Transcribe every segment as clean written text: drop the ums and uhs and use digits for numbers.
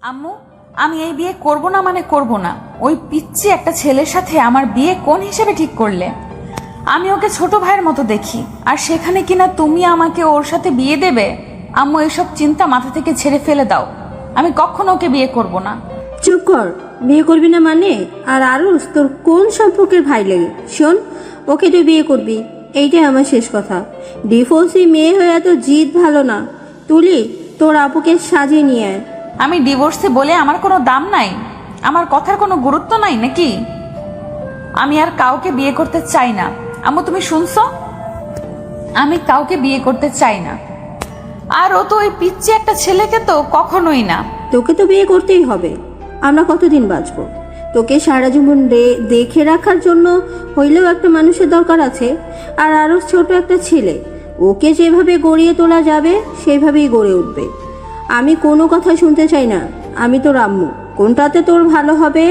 আম্মু, আমি এই বিয়ে করব না মানে করব না। ওই পিচ্চি একটা ছেলের সাথে আমার বিয়ে কোন হিসেবে ঠিক করলে? আমি ওকে ছোট ভাইয়ের মতো দেখি, আর সেখানে কিনা তুমি আমাকে ওর সাথে বিয়ে দেবে? আম্মু, এসব চিন্তা মাথা থেকে ছেড়ে ফেলে দাও। আমি কখনো ওকে বিয়ে করব না। চুপ কর, বিয়ে করবি না মানে? আর আরুষ তোর কোন সম্পর্কের ভাই লাগে? শোন, ওকে তুই বিয়ে করবি, এইটাই আমার শেষ কথা। ডিভোর্সি মেয়ে হয়ে এত জিদ ভালো না। তুলি, তোর আপুকে সাজিয়ে নিয়ে আয়। আমি ডিভোর্সে বলে আমার কোনো দাম নাই? আমার কথার কোনো গুরুত্ব নাই নাকি? আমি আর কাউকে বিয়ে করতে চাই না। আম্মু, তুমি শুনছো? আমি কাউকে বিয়ে করতে চাই না। আর ও তো ওই পিচ্চি একটা ছেলেকে তো কখনোই না। তোকে তো বিয়ে করতেই হবে। আমরা কতদিন বাঁচবো? তোকে সারা জীবন দেখে রাখার জন্য হইলেও একটা মানুষের দরকার আছে। আর আরও ছোট একটা ছেলে, ওকে যেভাবে গড়িয়ে তোলা যাবে সেভাবেই গড়ে উঠবে। আমি কোনো কথা শুনতে চাই না। আমি তোর আম্মু, কোনটাতে তোর ভালো হবে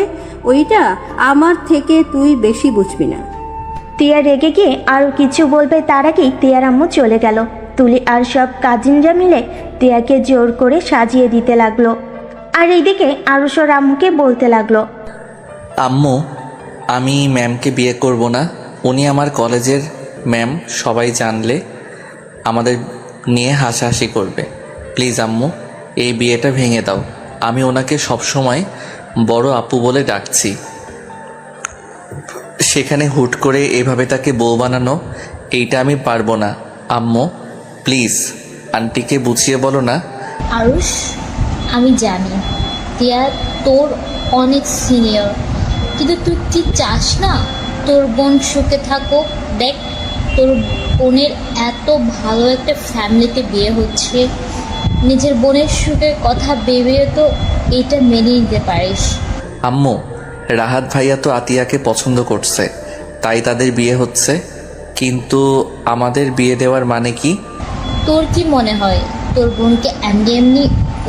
ওইটা আমার থেকে তুই বেশি বুঝবি না। টিয়া রেগে গিয়ে আরও কিছু বলবে তার আগেই টিয়ার আম্মু চলে গেল। তুলি আর সব কাজিনরা মিলে টিয়াকে জোর করে সাজিয়ে দিতে লাগলো। আর এইদিকে আরুষর আম্মুকে বলতে লাগলো, আম্মু, আমি ম্যামকে বিয়ে করব না। উনি আমার কলেজের ম্যাম, সবাই জানলে আমাদের নিয়ে হাসাহাসি করবে। প্লিজ আম্মু, এই বিয়েটা ভেঙে দাও। আমি ওনাকে সবসময় বড় আপু বলে ডাকছি, সেখানে হুট করে এভাবে তাকে বউ বানানো, এইটা আমি পারবো না। আম্মু প্লিজ, আন্টিকে বুঝিয়ে বলো না। আরুষ, আমি জানি টিয়া তোর অনেক সিনিয়র, কিন্তু তুই কি চাস না তোর বোন সুখে থাকো? দেখ, তোর বোনের এত ভালো একটা ফ্যামিলিতে বিয়ে হচ্ছে, নিজের বোনের সুখের কথা ভেবে তো এটা মেনে নিতে পারিস। আম্মু, রাহাত ভাইয়া তো আতিয়াকে পছন্দ করছে, তাই তাদের বিয়ে হচ্ছে। কিন্তু আমাদের বিয়ে দেওয়ার মানে কি? তোর কি মনে হয় তোর বোনকে এমনি এমনি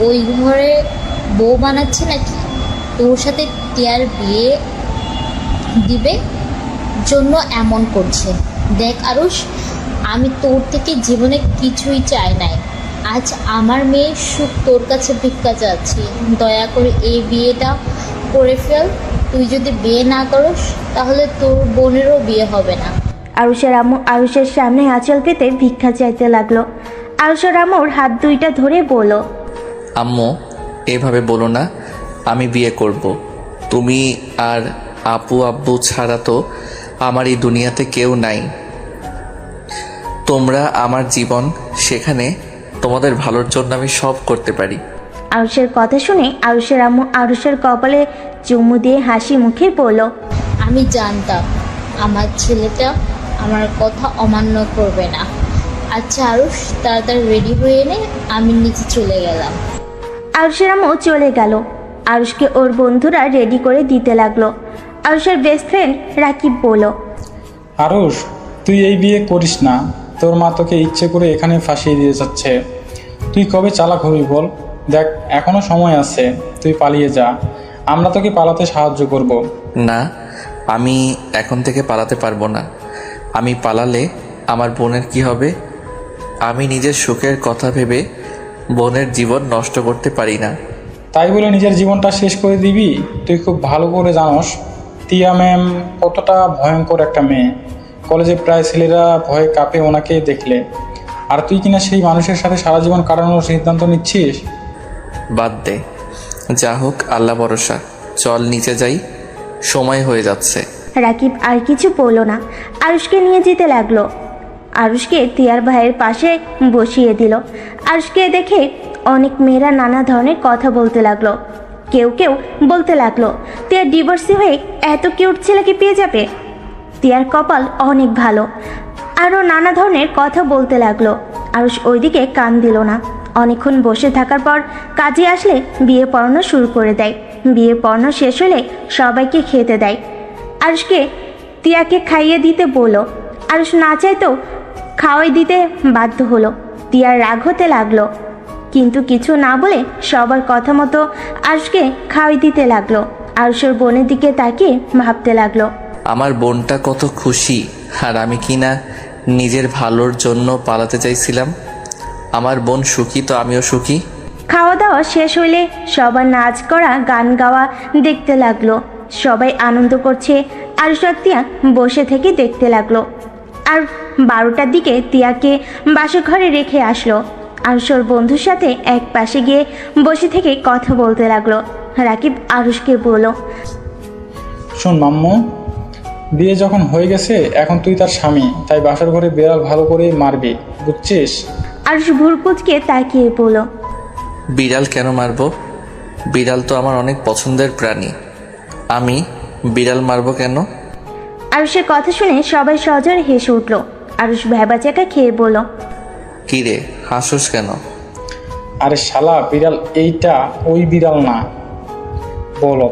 ওই ঘরে বউ বানাচ্ছে নাকি? তোর সাথে টিয়ার বিয়ে দিবে জন্য এমন করছে। দেখ আরুষ, আমি তোর থেকে জীবনে কিছুই চাই নাই। আজ আমার মেয়ের সুখ তোর কাছে ভিক্ষা চাচ্ছি। দয়া করে এই বিয়েটা করে ফেল। তুই যদি বিয়ে না করিস তাহলে তোর বোনেরও বিয়ে হবে না। আরুষের আম্মু আরুষের সামনে আঁচল পেতে ভিক্ষা চাইতে লাগলো। আরুষের আম্মুর হাত দুইটা ধরে বলল, আম্মু, এভাবে বলো না। আমি বিয়ে করব। তুমি আর আপু আব্বু ছাড়া তো আমার এই দুনিয়াতে কেউ নাই। তোমরা আমার জীবন, সেখানে তোমাদের ভালোর জন্য আমি সব করতে পারি। আরুষের কথা শুনে আরুষের আম্মু আরুষের কপালে চুমু দিয়ে হাসি মুখে বলল, আমি জানতাম আমার ছেলেটা আমার কথা অমান্য করবে না। আচ্ছা আরুষ, তাড়াতাড়ি রেডি হয়ে নে, আমি নিচে চলে গেলাম। আরুষের আম্মু চলে গেল। আরুষকে ওর বন্ধুরা রেডি করে দিতে লাগলো। আরুষের বেস্ট ফ্রেন্ড রাকিব বলল, আরুষ, তুই এই বিয়ে করিস না। তোর মা তোকে ইচ্ছে করে এখানে ফাঁসিয়ে দিয়ে যাচ্ছে। তুই কবে চালাক হবি বল? দেখ, এখনো সময় আছে, তুই পালিয়ে যা। আমরা তোকে পালাতে সাহায্য করব। না, আমি এখন থেকে পালাতে পারবো না। আমি পালালে আমার বোনের কি হবে? আমি নিজের সুখের কথা ভেবে বোনের জীবন নষ্ট করতে পারি না। তাই বলে নিজের জীবনটা শেষ করে দিবি? তুই খুব ভালো করে জানোস তিয়া ম্যাম কতটা ভয়ঙ্কর একটা মেয়ে। কলেজে প্রায় ছেলেরা ভয়ে কাঁপে ওনাকে দেখলে, আর তুই কিনা সেই মানুষের সাথে সারা জীবন কাটানোর সিদ্ধান্ত নিচ্ছিস। বাদ দে, যা হোক আল্লাহ ভরসা। চল নিচে যাই, সময় হয়ে যাচ্ছে। রাকিব আর কিছু বলল না, আরুষকে নিয়ে যেতে লাগলো। আরুষকে টিয়ার ভাইয়ের পাশে বসিয়ে দিল। আরুষকে দেখে অনেক মেয়েরা নানা ধরনের কথা বলতে লাগলো। কেউ কেউ বলতে লাগলো, টিয়ার ডিভোর্সি হয়ে এত কিউট ছেলেকে পেয়ে যাবে, টিয়ার কপাল অনেক ভালো। আরও নানা ধরনের কথা বলতে লাগলো। আরুষ ওইদিকে কান দিল না। অনেকক্ষণ বসে থাকার পর কাজে আসলে বিয়ে পড়ানো শুরু করে দেয়। বিয়ে পড়ানো শেষ হলে সবাইকে খেতে দেয়। আরুষকে টিয়াকে খাইয়ে দিতে বলল। আরুষ না চাইতেও খাওয়াই দিতে বাধ্য হলো। টিয়ার রাগ হতে লাগলো, কিন্তু কিছু না বলে সবার কথা মতো আরুষকে খাওয়াই দিতে লাগলো। আরুষের বোনের দিকে তাকিয়ে ভাবতে লাগলো, আমার বোনটা কত খুশি, আর আমি কিনা নিজের ভালোর জন্য পালাতে চাইছিলাম। আমার বোন সুখী তো আমিও সুখী। খাওয়া দাওয়া শেষ হইলে সবার নাচ করা গান গাওয়া দেখতে লাগলো। সবাই আনন্দ করছে, আরুষ আর তিয়া বসে থেকে দেখতে লাগলো। আর 12টার দিকে তিয়াকে বাসর ঘরে রেখে আসলো। আরুষ ওর বন্ধুর সাথে এক পাশে গিয়ে বসে থেকে কথা বলতে লাগলো। রাকিব আরুষকে বলল, শোন মাম্মু, বিয়ে যখন হয়ে গেছে এখন তুই তার স্বামী, তাই বাসার ঘরে বিড়াল ভালো করে মারবি, বুঝছিস? আরুষ ভুরকুচকে তাকিয়ে বলল, বিড়াল কেন মারবো? বিড়াল তো আমার অনেক পছন্দের প্রাণী। আমি বিড়াল মারবো কেন? আরুষের কথা শুনে সবাই সজোরে হেসে উঠল। আরুষ ভ্যাবাচাকা খেয়ে বলল, কি রে, হাসোস কেন? আরে শালা, বিড়াল এইটা ওই বিড়াল না, বলো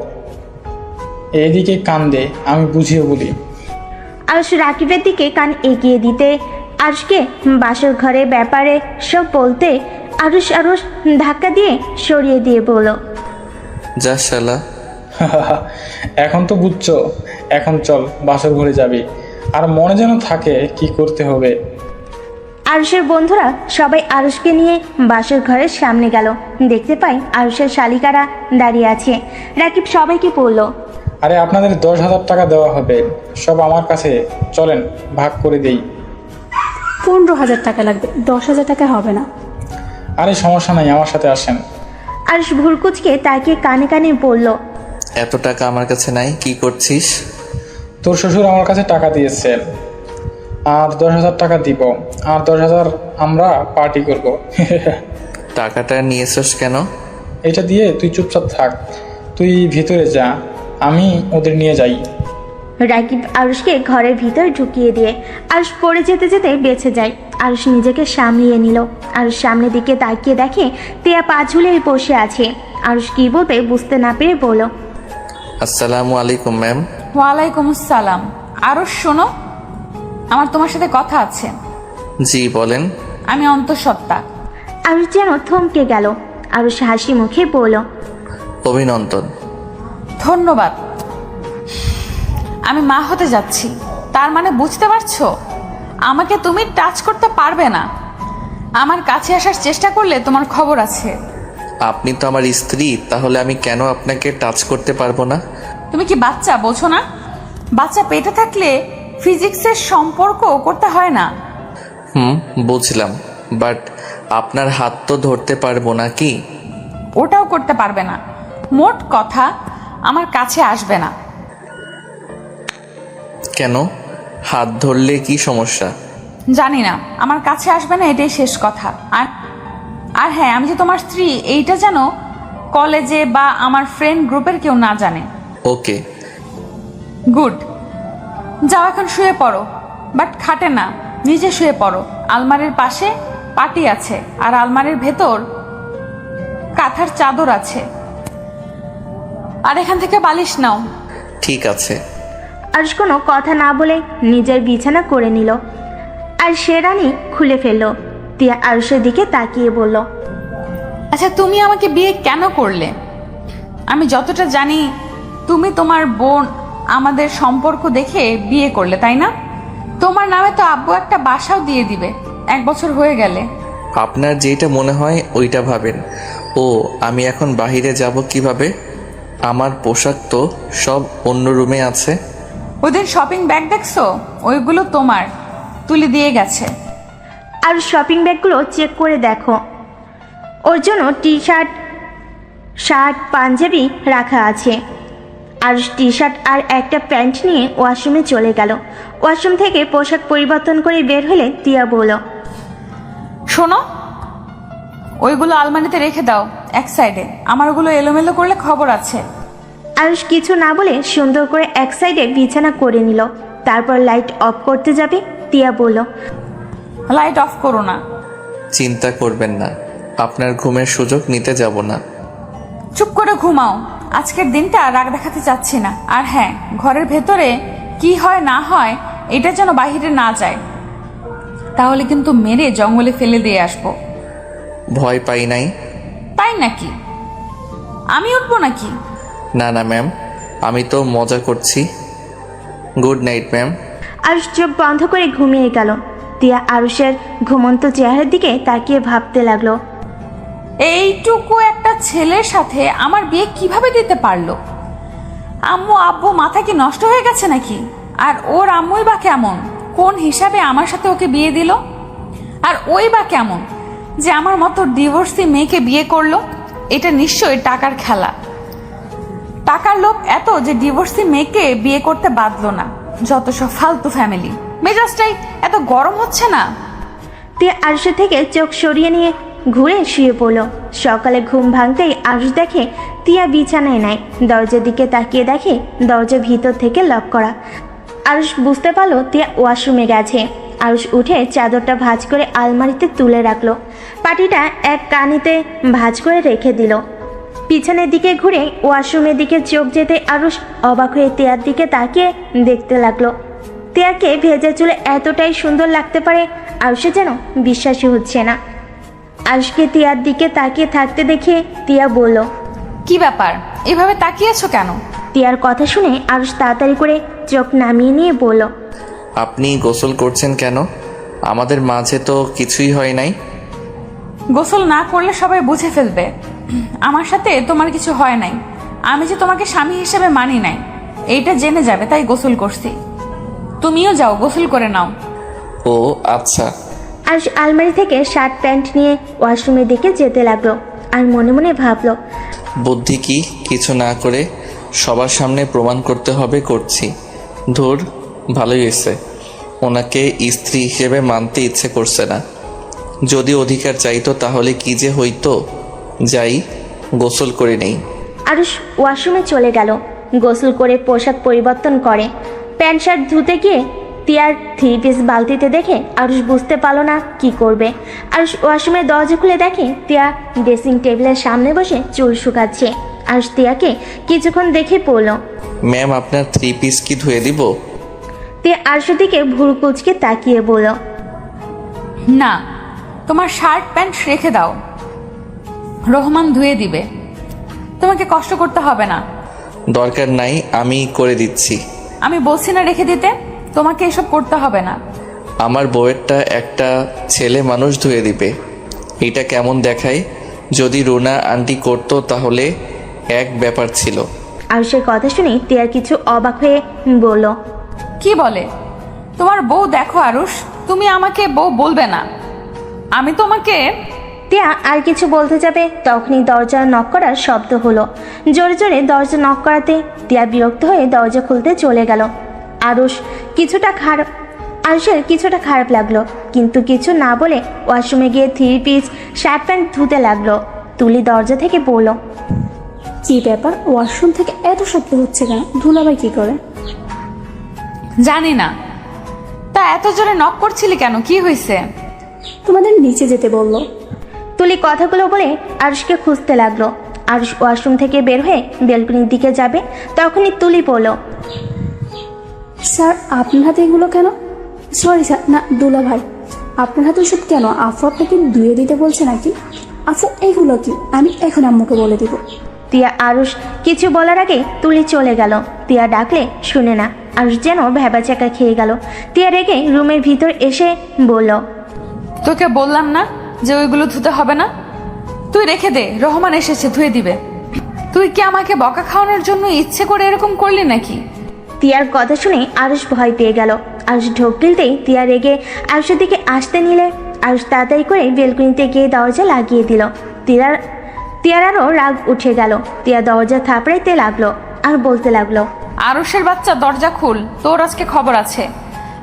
এইদিকে কান দে, আমি বুঝিয়ে বলি। আরুষ রাকিবের দিকে কান এগিয়ে দিতে আরুষকে বাসর ঘরে ব্যাপারে সব বলতে আরুষ ধাক্কা দিয়ে সরিয়ে দিয়ে বলল, যা শালা। এখন তো বুঝছো, এখন চল বাসর ঘরে যাবি, আর মনে যেন থাকে কি করতে হবে। আরুষের বন্ধুরা সবাই আরুষকে নিয়ে বাসর ঘরের সামনে গেল। দেখতে পাই আরুষের শালিকারা দাঁড়িয়ে আছে। রাকিব সবাইকে বলল, আরে আপনাদের 10,000 টাকা দেওয়া হবে, সব আমার কাছে, চলেন ভাগ করে দেই। 15,000 টাকা লাগবে, 10,000 টাকা হবে না। আরে সমস্যা নাই, আমার সাথে আসেন। আরুষ ভুরকুচকে তাকে কানে কানে বলল, এত টাকা আমার কাছে নাই, কি করছিস? তোর শ্বশুর আমার কাছে টাকা দিয়েছে, আর 10,000 টাকা দিব, আর 10,000 আমরা পার্টি করব। টাকাটা নিয়েছস কেন? এটা দিয়ে তুই চুপচাপ থাক, তুই ভিতরে যা, আমি ওদের নিয়ে যাই। রাকিব আরুষকে ঘরের ভিতর ঢুকিয়ে দিয়ে আরুষ পড়ে যেতে যেতে বেঁচে যায়। আরুষ নিজেকে সামলিয়ে নিল। আরুষ সামনের দিকে তাকিয়ে দেখে তিয়া পা ঝুলিয়ে বসে আছে। আরুষ কি বলবে বুঝতে না পেরে বলল, আসসালামু আলাইকুম ম্যাম। ওয়ালাইকুম আসসালাম। আরও শোনো, আমার তোমার সাথে কথা আছে। জি বলেন। আমি অন্তঃসত্ত্বা। আরুষ যেন থমকে গেল। আরুষ হাসি মুখে বলল, অভিনন্দন। ধন্যবাদ। আমি মা হতে যাচ্ছি, তার মানে বুঝতে পারছো আমাকে তুমি টাচ করতে পারবে না। আমার কাছে আসার চেষ্টা করলে তোমার খবর আছে। আপনি তো আমার স্ত্রী, তাহলে আমি কেন আপনাকে টাচ করতে পারবো না? তুমি কি বাচ্চা বোঝো না? বাচ্চা পেটে থাকলে ফিজিক্সের সম্পর্ক করতে হয় না। বুঝলাম, বাট আপনার হাত তো ধরতে পারবো না কি? ওটাও করতে পারবে না। মোট কথা, আমার কাছে আসবে না। কেন? হাত ধরলে কি সমস্যা? জানি না, আমার কাছে আসবে না, এটাই শেষ কথা। আর হ্যাঁ, আমি যে তোমার স্ত্রী এইটা যেন কলেজে বা আমার ফ্রেন্ড গ্রুপের কেউ না জানে। ওকে। গুড। যাও এখন শুয়ে পড়ো, বাট খাটে না, নিজে শুয়ে পড়ো। আলমারির পাশে পাটি আছে, আর আলমারির ভেতর কাঁথার চাদর আছে। আর এখান থেকে বালিশ নাও। ঠিক আছে। আরুষ কোনো কথা না বলে নিজের বিছানা করে নিল আর শেরানি খুলে ফেলল। তিয়া আরুষের দিকে তাকিয়ে বলল, আচ্ছা, তুমি আমাকে বিয়ে কেন করলে? আমি যতটা জানি তুমি তোমার বোন আমাদের সম্পর্ক দেখে বিয়ে করলে, তাই না? তোমার নামে তো আব্বু একটা বাসাও দিয়ে দিবে 1 বছর হয়ে গেলে। আপনার যেটা মনে হয় ওইটা ভাবেন। ও, আমি এখন বাইরে যাব কিভাবে? আমার পোশাক তো সব অন্য রুমে আছে। ওদের শপিং ব্যাগ দেখছো? ওইগুলো তোমার তুলে দিয়ে গেছে। আর শপিং ব্যাগগুলো চেক করে দেখো, ওর জন্য টি শার্ট পাঞ্জাবি রাখা আছে। আর টি শার্ট আর একটা প্যান্ট নিয়ে ওয়াশরুমে চলে গেল। ওয়াশরুম থেকে পোশাক পরিবর্তন করে বের হলে তিয়া বলল, শোনো, ওইগুলো আলমারিতে রেখে দাও এক সাইডে। আমার ওগুলো এলোমেলো করলে খবর আছে। আরুষ কিছু না বলে সুন্দর করে এক সাইডে বিছানা করে নিল। তারপর লাইট অফ করতে যাবে। তিয়া বলল, লাইট অফ করো না। চিন্তা করবেন না, আপনার ঘুমের সুযোগ নিতে যাব না। চুপ করে ঘুমাও। আজকের দিনটা রাগ দেখাতে চাচ্ছি না। আর হ্যাঁ, ঘরের ভেতরে কি হয় না হয় এটা যেন বাহিরে না যায়, তাহলে কিন্তু মেরে জঙ্গলে ফেলে দিয়ে আসবো। ভয় পাই নাই। তাই নাকি? আমি উঠবো নাকি? না না ম্যাম, আমি তো মজা করছি। Good night ma'am. আরুষ চোখ বন্ধ করে ঘুমিয়ে গেল। তিয়া আরুষের ঘুমন্ত চেহারার দিকে তাকিয়ে ভাবতে লাগলো, এইটুকু একটা ছেলের সাথে আমার বিয়ে কিভাবে দিতে পারলো? আম্মু আব্বু মাথা কি নষ্ট হয়ে গেছে নাকি? আর ওর আম্মুই বা কেমন, কোন হিসাবে আমার সাথে ওকে বিয়ে দিল? আর ওই বা কেমন যে আমার মতো ডিভোর্সি মেয়েকে বিয়ে করলো? এটা নিশ্চয়ই টাকার খেলা। টাকার লোভ এত যে ডিভোর্সি মেয়েকে বিয়ে করতে বাধ্য না। যত সব ফালতু ফ্যামিলি। মেজাজটাই এত গরম হচ্ছে না? তিয়া আরুষের থেকে চোখ সরিয়ে নিয়ে ঘুরে শুয়ে পড়ল। সকালে ঘুম ভাঙতেই আরুষ দেখে তিয়া বিছানায় নাই। দরজার দিকে তাকিয়ে দেখে দরজা ভিতর থেকে লক করা। আরুষ বুঝতে পারলো তিয়া ওয়াশরুমে গেছে। আরুষ উঠে চাদরটা ভাঁজ করে আলমারিতে তুলে রাখলো। পাটিটা এক কানিতে ভাঁজ করে রেখে দিল। পিছনের দিকে ঘুরে ওয়াশরুমের দিকে চোখ যেতে আরুষ অবাক হয়ে তিয়ার দিকে তাকিয়ে দেখতে লাগলো। তিয়াকে ভেজা চুলে এতটাই সুন্দর লাগতে পারে আরুষের যেন বিশ্বাসই হচ্ছে না। আরুষকে তিয়ার দিকে তাকিয়ে থাকতে দেখে তিয়া বলল, কি ব্যাপার, এভাবে তাকিয়েছো কেন? তিয়ার কথা শুনে আরুষ তাড়াতাড়ি করে চোখ নামিয়ে নিয়ে বলল, আপনি গোসল করছেন কেন? আমাদের মাঝে তো কিছুই হয় নাই। গোসল না করলে সবাই বুঝে ফেলবে আমার সাথে তোমার কিছু হয় নাই। আমি যে তোমাকে স্বামী হিসেবে মানি নাই এইটা জেনে যাবে, তাই গোসল করছি। তুমিও যাও, গোসল করে নাও। ও আচ্ছা। আরুষ আলমারি থেকে শার্ট প্যান্ট নিয়ে ওয়াশরুমের দিকে যেতে লাগলো। আর মনে মনে ভাবলো, বুদ্ধি কি কিছু না করে সবার সামনে প্রমাণ করতে হবে করছি। ধুর, ভালোই হয়েছে। ওনাকে স্ত্রী হিসেবে মানতে ইচ্ছে করছে না। যদি অধিকার চাইতো তাহলে কি যে হইতো। যাই, গোসল করে নেই। আরুষ ওয়াশরুমে চলে গেল। গোসল করে পোশাক পরিবর্তন করে প্যান্ট শার্ট ধুতে গিয়ে তিয়ার 3 পিস বালতিতে দেখে আরুষ বুঝতে পারলো না কি করবে। আরুষ ওয়াশরুমের দরজা খুলে দেখে তিয়া ড্রেসিং টেবিলের সামনে বসে চুল শুকাচ্ছে। আরুষ তিয়াকে কিছুক্ষণ দেখে পড়ল। ম্যাম, আপনার 3 পিস কি ধুয়ে দিব? তিয়া আরুষের দিকে ভুরু কুচকে তাকিয়ে বলল, না, তোমার শার্ট প্যান্ট রেখে দাও, রহমান ধুয়ে দিবে, তোমাকে কষ্ট করতে হবে না। দরকার নাই, আমি করে দিচ্ছি। আমি বলছি না রেখে দিতে, তোমাকে এসব করতে হবে না। আমার বউয়েরটা একটা ছেলে মানুষ ধুয়ে দিবে। এটা কেমন দেখায়? যদি রুনা আন্টি করতো তাহলে এক ব্যাপার ছিল। আরুষের কথা শুনে তিয়ার কিছু অবাক হয়ে বলল, কি বলে? তোমার বউ দেখো আরুষ, তুমি আমাকে বউ বলবে না। আমি তোমাকে। তিয়া আর কিছু বলতে যাবে তখনই দরজা নক করার শব্দ হলো। জোরে জোরে দরজা নক করাতে তিয়া বিরক্ত হয়ে দরজা খুলতে চলে গেল। আরুষের কিছুটা খারাপ লাগলো, কিন্তু কিছু না বলে ওয়াশরুমে গিয়ে 3 পিস শার্ট প্যান্ট ধুতে লাগলো। তুলি দরজা থেকে বলল, কি ব্যাপার, ওয়াশরুম থেকে এত শব্দ হচ্ছে কেন? ধুলাবাই কি করে? জানি না। তা এত জোরে নক করছিলি কেন? কি হয়েছে? তোমাদের নিচে যেতে বললো। তুলি কথাগুলো বলে আরুষকে খুঁজতে লাগলো। আরুষ ওয়াশরুম থেকে বের হয়ে বেলকনির দিকে যাবে তখনই তুলি বলল, স্যার আপনার হাতে এগুলো কেন? সরি স্যার, না দুলা ভাই, আপনার হাতে ওষুধ কেন? আফু আপনাকে ধুয়ে দিতে বলছে নাকি? আফু এগুলো কি? আমি এখন আম্মুকে বলে দিব। তিয়া আরুষ কিছু বলার আগে তুলি চলে গেল। তিয়া ডাকলে শুনে না। আরুষ যেন ভ্যাবাচাকা খেয়ে গেল। তিয়া রেগে রুমের ভিতর এসে বলল, তোকে বললাম না যে ওইগুলো ধুতে হবে না? তুই রেখে দে, রহমান এসেছে ধুয়ে দিবে। তুই কি আমাকে বকা খাওয়ানোর জন্য ইচ্ছে করে এরকম করলি নাকি? তিয়ার কথা শুনে আরুষ ভয় পেয়ে গেল। আরুষ ঢোক গিলতেই তিয়া রেগে আরুষের দিকে আসতে নিলে আরুষ তাড়াতাড়ি করে বেলকনিতে গিয়ে দরজা লাগিয়ে দিল। তিয়ার আরও রাগ উঠে গেল। তিয়া দরজা থাপড়াইতে লাগলো আর বলতে লাগলো, আরুষের বাচ্চা, দরজা খুল, তোর আজকে খবর আছে।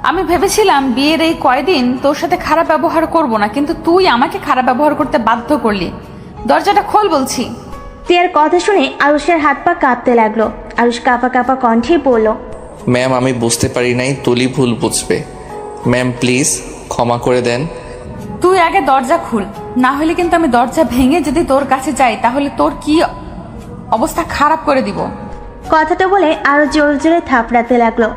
আমি ভেবেছিলাম বিয়ের এই কয়দিন তোর সাথে খারাপ ব্যবহার করব না, কিন্তু তুই আমাকে খারাপ ব্যবহার করতে বাধ্য করলি। দরজাটা খোল বলছি। তিয়ার কথা শুনে আরুষের হাত পা কাঁপতে লাগলো। আরুষ কাঁপা কাঁপা কণ্ঠে বলল, ম্যাম, আমি বুঝতে পারি নাই, তুলি ভুল বুঝবে। ম্যাম প্লিজ ক্ষমা করে দেন। তুই আগে দরজা খুল, না হলে কিন্তু আমি দরজা ভেঙে যদি তোর কাছে যাই তাহলে তোর কি অবস্থা খারাপ করে দিব। কথাটা বলে আরো জোরে জোরে থাপড়াতে লাগলো।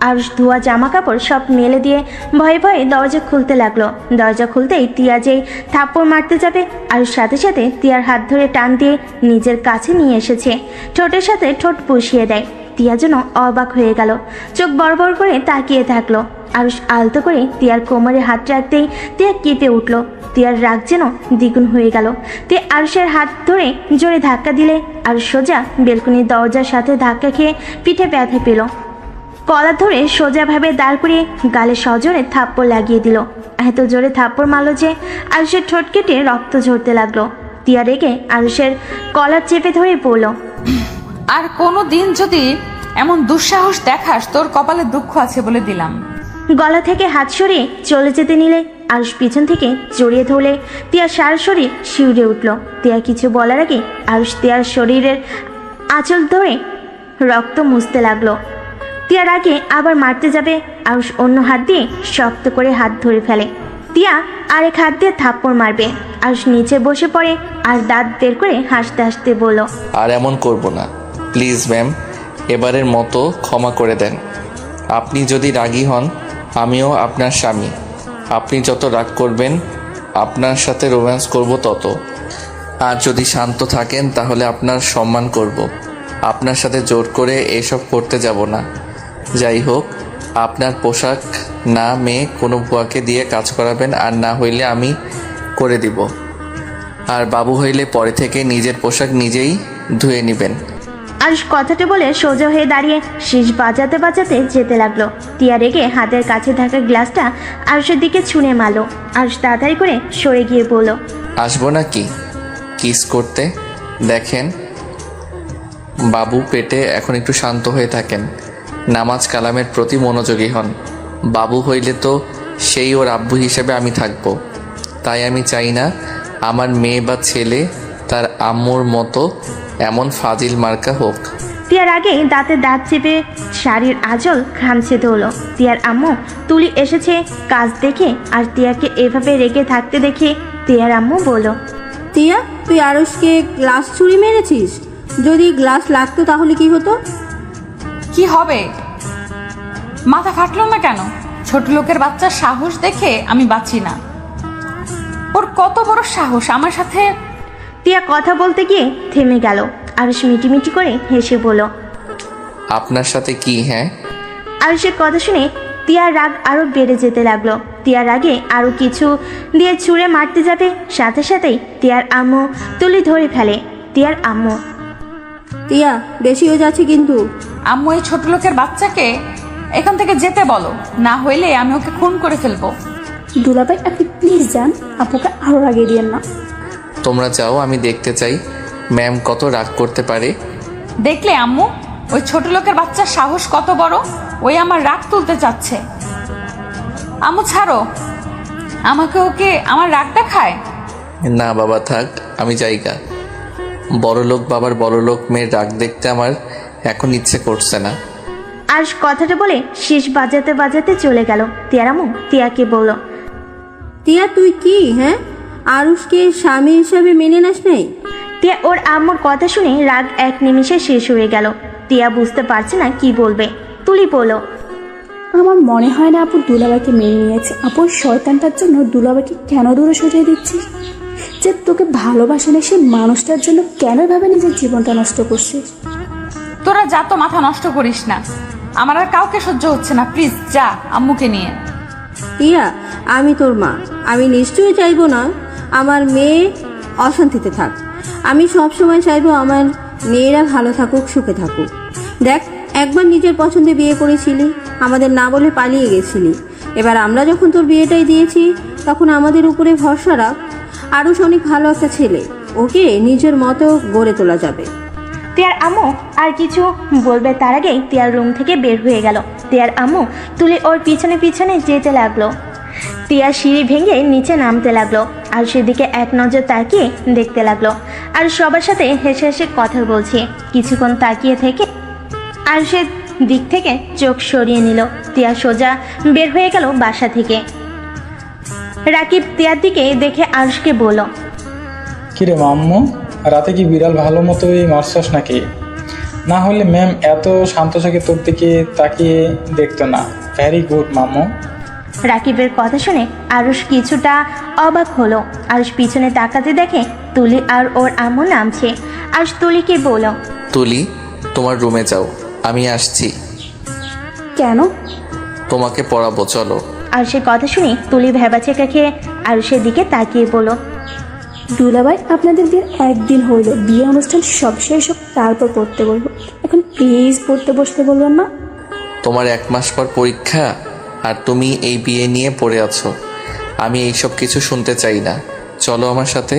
আরুষ ধোয়া জামা কাপড় সব মেলে দিয়ে ভয়ে ভয়ে দরজা খুলতে লাগলো। দরজা খুলতেই তিয়া যেই থাপ্পড় মারতে যাবে আরুষ সাথে সাথে তিয়ার হাত ধরে টান দিয়ে নিজের কাছে নিয়ে এসেছে। ঠোঁটের সাথে ঠোঁট পুষিয়ে দেয়। টিয়া যেন অবাক হয়ে গেল, চোখ বড় বড় করে তাকিয়ে থাকলো। আরুষ আলতো করে টিয়ার কোমরে হাত রাখতেই টিয়া কেঁপে উঠল। টিয়ার রাগ যেন দ্বিগুণ হয়ে গেল। টিয়া আরুষের হাত ধরে জোরে ধাক্কা দিলে আরুষ সোজা বেলকনির দরজার সাথে ধাক্কা খেয়ে পিঠে ব্যথা পেল। কলার ধরে সোজাভাবে দাঁড় করিয়ে গালে সজোরে থাপ্পড় লাগিয়ে দিল। এত জোরে থাপ্পড় মারল যে আরুষের ঠোঁট কেটে রক্ত ঝরতে লাগলো। টিয়া রেগে আরুষের কলার চেপে ধরে পড়ল। আর কোনো দিন যদি এমন দুঃসাহস দেখাস তোর কপালে দুঃখ আছে বলে দিলাম। গলা থেকে হাত সরিয়ে চলে যেতে নিলে আরুষ পিছন থেকে জড়িয়ে ধরলে টিয়া সারা শরীর শিউরে উঠল। টিয়া কিছু বলার আগে আরুষ টিয়ার শরীরের আঁচল ধরে রক্ত মুছতে লাগলো। টিয়ার আগে আবার মারতে যাবে, আরুষ অন্য হাত দিয়ে শক্ত করে হাত ধরে ফেলে। টিয়া আরেক হাত দিয়ে থাপ্পড় মারবে। আরুষ নিচে বসে পড়ে আর দাঁত বের করে হাসতে হাসতে বলল, আর এমন করব না, প্লিজ ম্যাম, এবারের মতো ক্ষমা করে দেন। আপনি যদি রাগী হন, আমিও আপনার স্বামী। আপনি যত রাগ করবেন আপনার সাথে রোম্যান্স করব তত। আর যদি শান্ত থাকেন তাহলে আপনার সম্মান করব। আপনার সাথে জোর করে এসব করতে যাব না। যাই হোক, আপনার পোশাক না মেয়ে কোনো ভুয়াকে দিয়ে কাজ করাবেন, আর না হইলে আমি করে দিব। আর বাবু হইলে পরে থেকে নিজের পোশাক নিজেই ধুয়ে নেবেন। আরুষ কথাটা বলে সোজা হয়ে দাঁড়িয়ে শীষ বাজাতে বাজাতে যেতে লাগলো। টিয়া রেগে হাতের কাছে থাকা গ্লাসটা আরুষের দিকে ছুঁড়ে মারলো। আরুষ তাড়াতাড়ি করে সরে গিয়ে বলল, আসবো না কি কিস করতে? দেখেন বাবু পেটে, এখন একটু শান্ত হয়ে থাকেন, নামাজ কালামের প্রতি মনোযোগী হন। বাবু হইলে তো সেই ওর আব্বু হিসেবে আমি থাকবো। তাই আমি চাই না আমার মেয়ে বা ছেলে তার আম্মুর মতো এমন ফাজিল মার্কা হোক। টিয়ার আগে দাঁতে দাঁত চেপে শাড়ির আঁচল খামছে ধরলো। টিয়ার আম্মু তুলি এসেছে কাজ দেখে, আর টিয়াকে এভাবে রেগে থাকতে দেখে টিয়ার আম্মু বলল, টিয়া, তুই আরুষকে গ্লাস ছুরি মেরেছিস? যদি গ্লাস লাগতো তাহলে কি হতো? কি হবে? মাথা ফাটলো না কেন? ছোট লোকের বাচ্চার সাহস দেখে আমি বাঁচি না। ওর কত বড় সাহস আমার সাথে। টিয়া কথা বলতে গিয়ে থেমে গেল। আরুষ মিটিমিটি করে হেসে বলল, আপনার সাথে কি? হ্যাঁ। আরুষের কথা শুনে টিয়ার রাগ আরো বেড়ে যেতে লাগলো। টিয়ার রাগে আরো কিছু দিয়ে ছুঁড়ে মারতে যাবে, সাথে সাথেই টিয়ার আম্মু তুলি ধরে ফেলে। টিয়ার আম্মু, টিয়া, বেশি হয়ে যাচ্ছে কিন্তু। আম্মু, এই ছোট লোকের বাচ্চাকে এখান থেকে যেতে বলো, না হইলে আমি ওকে খুন করে ফেলবো। দুলাভাই, আপনি প্লিজ যান, আপুকে আরো রাগিয়ে দিয়েন না। তোমরা যাও, আমি দেখতে চাই ম্যাম কত রাগ করতে পারে। দেখলে আম্মু, ওই ছোট লোকের বাচ্চার সাহস কত বড়, ওই আমার রাগ তুলতে চাচ্ছে। আম্মু ছাড়ো আমাকে, ওকে আমার রাগটা খায়। না বাবা থাক, আমি যাইগা। বড়লোক বাবার বড়লোক মেয়ের রাগ দেখতে আমার এখন ইচ্ছে করছে না। আরুষ কথাটা বলে শীষ বাজাতে বাজাতে চলে গেল। টিয়ার আম্মু টিয়াকে বলল, টিয়া, তুই কি হ্যাঁ আরুষকে স্বামী হিসাবে মেনে নাস নাই? টিয়া ওর আম্মুর কথা শুনে রাগ এক নিমিষে শেষ হয়ে গেল। টিয়া বুঝতে পারছে না কি বলবে। তুলি বলল, আমার মনে হয় না আপু দুলাভাইকে মেনে নিয়েছে। আপু ওই শয়তানটার জন্য দুলাভাইকে কেন দূরে সরিয়ে দিচ্ছিস? যে তোকে ভালোবাসে না, সেই মানুষটার জন্য কেন এভাবে নিজের জীবনটা নষ্ট করছিস? তোরা যা তো, মাথা নষ্ট করিস না, আমার আর কাউকে সহ্য হচ্ছে না। প্লিজ যা আম্মুকে নিয়ে। টিয়া, আমি তোর মা, আমি নিশ্চয়ই চাইবো না আমার মেয়ে অশান্তিতে থাক। আমি সব সময় চাইবো আমার মেয়েরা ভালো থাকুক, সুখে থাকুক। দেখ, একবার নিজের পছন্দে বিয়ে করেছিলি, আমাদের না বলে পালিয়ে গেছিলি। এবার আমরা যখন তোর বিয়েটাই দিয়েছি, তখন আমাদের উপরে ভরসা রাখ। আরুষ অনেক ভালো একটা ছেলে, ওকে নিজের মতো গড়ে তোলা যাবে। টিয়ার আম্মু আর কিছু বলবে তার আগেই টিয়ার রুম থেকে বের হয়ে গেল। টিয়ার আম্মু তুলি ওর পিছনে পিছনে যেতে লাগলো। টিয়া সিঁড়ি ভেঙে নিচে নামতে লাগলো, আর সেদিকে এক নজর তাকিয়ে দেখতে লাগলো। আর সবার সাথে হেসে হেসে কথা বলছে। কিছুক্ষণ তাকিয়ে থেকে আর সে দিক থেকে চোখ সরিয়ে নিল। টিয়া সোজা বের হয়ে গেল বাসা থেকে। রাকিব টিয়ার দিকে দেখে আরুষকে বলল, কিরে মাম্মু, রাতে কি বিড়াল ভালো মতোই মারছস নাকি? না হলে ম্যাম এত শান্ত চোখে তোর দিকে তাকিয়ে দেখতো না। ভেরি গুড মাম্মু। রাকিবের কথা শুনে আরুষ কিছুটা অবাক হলো। আরুষ পিছনে তাকাতে দেখে তুলি আর ওর আম্মু নামছে। আরুষ তুলিকে বলল, তুলি, তোমার রুমে যাও, আমি আসছি। কেন? তোমাকে পড়াবো, চলো। আরুষের কথা শুনে তুলি ভেবাচেকা খেয়ে আরুষের দিকে তাকিয়ে বলল, দুলাভাই, আপনাদের বিয়ের একদিন হইল, বিয়ে অনুষ্ঠান সব শেষ হোক, তারপর পড়তে বলবো। এখন প্লিজ পড়তে বসতে বলবেন না। তোমার 1 মাস পর পরীক্ষা আর তুমি এই বিয়ে নিয়ে পড়ে আছো। আমি এইসব কিছু শুনতে চাই না, চলো আমার সাথে।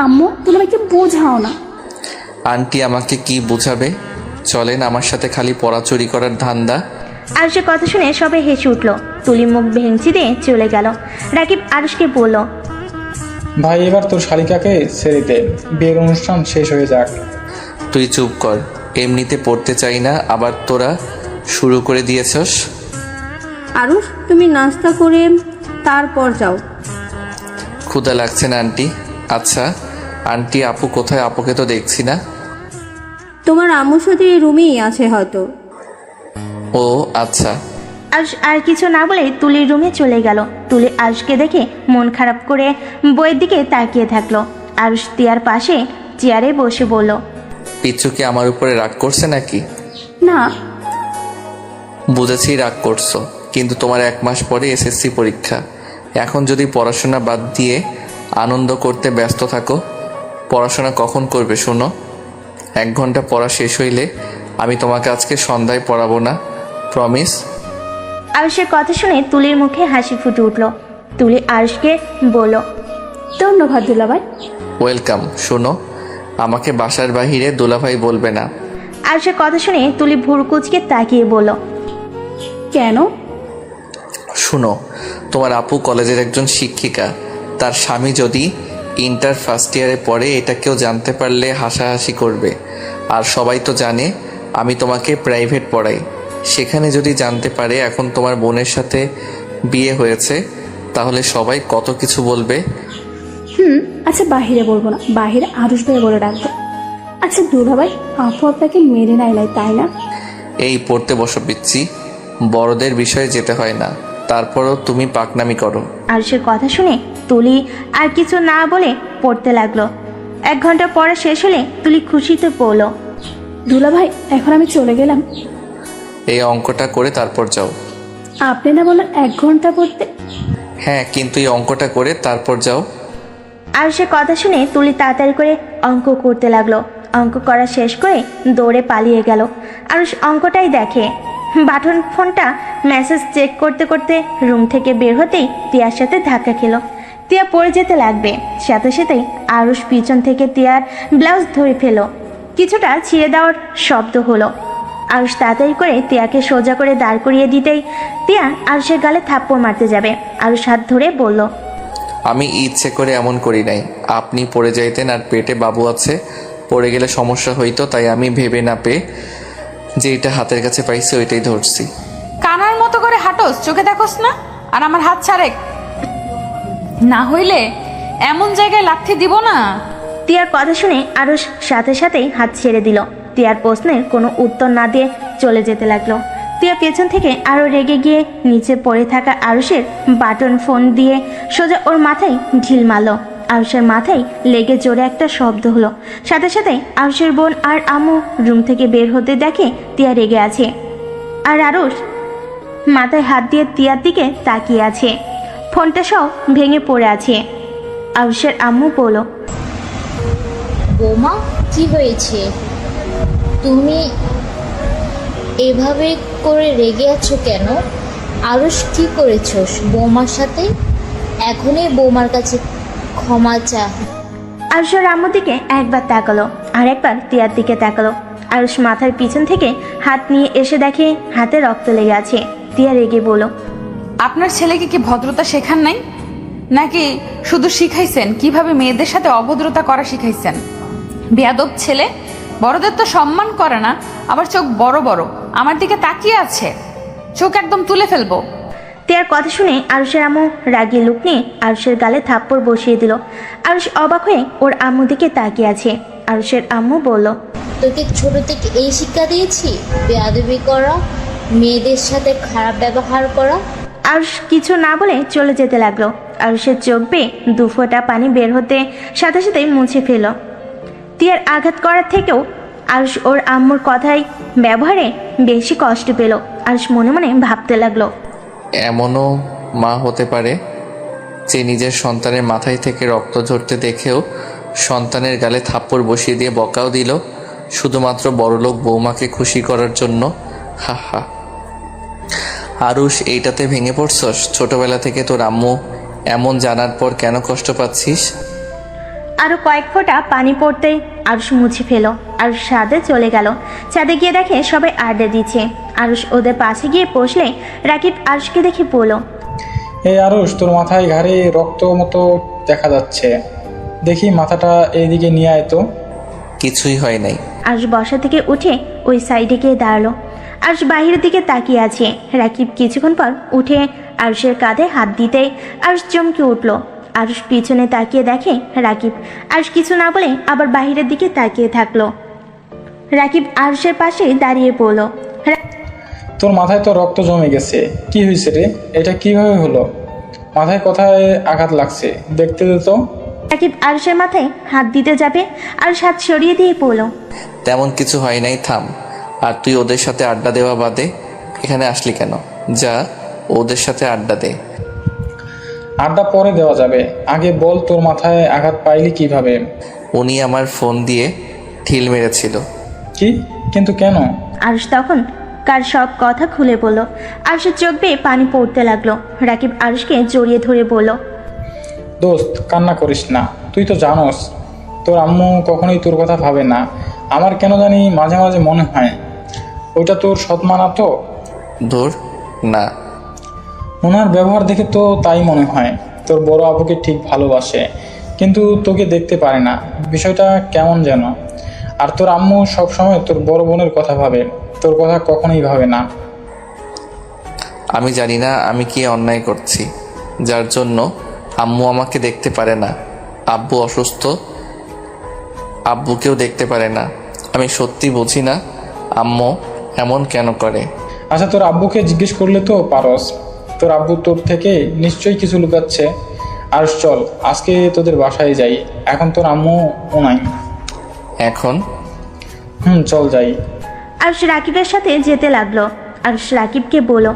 আম্মু, দুলাভাইকে বোঝাও না। আন্টি আমাকে কি বুঝাবে? চলেন আমার সাথে, খালি পড়া চুরি করার ধান্দা। আরুষের কথা শুনে সবাই হেসে উঠল। তুলি মুখ ভেঙচি দিয়ে চলে গেল। রাকিব আরুষকে বলল, ভাই এবার তোর শালিকাকে ছেড়ে দে, বিয়ের অনুষ্ঠান শেষ হয়ে যাক। তুই চুপ কর, এমনিতে পড়তে চাই না, আবার তোরা শুরু করে দিয়েছস। আরুষ, তুমি নাস্তা করে তারপর যাও। ক্ষুধা লাগছে না আন্টি? আচ্ছা আন্টি, আপু কোথায়? আপুকে তো দেখছি না। তোমার আম্মুর সাথে এই রুমেই আছে হয়তো। ও আচ্ছা। আরুষ আর কিছু না বলে তুলির রুমে চলে গেল। তুলি আরুষকে দেখে মন খারাপ করে বইয়ের দিকে তাকিয়ে থাকলো। আরুষ তিয়ার পাশে চেয়ারে বসে বলল, পিচ্ছু কি আমার উপরে রাগ করছে নাকি? না, বুঝেছি রাগ করছো, কিন্তু তোমার 1 মাস পরে এসএসসি পরীক্ষা। এখন যদি পড়াশোনা বাদ দিয়ে আনন্দ করতে ব্যস্ত থাকো, পড়াশোনা কখন করবে শোনো? 1 ঘন্টা পড়া শেষ হইলে আমি তোমাকে আজকে সন্ধ্যায় পড়াবো না, প্রমিস। আরুষের কথা শুনে তুলির মুখে হাসি ফুটে উঠল। তুলি আরুষকে বলল, ধন্যবাদ দুলাভাই। ওয়েলকাম। শোনো, আমাকে বাসার বাহিরে দুলাভাই বলবে না। আরুষের কথা শুনে তুলি ভুরকুচকে তাকিয়ে বলল, কেন? শুনো, তোমার আপু কলেজের একজন শিক্ষিকা, তার স্বামী যদি ইন্টার ফার্স্ট ইয়ারে পড়ে, এটা কেউ জানতে পারলে হাসাহাসি করবে। আর সবাই তো জানে আমি তোমাকে প্রাইভেট পড়াই, সেখানে যদি জানতে পারে এখন তোমার বোনের সাথে বিয়ে হয়েছে, তাহলে সবাই কত কিছু বলবে। আচ্ছা, বাহিরে বলবো না, বাহিরে আরুষ ভাই বলে ডাকবো। আচ্ছা দুলাভাই, আপু আপনাকে মেনে নাই তাই না? এই পড়তে বসো পিচ্ছি, বড়দের বিষয়ে যেতে হয় না, তারপরও তুমি পাকনামি করো। আরুষের কথা শুনে তুলি আর কিছু না বলে পড়তে লাগলো। 1 ঘন্টা পড়া শেষ হলে তুলি খুশিতে পড়ল, দুলাভাই, এখন আমি চলে গেলাম। এই অঙ্কটা করে তারপর যাও। আপনি না বললেন 1 ঘন্টা পড়তে? হ্যাঁ, কিন্তু এই অঙ্কটা করে তারপর যাও। আরুষের কথা শুনে তুলি তাড়াতাড়ি করে অঙ্ক করতে লাগলো। অঙ্ক করা শেষ করে দৌড়ে পালিয়ে গেল। আরুষ অঙ্কটাই দেখে। বাটন ফোনটা মেসেজ চেক করতে করতে রুম থেকে বের হতেই তিয়ার সাথে ধাক্কা খেলো। তিয়া পড়ে যেতে লাগবে, সাথে সাথেই আরুষ পিছন থেকে তিয়ার ব্লাউজ ধরে ফেলো। কিছুটা ছিঁড়ে দেওয়ার শব্দ হলো। আরুষ তাড়াতাড়ি করে তিয়াকে সোজা করে দাঁড় করিয়ে দিতেই তিয়া আরুষের গালে থাপ্পড় মারতে যাবে। আরুষ হাত ধরে বলল, আমি ইচ্ছে করে এমন করি নাই, আপনি পড়ে যাইতেন আর পেটে বাবু আছে, পড়ে গেলে সমস্যা হইতো, তাই আমি ভেবে না পেয়ে যেইটা হাতের কাছে পাইছি ওইটাই ধরছি। কানার মতো করে হাঁটোস, চোখে দেখোস না? আর আমার হাত ছাড়ে না হইলে এমন জায়গায় লাথি দিব না। তিয়ার কথা শুনে আরুষ সাথে সাথেই হাত ছেড়ে দিল। তিয়ার প্রশ্নের কোনো উত্তর না দিয়ে চলে যেতে লাগলো। তিয়া পেছন থেকে আরও রেগে গিয়ে নিচে পড়ে থাকা আরুষের বাটন ফোন দিয়ে সোজা ওর মাথায় ঢিল মারল। আরুষের মাথায় লেগে জোরে একটা শব্দ হলো। সাথে সাথেই আরুষের বোন আর আম্মু রুম থেকে বের হতে দেখে তিয়া রেগে আছে। আর আরুষ মাথায় হাত দিয়ে তিয়ার দিকে তাকিয়ে আছে। ফোনটা সব ভেঙে পড়ে আছে। আরুষের আম্মু বলল, বৌমা, কি হয়েছে? তুমি এভাবে করে রেগে আছো কেন? আরুষ, কি করেছোস বৌমার সাথে? এখনই বৌমার কাছে ক্ষমা চা। আরুষের আম্মুর দিকে একবার তাকালো আর একবার তিয়ার দিকে তাকালো। আরুষ মাথার পিছন থেকে হাত নিয়ে এসে দেখে হাতে রক্ত লেগে আছে। তিয়া রেগে বলল, আপনার ছেলেকে কি ভদ্রতা শেখান নাই, নাকি শুধু শিখাইছেন কিভাবে মেয়েদের সাথে অভদ্রতা করা শিখাইছেন? বেয়াদব ছেলে, বড়দের তো সম্মান করে না, আবার চোখ বড় বড় আমার দিকে তাকিয়ে আছে, চোখ একদম তুলে ফেলবো। তিয়ার কথা শুনে আরুষের আম্মু রাগিয়ে লুক নিয়ে আরুষের গালে থাপ্পড় বসিয়ে দিল। আরুষ অবাক হয়ে ওর আম্মু দিকে তাকিয়ে আছে। আরুষের আম্মু বলল, তোকে ছোট থেকে এই শিক্ষা দিয়েছি, বেয়াদবি করা, মেয়েদের সাথে খারাপ ব্যবহার করা। আরুষ কিছু না বলে চলে যেতে লাগলো। আরুষের চোখ বেয়ে 2 ফোঁটা পানি বের হতে সাথে সাথেই মুছে ফেল। তিয়ার আঘাত করার থেকেও আরুষ ওর আম্মুর কথায় ব্যবহারে বেশি কষ্ট পেল। আরুষ মনে মনে ভাবতে লাগলো, এমনও মা হতে পারে যে নিজের সন্তানের মাথায় থেকে রক্ত ঝরতে দেখেও সন্তানের গালে থাপ্পড় বসিয়ে দিয়ে বকাও দিল শুধুমাত্র বড়লোক বৌমাকে খুশি করার জন্য। হা হা। আরুষ, এইটাতে ভেঙে পড়ছস? ছোটবেলা থেকে তোর আম্মু এমন জানার পর কেন কষ্ট পাচ্ছিস? আরও কয়েক ফোঁটা পানি পড়তে আরুষ মুছে ফেলো। আরুষ ছাদে চলে গেল। ছাদে গিয়ে দেখে সবাই আড্ডা দিচ্ছে। আরুষ ওদের পাশে গিয়ে বসলে রাকিব আরুষকে দেখে বলল, এই আরুষ, তোর মাথায় ঘাড়ে রক্ত মতো দেখা যাচ্ছে, দেখি মাথাটা এইদিকে নিয়ে আয় তো। কিছুই হয় নাই। আরুষ বসা থেকে উঠে ওই সাইডে গিয়ে দাঁড়ালো। আরুষ বাহিরের দিকে তাকিয়ে আছে। রাকিব কিছুক্ষণ পর উঠে আরুষের কাঁধে হাত দিতে আরুষ চমকে উঠল। আরুষ পিছনে তাকিয়ে দেখে রাকিব। আরুষ কিছু না বলে আবার বাহিরের দিকে তাকিয়ে থাকলো। রাকিব আরুষের পাশে দাঁড়িয়ে পড়ল। তোর মাথায় তো রক্ত জমে গেছে, কি হয়েছে রে? এটা কিভাবে হলো? মাথায় কোথায় আঘাত লাগছে দেখতে দে তো। রাকিব আরুষের মাথায় হাত দিতে যাবে, আরুষ হাত সরিয়ে দিয়ে পড়ল। তেমন কিছু হয় নাই, থাম। আর তুই ওদের সাথে আড্ডা দেওয়া বাদে এখানে আসলি কেন? যা ওদের সাথে আড্ডা দে। আড্ডা পরে দেওয়া যাবে, আগে বল তোর মাথায় আঘাত পাইলি কিভাবে? উনি আমার ফোন দিয়ে ঢিল মেরেছিল। কি? কিন্তু কেন? আরুষ তখন কার সব কথা খুলে বলল। আরুষের চোখ বেয়ে পানি পড়তে লাগলো। রাকিব আরুষকে জড়িয়ে ধরে বলল, দোস্ত, কান্না করিস না। তুই তো জানোস তোর আম্মু কখনোই তোর কথা ভাবে না। আমার কেন জানি মাঝে মাঝে মনে হয় ওইটা তোর সৎমা না তো। ধুর, না। ওনার ব্যবহার দেখে তো তাই মনে হয়। তোর বড় আপুকে ঠিক ভালোবাসে, কিন্তু তোকে দেখতে পারে না। বিষয়টা কেমন যেন। আর তোর আম্মু সবসময় তোর বড় বোনের কথা ভাবে, তোর কথা কখনোই ভাবে না। আমি জানি না আমি কি অন্যায় করছি যার জন্য আম্মু আমাকে দেখতে পারে না। আব্বু অসুস্থ, আব্বুকেও দেখতে পারে না। আমি সত্যি বুঝি না আম্মু এমন কেন করে। আচ্ছা, তোর আব্বুকে জিজ্ঞেস করলে তো পারস। তোর আব্বু তোর থেকে নিশ্চয়ই কিছু লুকাচ্ছে। আর চল, আজকে তোদের বাসায় যাই। এখন তোর আম্মু নাই। এখন? চল যাই। আরুষ রাকিবের সাথে যেতে লাগলো। আরুষ রাকিবকে বলল,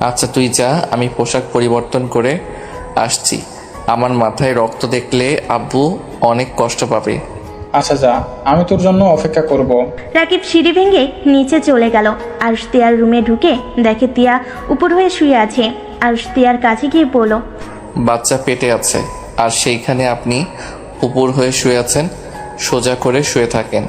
আচ্ছা তুই যা, আমি পোশাক পরিবর্তন করে আসছি। আমার মাথায় রক্ত দেখলে আব্বু অনেক কষ্ট পাবে। আচ্ছা যা, আমি তোর জন্য অপেক্ষা করব। রাকিব সিঁড়ি ভেঙে নিচে চলে গেল। আরুষ তিয়ার রুমে ঢুকে দেখে তিয়া উপর হয়ে শুয়ে আছে। আরুষ তিয়ার কাছে গিয়ে বলল, বাচ্চা পেটে আছে আর সেইখানে আপনি উপর হয়ে শুয়ে আছেন। সোজা করে শুয়ে থাকেন।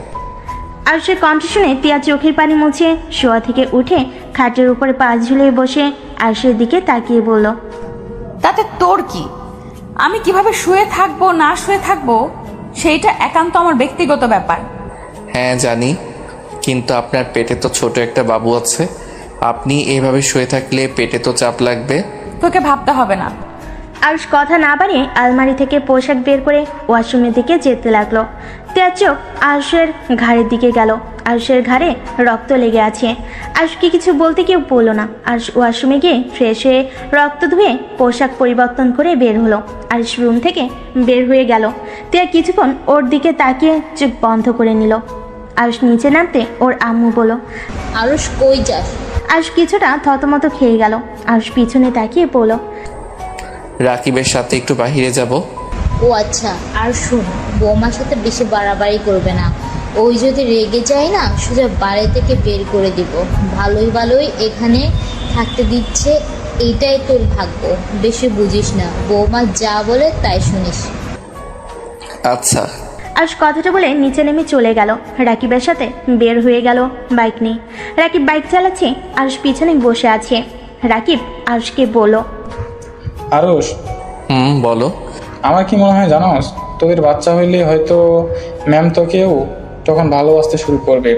আরুষের কণ্ঠ শুনে তিয়া চোখের পানি মুছে শোয়া থেকে উঠে খাটের উপরে পা ঝুলিয়ে বসে আরুষের দিকে তাকিয়ে বলল, তাতে তোর কি? আমি কিভাবে শুয়ে থাকবো না শুয়ে থাকবো সেইটা একান্ত আমার ব্যক্তিগত ব্যাপার। হ্যাঁ জানি, কিন্তু আপনার পেটে তো ছোট একটা বাবু আছে। আপনি এইভাবে শুয়ে থাকলে পেটে তো চাপ লাগবে। তোকে ভাবতে হবে না। আরুষ কথা না বাড়িয়ে আলমারি থেকে পোশাক বের করে ওয়াশরুমের দিকে যেতে লাগলো। তিয়ার চোখ আরুষের ঘাড়ের দিকে গেল। আরুষের ঘাড়ে রক্ত লেগে আছে। আরুষকে কিছু বলতে কেউ বললো না। আরুষ ওয়াশরুমে গিয়ে ফ্রেশ হয়ে রক্ত ধুয়ে পোশাক পরিবর্তন করে বের হলো। আরুষ রুম থেকে বের হয়ে গেল। তিয়া কিছুক্ষণ ওর দিকে তাকিয়ে চোখ বন্ধ করে নিল। আরুষ নিচে নামতে ওর আম্মু বলল, আরুষ কই যাস? আরুষ কিছুটা থতমত খেয়ে গেল। আরুষ পিছনে তাকিয়ে বলল, রাকিবের সাথে একটু বাহিরে যাব। ও আচ্ছা। আর শোন, বৌমার সাথে বেশি বাড়াবাড়ি করবে না। ওই যদি রেগে যায় না, সোজা বাড়ি থেকে বের করে দিব। ভালোই ভালোই এখানে থাকতে দিচ্ছে, এইটাই তোর ভাগ্য। বেশি বুঝিস না, বৌমা যা বলে তাই শুনিস। আচ্ছা। আরুষ কথাটা বলে নিচে নেমে চলে গেল। রাকিবের সাথে বের হয়ে গেল বাইক নিয়ে। রাকিব বাইক চালাচ্ছে, আরুষ পিছনে বসে আছে। রাকিব আরুষকে বলল, আরুষ, বলো। আমার কি মনে হয় জানোস, তোদের বাচ্চা হইলে হয়তো ম্যাম তোকেও তখন ভালোবাসতে শুরু করবে।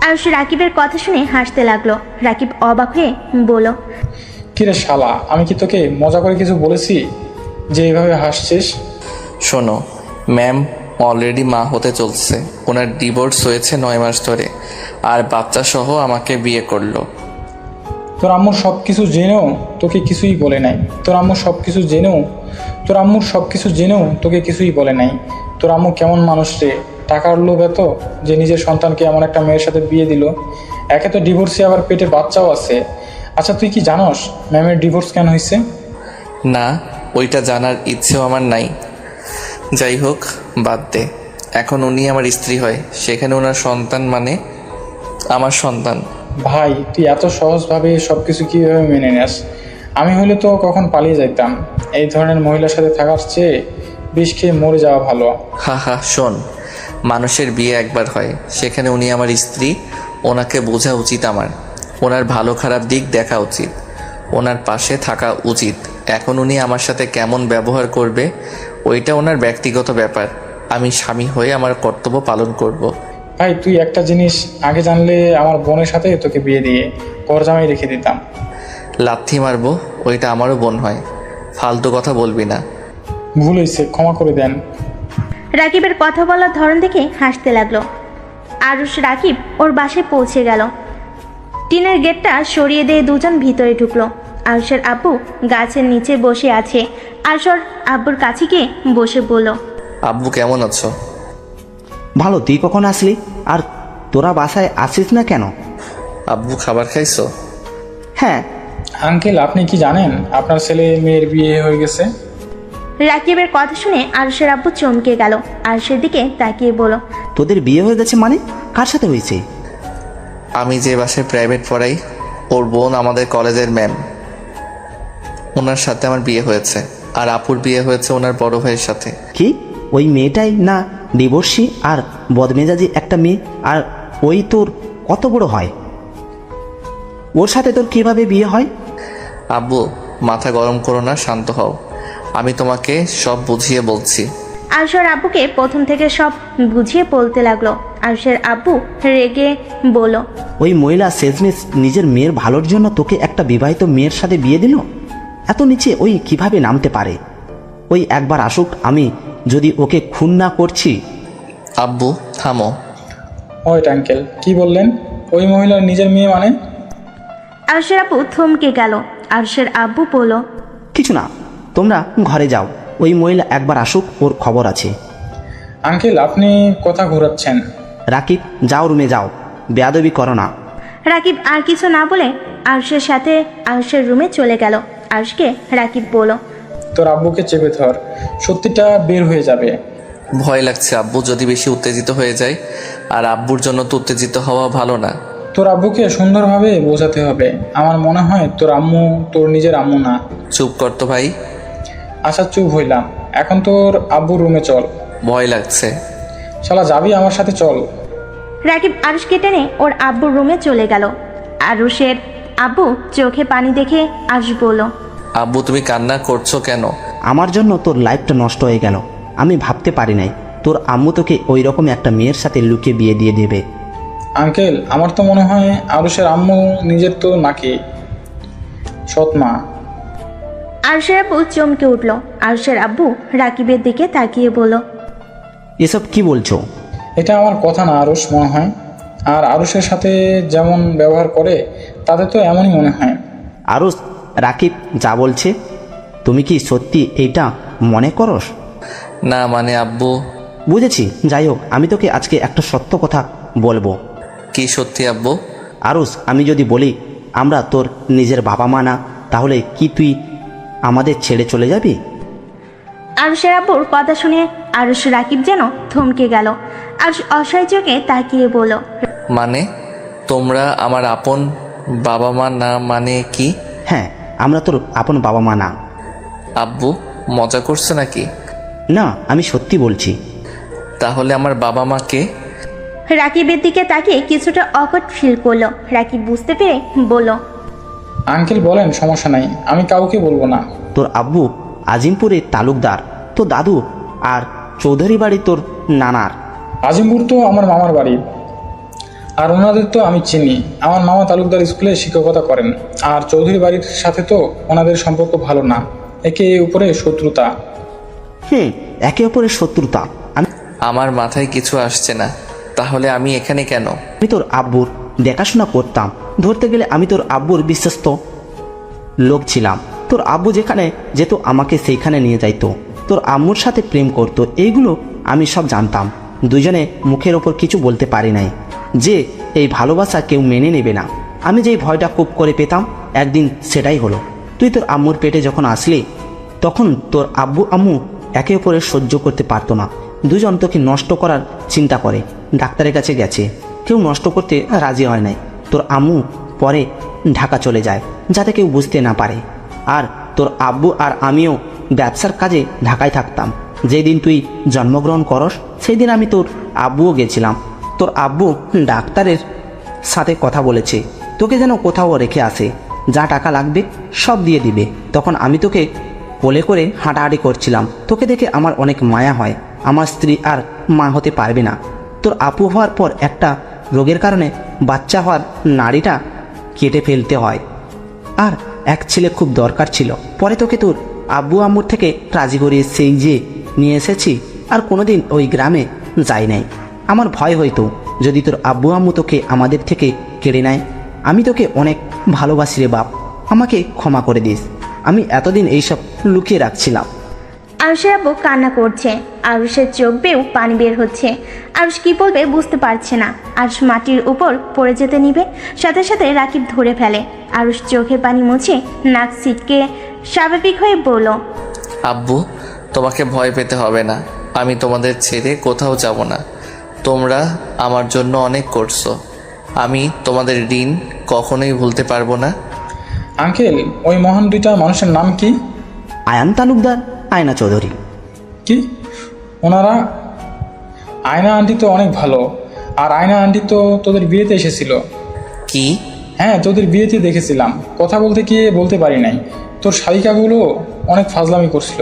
আরুষ রাকিবের কথা শুনে হাসতে লাগলো। রাকিব অবাক হয়ে বলল, কিরে শালা, আমি কি তোকে মজা করে কিছু বলেছি যে এইভাবে হাসছিস? শোনো, ম্যাম অলরেডি মা হতে চলছে। ওনার ডিভোর্স হয়েছে 9 মাস ধরে, আর বাচ্চা সহ আমাকে বিয়ে করলো। তোর আম্মুর সব কিছু জেনেও তোকে কিছুই বলে নাই। তোর আম্মুর সব কিছু জেনেও তোকে কিছুই বলে নাই। তোর আম্মু কেমন মানুষ রে, টাকার লোভ এত যে নিজের সন্তানকে এমন একটা মেয়ের সাথে বিয়ে দিল। একে তো ডিভোর্সে আবার পেটে বাচ্চাও আছে। আচ্ছা তুই কি জানোস ম্যামের ডিভোর্স কেন হয়েছে? না, ওইটা জানার ইচ্ছেও আমার নাই। যাই হোক, বাদ দে। এখন উনি আমার স্ত্রী হয়, সেখানে ওনার সন্তান মানে আমার সন্তান। ভাই তুই এত সহজভাবে সব কিছু কীভাবে মেনে নেস? আমি হলে তো কখন পালিয়ে যাইতাম। এই ধরনের মহিলার সাথে থাকার চেয়ে বিষ খেয়ে মরে যাওয়া ভালো। হা হা, শোন, মানুষের বিয়ে একবার হয়, সেখানে উনি আমার স্ত্রী। ওনাকে বোঝা উচিত আমার, ওনার ভালো খারাপ দিক দেখা উচিত, ওনার পাশে থাকা উচিত। এখন উনি আমার সাথে কেমন ব্যবহার করবে ওইটা ওনার ব্যক্তিগত ব্যাপার। আমি স্বামী হয়ে আমার কর্তব্য পালন করব। ভাই তুই একটা জিনিস আগে জানলে আমার বোনের সাথে তোকে বিয়ে দিয়ে ঘর জামাই রেখে দিতাম। লাথি মারবো, ওইটা আমারও বোন হয়। ফালতু কথা বলবি না। ভুল হয়েছে, ক্ষমা করে দেন। রাকিবের কথা বলার ধরন দেখে হাসতে লাগলো। আরুষ রাকিব ওর বাসায় পৌঁছে গেল। টিনের গেটটা সরিয়ে দিয়ে দুজন ভিতরে ঢুকলো। আরুষের আব্বু গাছের নিচে বসে আছে। আরুষ ওর আব্বুর কাছে গিয়ে বসে বলল, আব্বু কেমন আছো? ভালো, তুই কখন আসলি? আর তোরা বাসায় আসিস না কেন? আব্বু খাবার খাইছো? হ্যাঁ। আঙ্কেল আপনি কি জানেন আপনার ছেলে মেয়ের বিয়ে হয়ে গেছে? রাকিবের কথা শুনে আরুষের আব্বু চমকে গেল। আরুষের দিকে তাকিয়ে বলল, তোদের বিয়ে হয়ে গেছে মানে? কার সাথে হয়েছে? আমি যে বাসায় প্রাইভেট পড়াই, ওর বোন আমাদের কলেজের ম্যাম, ওনার সাথে আমার বিয়ে হয়েছে। আর আপুর বিয়ে হয়েছে ওনার বড় ভাইয়ের সাথে। কি ওই মেয়েটাই না ডিভোর্সি আর বদমেজাজি একটা মেয়ে? আর ওই তোর কত বড় হয়? ওর সাথে তোর কিভাবে বিয়ে হয়? আব্বু মাথা গরম করো না, শান্ত হও। আমি তোমাকে সব বুঝিয়ে বলছি। আরুষের আব্বুকে প্রথম থেকে সব বুঝিয়ে বলতে লাগলো। আরুষের আব্বু রেগে বলল, ওই মহিলা শেষমেশ নিজের মেয়ের ভালোর জন্য তোকে একটা বিবাহিত মেয়ের সাথে বিয়ে দিল? এত নিচে ওই কিভাবে নামতে পারে? ওই একবার আসুক, আমি যদি ওকে খুন না করছি। আব্বু থামো। ওয়েট আঙ্কেল, কি বললেন? ওই মহিলার নিজের মেয়ে মানে? আরুষের আব্বু থমকে গেল। আরুষের আব্বু বলল, কিছু না, তোমরা ঘরে যাও। ওই মহিলা একবার আসুক, ওর খবর আছে। আঙ্কেল আপনি কথা ঘোরাচ্ছেন। রাকিব যাও, রুমে যাও, বেয়াদবি করো না। রাকিব আর কিছু না বলে আরুষের সাথে আরুষের রুমে চলে গেল। আরুষকে রাকিব বলল, তোর আব্বুকে চেপে ধর, সত্যিটা বের হয়ে যাবে। ভয় লাগছে আব্বু যদি বেশি উত্তেজিত হয়ে যায়। আর আব্বুর জন্য তো উত্তেজিত হওয়া ভালো না। তোর আব্বুকে সুন্দরভাবে বোঝাতে হবে। আমার মনে হয় তোর আম্মু তোর নিজের আম্মু না। চুপ কর তো ভাই। আচ্ছা চুপ হইলাম, এখন তোর আব্বুর রুমে চল। ভয় লাগছে। শালা যাবি আমার সাথে? চল। রাকিব আরুষকে টেনে ওর আব্বুর রুমে চলে গেল। আরুষের আব্বু চোখে পানি দেখে আরুষ বলল, আব্বু তুমি কান্না করছো কেন? আমার জন্য তোর লাইফটা নষ্ট হয়ে গেল। আমি ভাবতে পারি নাই তোর আম্মু তোকে ওই রকম একটা মেয়ের সাথে লুকিয়ে বিয়ে দিয়ে দেবে। আঙ্কেল আমার তো মনে হয় আরুষের আম্মু নিজের তো নাকি সৎ মা। আরুষের আব্বু চমকে উঠল। আরুষের আব্বু রাকিবের দিকে তাকিয়ে বলল, এসব কি বলছো? এটা আমার কথা না আরুষ মনে হয়। আর আরুষের সাথে যেমন ব্যবহার করে তাতে তো এমনই মনে হয়। আরও রাকিব যা বলছে, তুমি কি সত্যি এইটা মনে করস? না মানে আব্বু। বুঝেছি, যাই হোক, আমি তোকে আজকে একটা সত্য কথা বলবো। কি সত্যি আব্বু? আরুষ, আমি যদি বলি আমরা তোর নিজের বাবা মা না, তাহলে কি তুই আমাদের ছেড়ে চলে যাবি? আরুষের আব্বুর কথা শুনে আরুষ রাকিব যেন থমকে গেল। আরুষ অসহায় চোখে তাকিয়ে বলল, মানে তোমরা আমার আপন বাবা মা না? মানে কি? হ্যাঁ, আমরা তোর আপন বাবা মা না। আব্বু মজা করছো নাকি? না, আমি সত্যি বলছি। তাহলে আমার বাবা মা কে? রাকিবের দিকে তাকিয়ে কিছুটা অকট ফিল করলো। রাকিব বুঝতে পেরে বলল, আঙ্কেল বলেন, সমস্যা নাই, আমি কাউকে বলবো না। তোর আব্বু আজিমপুরের তালুকদার, তোর দাদু আর চৌধুরী বাড়ি তোর নানার। আজিমপুর তো আমার মামার বাড়ি, আর ওনাদের তো আমি চিনি। আমার মামা তালুকদার স্কুলে শিক্ষকতা করেন। আর চৌধুরী বাড়ির সাথে তো ওনাদের সম্পর্ক ভালো না, একে উপরে শত্রুতা। একে অপরের শত্রুতা? আমার মাথায় কিছু আসছে না। তাহলে আমি এখানে কেন? আমি তোর আব্বুর দেখাশোনা করতাম। ধরতে গেলে আমি তোর আব্বুর বিশ্বস্ত লোক ছিলাম। তোর আব্বু যেখানে যেত আমাকে সেইখানে নিয়ে যাইতো। তোর আম্মুর সাথে প্রেম করতো, এইগুলো আমি সব জানতাম। দুজনে মুখের ওপর কিছু বলতে পারি নাই যে এই ভালোবাসা কেউ মেনে নেবে না। আমি যেই ভয়টা খুব করে পেতাম একদিন সেটাই হলো। তুই তোর আম্মুর পেটে যখন আসলি তখন তোর আব্বু আম্মু একে অপরের সহ্য করতে পারতো না। দুজন তোকে নষ্ট করার চিন্তা করে, ডাক্তারের কাছে গেছে, কেউ নষ্ট করতে রাজি হয় নাই। তোর আম্মু পরে ঢাকা চলে যায় যাতে কেউ বুঝতে না পারে। আর তোর আব্বু আর আমিও ব্যবসার কাজে ঢাকায় থাকতাম। যেদিন তুই জন্মগ্রহণ করস সেই দিন আমি তোর আব্বুও গেছিলাম। তোর আব্বু ডাক্তারের সাথে কথা বলেছে তোকে যেন কোথাও রেখে আসে, যা টাকা লাগবে সব দিয়ে দিবে। তখন আমি তোকে কোলে করে হাঁটাহাঁটি করছিলাম। তোকে দেখে আমার অনেক মায়া হয়। আমার স্ত্রী আর মা হতে পারবে না। তোর আপু হওয়ার পর একটা রোগের কারণে বাচ্চা হওয়ার নাড়িটা কেটে ফেলতে হয়, আর এক ছেলে খুব দরকার ছিল। পরে তোকে তোর আব্বু আম্মুর থেকে রাজি করিয়ে সেই যে নিয়ে এসেছি, আর কোনোদিন ওই গ্রামে যাই নাই। আমার ভয় হইতো যদি তোর আব্বু আম্মু তোকে আমাদের থেকে কেড়ে নেয়। আমি তোকে অনেক ভালোবাসি রে বাপ, আমাকে ক্ষমা করে দিস। আমি এতদিন এইসব লুকিয়ে রাখছিলাম। আরুষের আব্বু কান্না করছে, আরুষের চোখ বেয়েও পানি বের হচ্ছে। আরুষ কি বলবে বুঝতে পারছে না। আরুষ মাটির উপর পড়ে যেতে নিবে, সাথে সাথে রাকিব ধরে ফেলে। আরুষ চোখে পানি মুছে নাক ছিটকে স্বাভাবিক হয়ে বলল, আব্বু, তোমাকে ভয় পেতে হবে না, আমি তোমাদের ছেড়ে কোথাও যাব না। তোমরা আমার জন্য অনেক করছো, আমি তোমাদের ঋণ কখনোই ভুলতে পারবো না। আঙ্কেল, ওই মহান দুইটা মানুষের নাম কি? আয়ান তালুকদার, আয়না চৌধুরী। কি ওনারা? আয়না আন্টি তো অনেক ভালো, আর আয়না আন্টি তো তোদের বিয়েতে এসেছিল। কি? হ্যাঁ, তোদের বিয়েতে দেখেছিলাম। কথা বলতে গিয়ে বলতে পারি নাই। তোর শালিকাগুলো অনেক ফাজলামি করছিল।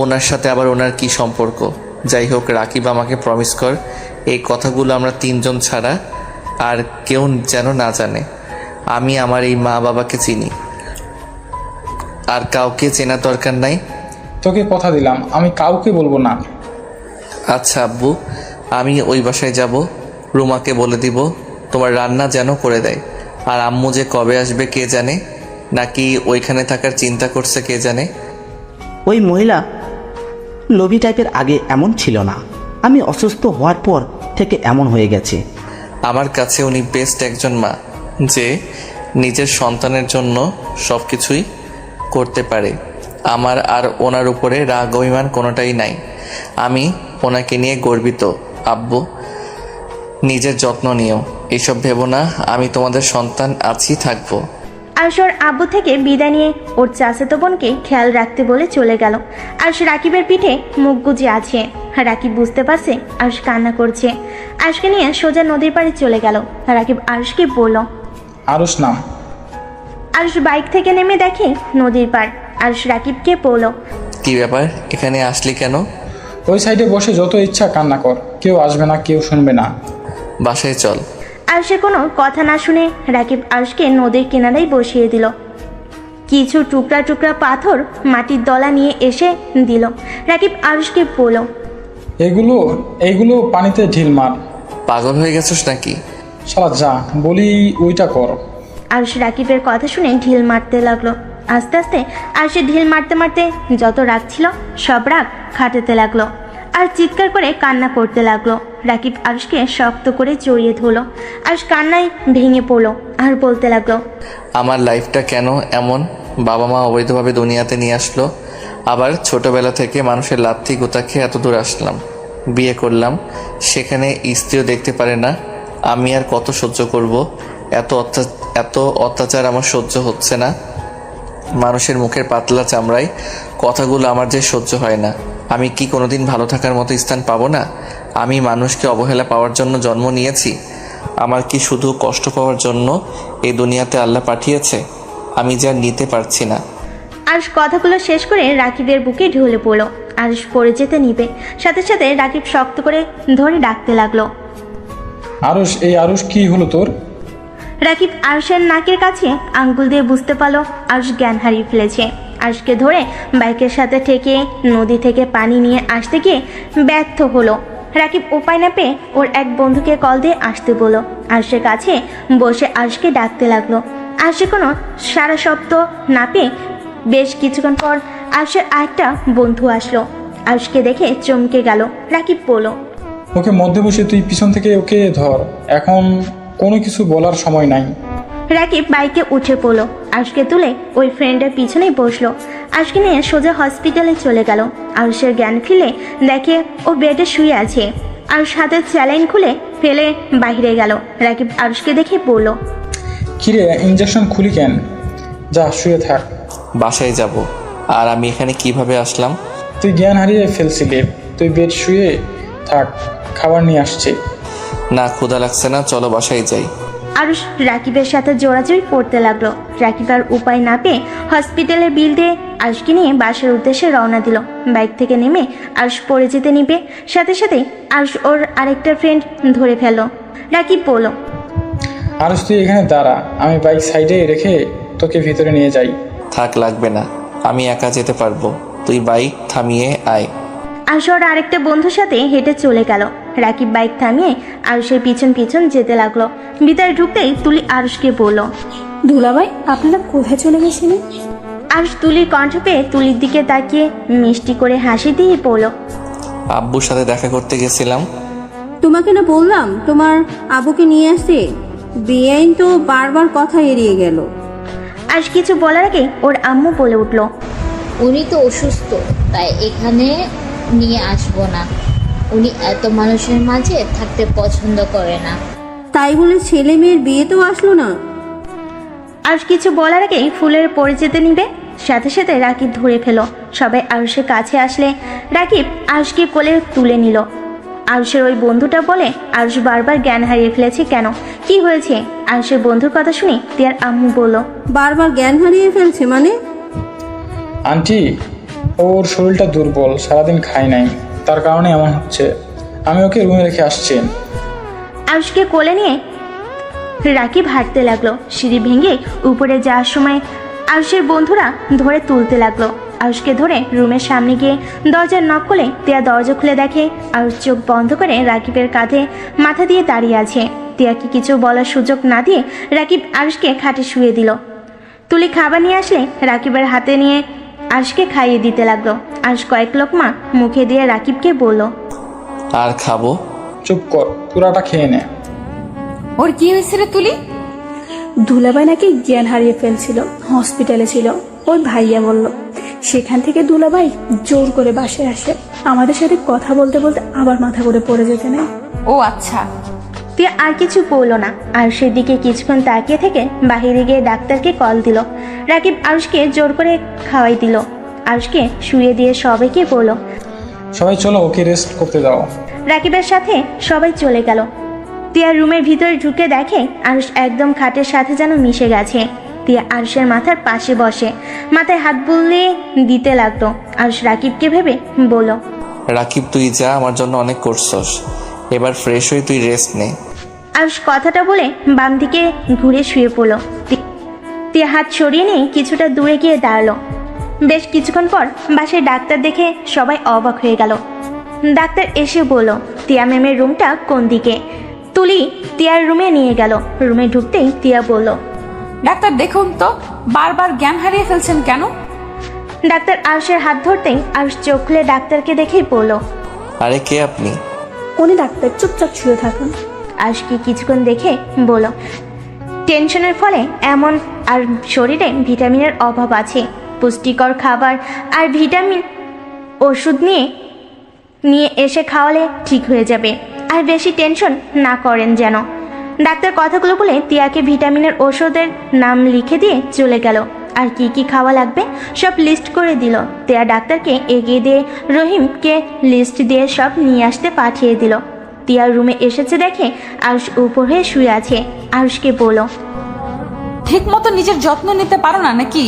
ওনার সাথে আবার ওনার কি সম্পর্ক? যাই হোক, রাকিব আমাকে প্রমিস কর এই কথাগুলো আমরা তিনজন ছাড়া আর কেউ যেন না জানে। আমি আমার এই মা বাবাকে চিনি, আর কাউকে চেনার দরকার নাই। তোকে কথা দিলাম, আমি কাউকে বলবো না। আচ্ছা আব্বু, আমি ওই বাসায় যাব, রুমাকে বলে দিব তোমার রান্না যেন করে দেয়। আর আম্মু যে কবে আসবে কে জানে, নাকি ওইখানে থাকার চিন্তা করছে কে জানে। ওই মহিলা লোভী টাইপের আগে এমন ছিল না, আমি অসুস্থ হওয়ার পর থেকে এমন হয়ে গেছে। আমার কাছে উনি বেস্ট একজন মা, যে নিজের সন্তানের জন্য সব কিছুই করতে পারে। আমার আর ওনার উপরে রাগ অভিমান কোনোটাই নাই। আমি ওনাকে নিয়ে গর্বিত। আব্বু, নিজের যত্ন নিও, এইসব ভেবো না, আমি তোমাদের সন্তান আছি, থাকবো। আরুষ ওর আব্বু থেকে বিদায় নিয়ে ওর চাচাতো বোনকে খেয়াল রাখতে বলে চলে গেল। আরুষ রাকিবের পিঠে মুখ গুজে আছে। রাকিব বুঝতে পারছে আরুষ কান্না করছে। আরুষকে নিয়ে সোজা নদীর পাড়ে চলে গেল। রাকিব আরুষকে বলল, আরুষ নাম। আরুষ বাইক থেকে নেমে দেখে নদীর পাড়। আরুষ রাকিবকে বলল, কি ব্যাপার, এখানে আসলি কেন? ওই সাইডে বসে যত ইচ্ছা কান্না কর, কেউ আসবে না, কেউ শুনবে না। বাসায় চল। আরুষের কোনো কথা না শুনে রাকিব আরুষকে নদীর কিনারেই বসিয়ে দিল। কিছু টুকরা টুকরা পাথর মাটির দলা নিয়ে এসে দিল। রাকিব আরুষকে বলল, এইগুলো পানিতে ঢিল মার। পাগল হয়ে গেছিস নাকি? শালা যা বলি ওইটা কর। আরুষ রাকিবের কথা শুনে ঢিল মারতে লাগলো। আস্তে আস্তে আরুষের ঢিল মারতে মারতে যত রাগ ছিল সব রাগ খাটাতে লাগলো, আর চিৎকার করে কান্না করতে লাগলো। রাকিব আরুষকে শক্ত করে জড়িয়ে ধরলো। আরুষ কান্নায় ভেঙে পড়লো আর বলতে লাগলো, আমার লাইফটা কেন এমন? বাবা মা অবৈধভাবে দুনিয়াতে নিয়ে আসলো, আবার ছোটবেলা থেকে মানুষের লাথি গোতা খেয়ে এত দূর আসলাম, বিয়ে করলাম, সেখানে স্ত্রীও দেখতে পারে না। আমি আর কত সহ্য করব? এত অত্যাচার আমার সহ্য হচ্ছে না। মানুষের মুখের পাতলা চামড়ায় কথাগুলো আমার যে সহ্য হয় না। আমি কি কোনোদিন ভালো থাকার মতো স্থান পাবো না? আমি মানুষকে অবহেলা পাওয়ার জন্য জন্ম নিয়েছি? আমার কি শুধু কষ্ট পাওয়ার জন্য এই দুনিয়াতে আল্লাহ পাঠিয়েছে? আমি যা নিতে পারছি না। আরুষ কথাগুলো শেষ করে রাকিবের বুকে ঢলে পড়লো। আরুষ পড়ে যেতে নিবে, সাথে সাথে রাকিব শক্ত করে ধরে ডাকতে লাগলো, আরুষ, এই আরুষ কি হলো তোর? রাকিব আরুষের নাকের কাছে আঙ্গুল দিয়ে বুঝতে পারলো আরুষ জ্ঞান হারিয়ে ফেলেছে। আরুষকে ধরে বাইকের সাথে ঠেকে নদী থেকে পানি নিয়ে আসতে গিয়ে ব্যর্থ হলো। রাকিব উপায় না পেয়ে ওর এক বন্ধুকে কল দিয়ে আসতে বলল। আরুষের কাছে বসে আরুষকে ডাকতে লাগলো। আরুষের কোনো সারা শব্দ না পেয়ে বেশ কিছুক্ষণ পর আরুষের আরেকটা বন্ধু আসলো। আরুষকে দেখে চমকে গেল। রাকিব বলল, ওকে মধ্যে বসে তুই পিছন থেকে ওকে ধর, এখন কোনো কিছু বলার সময় নাই। রাকিব বাইকে উঠে পড়লো, আরুষকে তুলে ওই ফ্রেন্ডের পিছনেই বসলো। আরুষকে নিয়ে সোজা হসপিটালে চলে গেল। আরুষের জ্ঞান ফিরে দেখে ও বেডে শুয়ে আছে। আরুষ হাতের স্যালাইন খুলে ফেলে বাইরে গেল। রাকিব আরুষকে দেখে বলল, কিরে ইঞ্জেকশন খুলি কেন? যা শুয়ে থাক। বাসায় যাব। আর আমি এখানে কিভাবে আসলাম? তুই জ্ঞান হারিয়ে ফেলছিলি, তুই বেড শুয়ে থাক, খাবার নিয়ে আসছে। না, ক্ষুধা লাগছে না, চলো বাসায় যাই। আরুষ রাকিবের সাথে জোরাজুরি করতে লাগলো। রাকিব আর উপায় না পেয়ে হসপিটালের বিল দিয়ে আরুষকে নিয়ে বাসার উদ্দেশ্যে রওনা দিল। বাইক থেকে নেমে আরুষ পড়ে যেতে নিবে, সাথে সাথে আরুষ ওর আরেকটা ফ্রেন্ড ধরে ফেললো। রাকিব বলল, আর তুই এখানে দাঁড়া, আমি বাইক সাইডে রেখে তোকে ভিতরে নিয়ে যাই। থাক, লাগবে না, আমি একা যেতে পারবো। তুই বাইক থামিয়ে আয়। আরুষ ওর আরেকটা বন্ধুর সাথে হেঁটে চলে গেল। রাকিব বাইক থামিয়ে আরুষের পিছন পিছন যেতে লাগলো। ভিতরে ঢুকতেই তুলি আরুষকে বলল, দুলাভাই আপনারা কোথায় চলে গেছিলেন? আরুষ তুলির কণ্ঠ পেয়ে তুলির দিকে তাকিয়ে মিষ্টি করে হাসি দিয়ে বলল, আব্বুর সাথে দেখা করতে গেছিলাম। তোমাকে না বললাম তোমার আবুকে নিয়ে আসতে? বেআইন তো বারবার কথা এড়িয়ে গেল। আরুষ কিছু বলার আগে ওর আম্মু বলে উঠল, উনি তো অসুস্থ, তাই এখানে নিয়ে আসবো না। উনি এত মানুষের মাঝে থাকতে পছন্দ করে না। তাই বলে ছেলে মেয়ের বিয়ে তো আসলো না। আরুষ কিছু বলার আগেই ফুলের পড়ে যেতে নিবে, সাথে সাথে রাকিব ধরে ফেলো। সবাই আরুষের কাছে আসলে রাকিব আরুষকে কোলে তুলে নিল। আরুষের ওই বন্ধুটা বলে, আরুষ বারবার জ্ঞান হারিয়ে ফেলেছে কেন, কি হয়েছে? আরুষের বন্ধুর কথা শুনে তিয়ার আম্মু বলল, বারবার জ্ঞান হারিয়ে ফেলছে মানে? আন্টি, ওর শরীরটা দুর্বল, সারাদিন খায় নাই, তার কারণে এমন হচ্ছে। আমি ওকে রুমে রেখে আসছি। আরুষকে কোলে নিয়ে রাকিব হাঁটতে লাগলো। সিঁড়ি ভেঙে উপরে যাওয়ার সময় আরুষের বন্ধুরা ধরে তুলতে লাগলো। আরুষকে ধরে রুমের সামনে গিয়ে দরজার নক করলে তিয়া দরজা খুলে দেখে আরুষ চোখ বন্ধ করে রাকিবের কাঁধে মাথা দিয়ে দাঁড়িয়ে আছে। তিয়াকে কিছু বলার সুযোগ না দিয়ে রাকিব আরুষকে খাটে শুয়ে দিল। তুলি খাবার নিয়ে আসলে রাকিবের হাতে নিয়ে আরুষকে খাইয়ে দিতে লাগলো। আরুষ কয়েক লোকমা মুখে দিয়ে রাকিবকে বলল, আর খাবো? চুপ কর, পুরাটা খেয়ে নে। ওর কি হয়েছে রে তুলি? দুলাভাই নাকি জ্ঞান হারিয়ে ফেলছিল, হসপিটালে ছিল। ওই ভাইয়া বলল, সেখান থেকে দুলাভাই জোর করে বাসায় আসে। আমাদের সাথে কথা বলতে বলতে আবার মাথা করে পড়ে যেতে নেই। ও আচ্ছা। তিয়া আর কিছু বললো না। আরুষের দিকে কিছুক্ষণ তাকিয়ে থেকে বাহিরে গিয়ে ডাক্তারকে কল দিল। রাকিব আরুষকে জোর করে খাওয়াই দিল। আরুষকে শুয়ে দিয়ে সবাইকে বলল, সবাই চলো, ওকে রেস্ট করতে দাও। রাকিবের সাথে সবাই চলে গেল। তিয়া রুমের ভিতরে ঢুকে দেখে আরুষ একদম খাটের সাথে যেন মিশে গেছে। তিয়া আরুষের মাথার পাশে বসে মাথায় হাত বুলিয়ে দিতে লাগতো। আরুষ রাকিবকে ভেবে বলল, রাকিব, তুই যা, আমার জন্য অনেক করছস, এবার ফ্রেশ হয়ে তুই রেস্ট নে। আরুষ কথাটা বলে বাম দিকে ঘুরে শুয়ে পড়ল। তিয়া হাত সরিয়ে নিয়ে কিছুটা দূরে গিয়ে দাঁড়ালো। বেশ কিছুক্ষণ পর বাসায় ডাক্তার দেখে সবাই অবাক হয়ে গেল। ডাক্তার এসে বলল, তিয়া ম্যামের রুমটা কোন দিকে। তুলি তিয়ার রুমে নিয়ে গেল। রুমে ঢুকতেই তিয়া বলল, ডাক্তার দেখুন তো, বারবার জ্ঞান হারিয়ে ফেলছেন কেন? ডাক্তার আরুষের হাত ধরতেই আরুষ চোখ খুলে ডাক্তারকে দেখেই বলল, আরে কে আপনি? উনি ডাক্তার, চুপচাপ শুয়ে থাকুন। আরুষকে কিছুক্ষণ দেখে বলল, টেনশনের ফলে এমন, আর শরীরে ভিটামিনের অভাব আছে। পুষ্টিকর খাবার আর ভিটামিন ওষুধ নিয়ে এসে খাওয়ালে ঠিক হয়ে যাবে। আর বেশি টেনশন না করেন যেন। ডাক্তার কথাগুলো বলে তিয়াকে ভিটামিনের ওষুধের নাম লিখে দিয়ে চলে গেল। আর কি কি খাওয়া লাগবে সব লিস্ট করে দিল। তিয়া ডাক্তারকে এগিয়ে দিয়ে রহিমকে লিস্ট দিয়ে সব নিয়ে আসতে পাঠিয়ে দিল। তিয়ার রুমে এসেছে দেখে আরুষ উপর হয়ে শুয়ে আছে। আরুষকে বলল, ঠিক মতো নিজের যত্ন নিতে পারো না নাকি?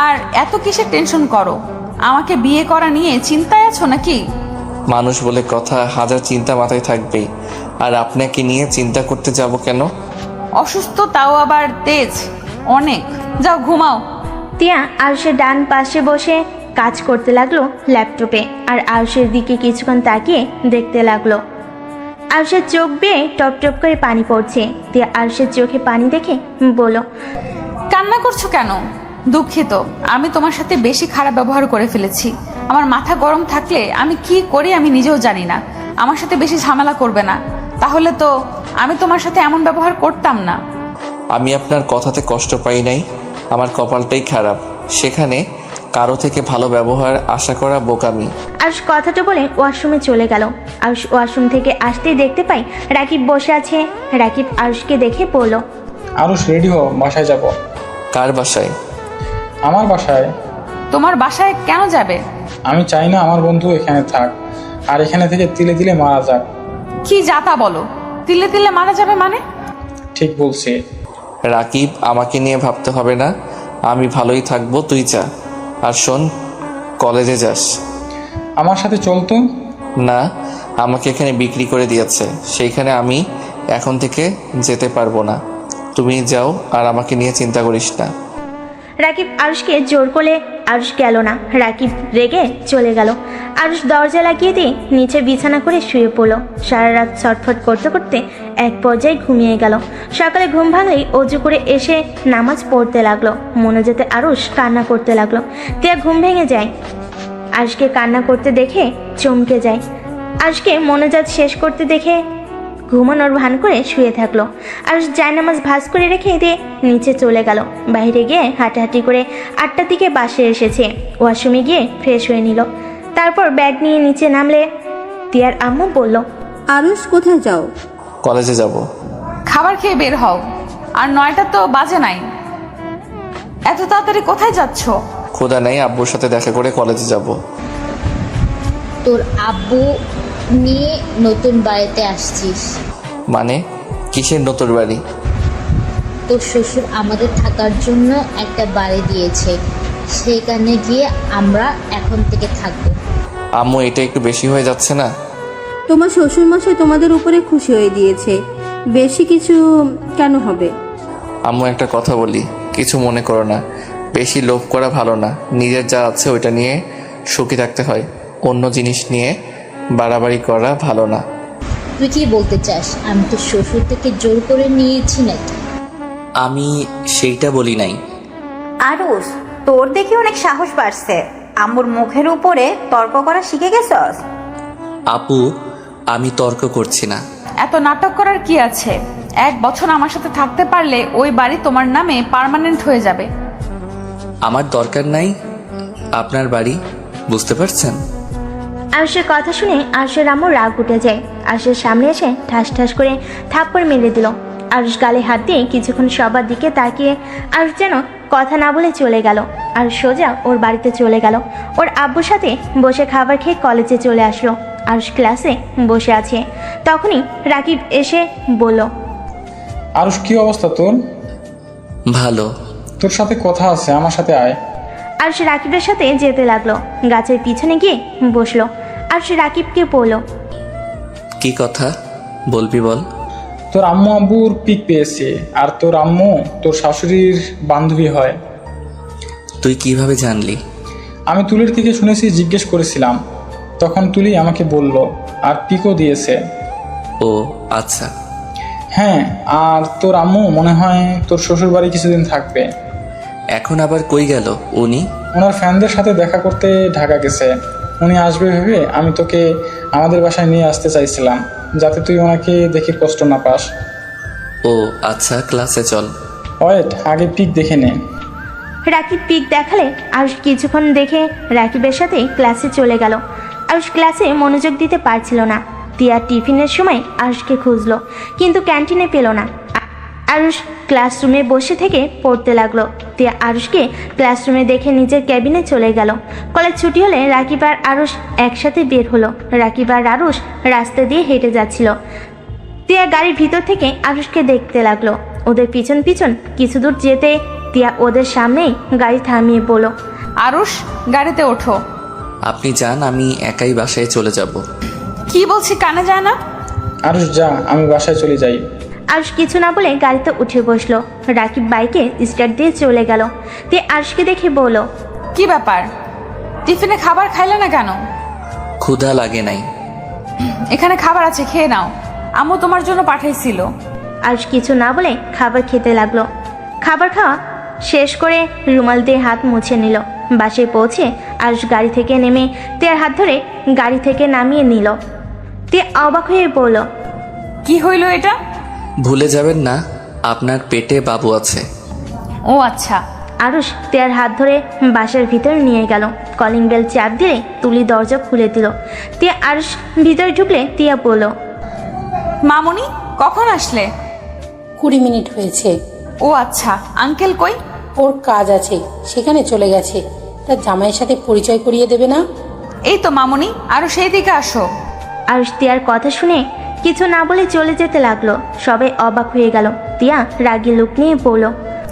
আর এত কিসের টেনশন করো? আমাকে বিয়ে করা নিয়ে চিন্তায় আছো নাকি? মানুষ বলে কথা, হাজার চিন্তা মাথায় থাকবেই। আর আপনাকে নিয়ে চিন্তা করতে যাব কেন? অসুস্থ, তাও আবার তেজ অনেক। যাও ঘুমাও। তিয়া আরুষের ডান পাশে বসে কাজ করতে লাগলো ল্যাপটপে। আর আরুষের দিকে কিছুক্ষণ তাকিয়ে দেখতে লাগলো। আরুষের চোখ বেয়ে টপ টপ করে পানি পড়ছে। তিয়া আরুষের চোখে পানি দেখে বলল, কান্না করছো কেন? দুঃখিত, আমি তোমার সাথে বেশি খারাপ ব্যবহার করে ফেলেছি। আমার মাথা গরম থাকলে আমি কি করি আমি নিজেও জানি না। আমার সাথে বেশি ঝামেলা করবে না, তাহলে তো আমি তোমার সাথে এমন ব্যবহার করতাম না। আমি আপনার কথাতে কষ্ট পাই নাই, আমার কপালটাই খারাপ। সেখানে কারো থেকে ভালো ব্যবহার আশা করা বোকামি। আরুষ কথাটা বলে ওয়াশরুমে চলে গেল। আরুষ ওয়াশরুম থেকে আসতেই দেখতে পাই রাকিব বসে আছে। রাকিব আরুষকে দেখে বলল, আরুষ রেডি হো, বাসায় যাব। কার বাসায়? আমার বাসায়। তোমার বাসায় কেন যাবে? আমি চাই না আমার বন্ধু এখানে থাক, আর এখানে থেকে তিলে তিলে মারা যাক। কি যাতা বলো, তিলে তিলে মারা যাবে মানে? ঠিক বলছি। রাকিব, আমাকে নিয়ে ভাবতে হবে না, আমি ভালোই থাকবো, তুই যা। আর শোন, কলেজে যাস। আমার সাথে চলতো। না, আমাকে এখানে বিক্রি করে দিয়েছে, সেইখানে আমি এখন থেকে যেতে পারবো না। তুমি যাও, আর আমাকে নিয়ে চিন্তা করিস না। রাকিব আরুষকে জোর করলে আরুষ গেল না। রাকিব রেগে চলে গেল। আরুষ দরজা লাগিয়ে দিয়ে নিচে বিছানা করে শুয়ে পড়ল। সারা রাত ছটফট করতে করতে এক পর্যায়ে ঘুমিয়ে গেল। সকালে ঘুম ভাঙলেই অজু করে এসে নামাজ পড়তে লাগলো। মনোজাতে আরুষ কান্না করতে লাগলো। তিয়া ঘুম ভেঙে যায়। আরুষকে কান্না করতে দেখে চমকে যায়। আরুষকে মনোজাত শেষ করতে দেখে ঘুমানোর ভান করে শুয়ে থাকলো। আর জায়নামাজ ভাঁজ করে রেখে দিয়ে নিচে চলে গেল। বাইরে গিয়ে হাঁটাহাঁটি করে 8টার দিকে বাসে এসেছে। ওয়াশরুমে গিয়ে ফ্রেশ হয়ে নিল। তারপর ব্যাগ নিয়ে নিচে নামলে তিয়ার আম্মু বলল, আরুষ কোথায় যাও? কলেজে যাব। খাবার খেয়ে বের হও, আর 9টা তো বাজে নাই, এত তাড়াতাড়ি কোথায় যাচ্ছ? খোদা নেই, আব্বুর সাথে দেখা করে কলেজে যাব। তোর আব্বু নিয়ে নতুন বাড়িতে আসছিস? মানে কিসের নতুন বাড়ি? তোর শ্বশুর আমাদের থাকার জন্য একটা বাড়ি দিয়েছে, সেখানে গিয়ে আমরা এখন থেকে থাকবো। আম্মু, এটা একটু বেশি হয়ে যাচ্ছে না? তোমার শ্বশুরমশাই তোমাদের উপরে খুশি হয়ে দিয়েছে, বেশি কিছু কেন হবে? আম্মু, একটা কথা বলি, কিছু মনে করো না। বেশি লোভ করা ভালো না, নিজের যা আছে ওইটা নিয়ে সুখী থাকতে হয়, অন্য জিনিস নিয়ে বাড়াবাড়ি করা ভালো না। তুই কি বলতে চাস আমি তোর শ্বশুর থেকে জোর করে নিয়েছি নাকি? আমি সেইটা বলি নাই। আরুষ, তোর দেখি অনেক সাহস বাড়ছে। আম্মুর মুখের উপরে তর্ক করা শিখে গেছস? আপু, আমি তর্ক করছি না। এত নাটক করার কি আছে? 1 বছর আমার সাথে থাকতে পারলে ওই বাড়ি তোমার নামে পার্মানেন্ট হয়ে যাবে। আমার দরকার নাই আপনার বাড়ি, বুঝতে পারছেন? আরুষের কথা শুনে আরুষের আম্মু রাগ উঠে যায়। আরুষের সামনে এসে ঠাস ঠাস করে থাপ্পড় মেরে দিল। আরুষ গালে হাত দিয়ে কিছুক্ষণ সবার দিকে তাকিয়ে আরুষ যেন কথা না বলে চলে গেল। আর সোজা ওর বাড়িতে চলে গেল। ওর আব্বুর সাথে বসে খাবার খেয়ে কলেজে চলে আসলো। আরুষ ক্লাসে বসে আছে। তখনই রাকিব এসে বলল, আরুষ, কি অবস্থা তোর? ভালো। তোর সাথে কথা আছে, আমার সাথে আয়। আরুষ রাকিবের সাথে যেতে লাগলো। গাছের পিছনে গিয়ে বসলো। আরুষ রাকিবকে বলল, কি কথা বলবি বল। তোর আম্মু আব্বুর পিক পেয়েছে, আর তোর আম্মু তোর শাশুড়ির বান্ধবী হয়। তুই কিভাবে জানলি? আমি তুলির থেকে শুনেছি, জিজ্ঞেস করেছিলাম, তখন তুলি আমাকে বলল, আর পিকও দিয়েছে। ও আচ্ছা। হ্যাঁ, আর তোর আম্মু মনে হয় তোর শ্বশুর বাড়ি কিছুদিন থাকবে। এখন আবার কই গেল উনি? ওনার ফ্যানদের সাথে দেখা করতে ঢাকা গেছে। উনি আসবে ভেবে আমি তোকে আমাদের বাসায় নিয়ে আসতে চাইছিলাম, যাতে তুই ওনাকে দেখে কষ্ট না পাস। ও আচ্ছা, ক্লাসে চল। ওয়েট, আগে পিক দেখে নে। রাকিব পিক দেখালে আরুষ কিছুক্ষণ দেখে রাকিবের সাথে ক্লাসে চলে গেল। আরুষ ক্লাসে মনোযোগ দিতে পারছিল না। তিয়া টিফিনের সময় আরুষকে খুঁজলো, কিন্তু ক্যান্টিনে পেল না। আরুষ ক্লাসরুমে বসে থেকে পড়তে লাগলো। তিয়া আরুষকে ক্লাসরুমে দেখে নিজের ক্যাবিনে চলে গেল। কলেজ ছুটি হলে রাকিব আর আরুষ একসাথে বের হলো। রাকিব আর আরুষ রাস্তা দিয়ে হেঁটে যাচ্ছিল। তিয়া গাড়ির ভিতর থেকে আরুষকে দেখতে লাগলো। ওদের পিছন পিছন কিছু দূর যেতে তিয়া ওদের সামনেই গাড়ি থামিয়ে বলল, আরুষ, গাড়িতে ওঠো। আপনি যান, আমি একাই বাসায় চলে যাব। কি বলছি কানে যায় না? আরুষ যা, আমি বাসায় চলে যাই। আরুষ কিছু না বলে গাড়িতে উঠে বসলো। রাকিব বাইকে স্টার্ট দিয়ে চলে গেল। তে আরুষকে দেখে বলল, কি ব্যাপার, টিফিনে খাবার খাইলে না কেন? ক্ষুধা লাগে নাই। এখানে খাবার আছে, খেয়ে নাও, আম্মু তোমার জন্য পাঠাইছিল। আরুষ কিছু না বলে খাবার খেতে লাগলো। খাবার খাওয়া শেষ করে রুমাল দিয়ে হাত মুছে নিল। বাসে পৌঁছে আরুষ গাড়ি থেকে নেমে তের হাত ধরে গাড়ি থেকে নামিয়ে নিল। তিয়া অবাক হয়ে বলল, কি হইল এটা? ভুলে যাবেন না আপনার পেটে বাবু আছে। ও আচ্ছা। আরুষ তিয়ার হাত ধরে বাসার ভিতরে নিয়ে গেল। কলিং বেল চাপ দিলে তুলি দরজা খুলে দিল। তিয়া আরুষ ভিতরে ঢুকলে তিয়া বলল, মামুনি কখন আসলে? 20 মিনিট হয়েছে। ও আচ্ছা, আঙ্কেল কই? ওর কাজ আছে, সেখানে চলে গেছে। তার জামাইয়ের সাথে পরিচয় করিয়ে দেবে না? এই তো মামুনি, আরো সেই দিকে আসো। আরুষ তিয়ার কথা শুনে কিছু না বলে চলে যেতে লাগলো। সবাই অবাক হয়ে গেল। তিয়া রাগী লুক নিয়ে বলল,